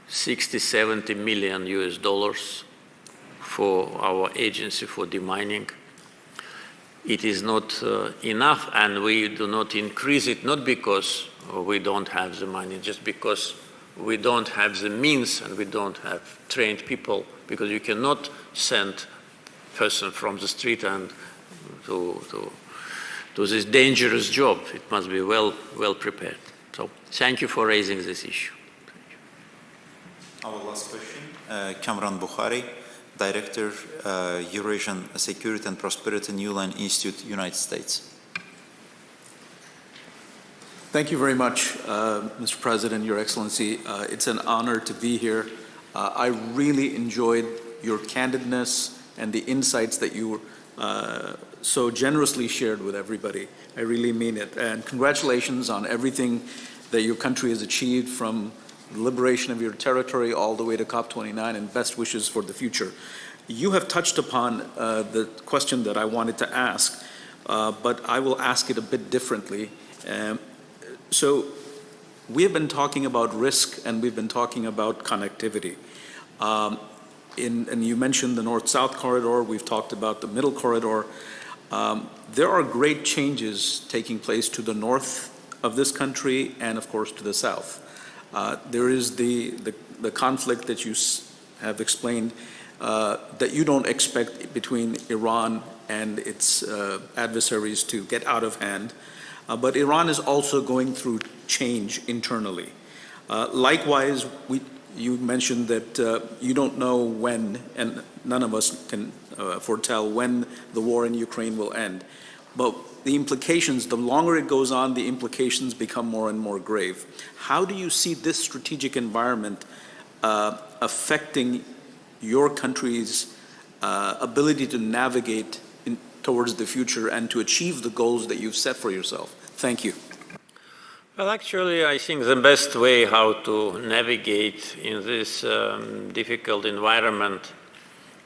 60, 70 million US dollars for our agency for demining. It is not enough, and we do not increase it, not because we don't have the money, just because we don't have the means and we don't have trained people, because you cannot send a person from the street and to this dangerous job. It must be well prepared. So thank you for raising this issue. Our last question, Kamran Bukhari, Director, Eurasian Security and Prosperity New Line Institute, United States. Thank you very much, Mr. President, Your Excellency. It's an honor to be here. I really enjoyed your candidness and the insights that you so generously shared with everybody. I really mean it. And congratulations on everything that your country has achieved, from the liberation of your territory all the way to COP29, and best wishes for the future. You have touched upon the question that I wanted to ask, but I will ask it a bit differently. So we have been talking about risk, and we've been talking about connectivity. And you mentioned the North-South corridor, we've talked about the middle corridor. There are great changes taking place to the north of this country and, of course, to the south. There is the conflict that you have explained that you don't expect between Iran and its adversaries to get out of hand. But Iran is also going through change internally. Likewise, you mentioned that you don't know when, and none of us can foretell when the war in Ukraine will end. But the implications, the longer it goes on, the implications become more and more grave. How do you see this strategic environment affecting your country's ability to navigate towards the future and to achieve the goals that you've set for yourself? Thank you. Well, actually, I think the best way how to navigate in this difficult environment,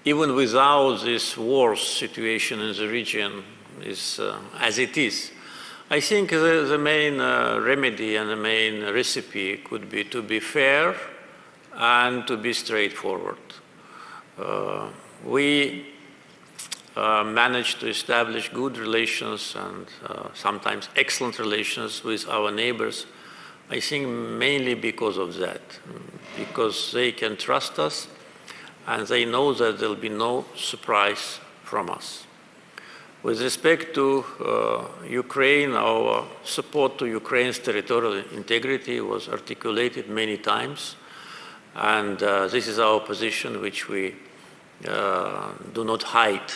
even without this war situation in the region, is as it is. I think the main remedy and the main recipe could be to be fair and to be straightforward. We managed to establish good relations and sometimes excellent relations with our neighbors, I think mainly because of that, because they can trust us and they know that there will be no surprise from us. With respect to Ukraine, our support to Ukraine's territorial integrity was articulated many times, and this is our position, which we do not hide,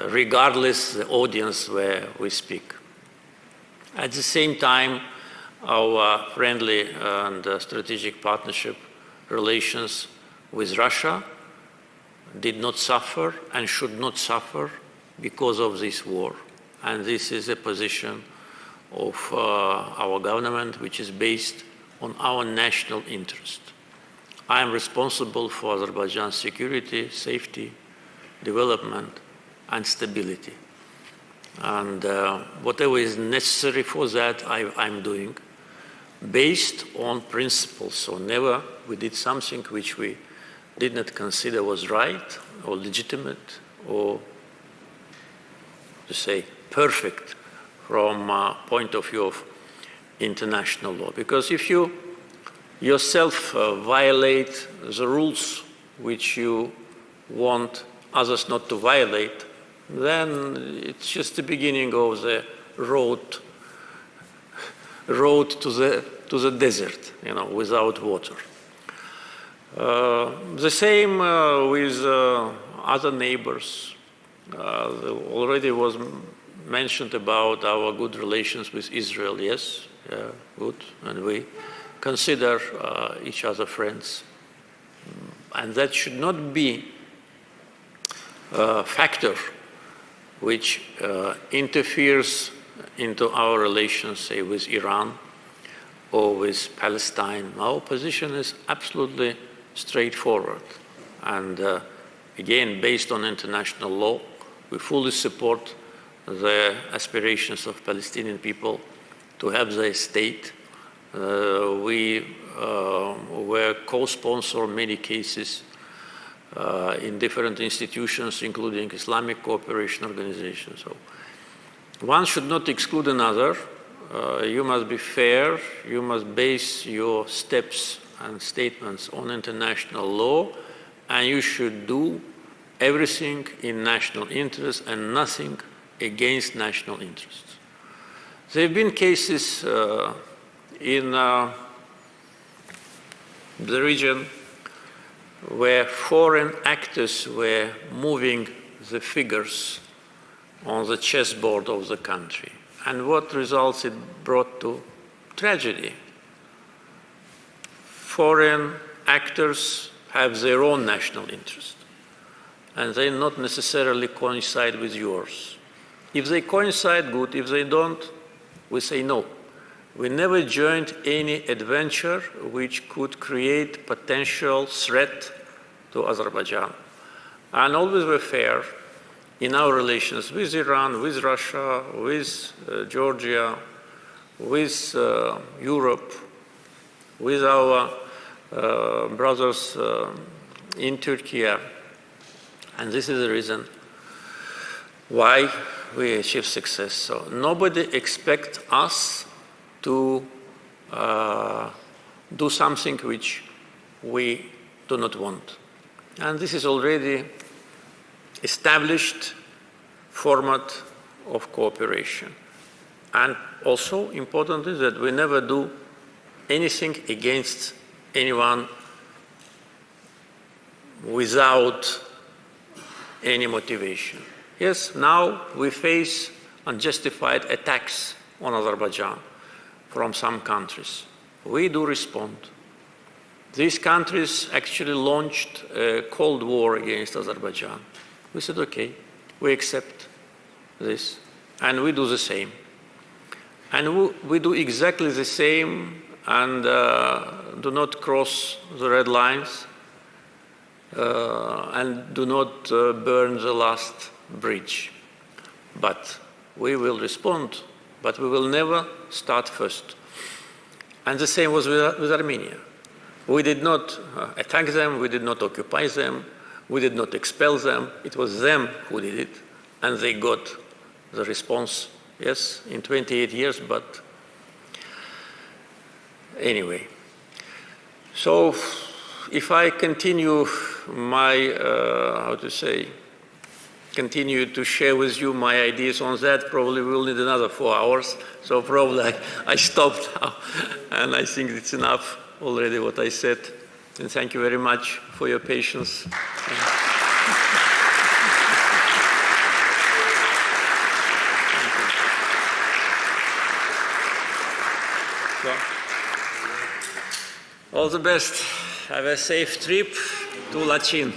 regardless the audience where we speak. At the same time, our friendly and strategic partnership relations with Russia did not suffer and should not suffer because of this war. And this is a position of our government, which is based on our national interest. I am responsible for Azerbaijan's security, safety, development, and stability. And whatever is necessary for that, I'm doing, based on principles. So never we did something which we did not consider was right or legitimate or, to say, perfect from a point of view of international law. Because if you yourself violate the rules which you want others not to violate, then it's just the beginning of the road to the desert, without water. The same with other neighbors. Already was mentioned about our good relations with Israel. Yes, good, and we consider each other friends. And that should not be a factor which interferes into our relations, say, with Iran or with Palestine. Our position is absolutely straightforward. And again, based on international law, we fully support the aspirations of Palestinian people to have their state We were co-sponsor in many cases in different institutions, including Islamic cooperation organizations. So one should not exclude another. You must be fair. You must base your steps and statements on international law, and you should do everything in national interest and nothing against national interests. There have been cases in the region where foreign actors were moving the figures on the chessboard of the country. And what results it brought to? Tragedy. Foreign actors have their own national interest, and they not necessarily coincide with yours. If they coincide, good. If they don't, we say no. We never joined any adventure which could create potential threat to Azerbaijan. And always were fair in our relations with Iran, with Russia, with Georgia, with Europe, with our brothers in Turkey. And this is the reason why we achieve success. So nobody expects us to do something which we do not want. And this is already established format of cooperation. And also important is that we never do anything against anyone without any motivation. Yes, now we face unjustified attacks on Azerbaijan from some countries. We do respond. These countries actually launched a Cold War against Azerbaijan. We said, okay, we accept this, and we do the same. And we do exactly the same and do not cross the red lines and do not burn the last bridge. But we will respond, but we will never start first. And the same was with Armenia. We did not attack them, we did not occupy them, we did not expel them. It was them who did it, and they got the response, yes, in 28 years, but anyway. So if I continue my, continue to share with you my ideas on that, probably we'll need another 4 hours. So probably I stopped now, and I think it's enough already what I said. And thank you very much for your patience. All the best. Have a safe trip to Lachin.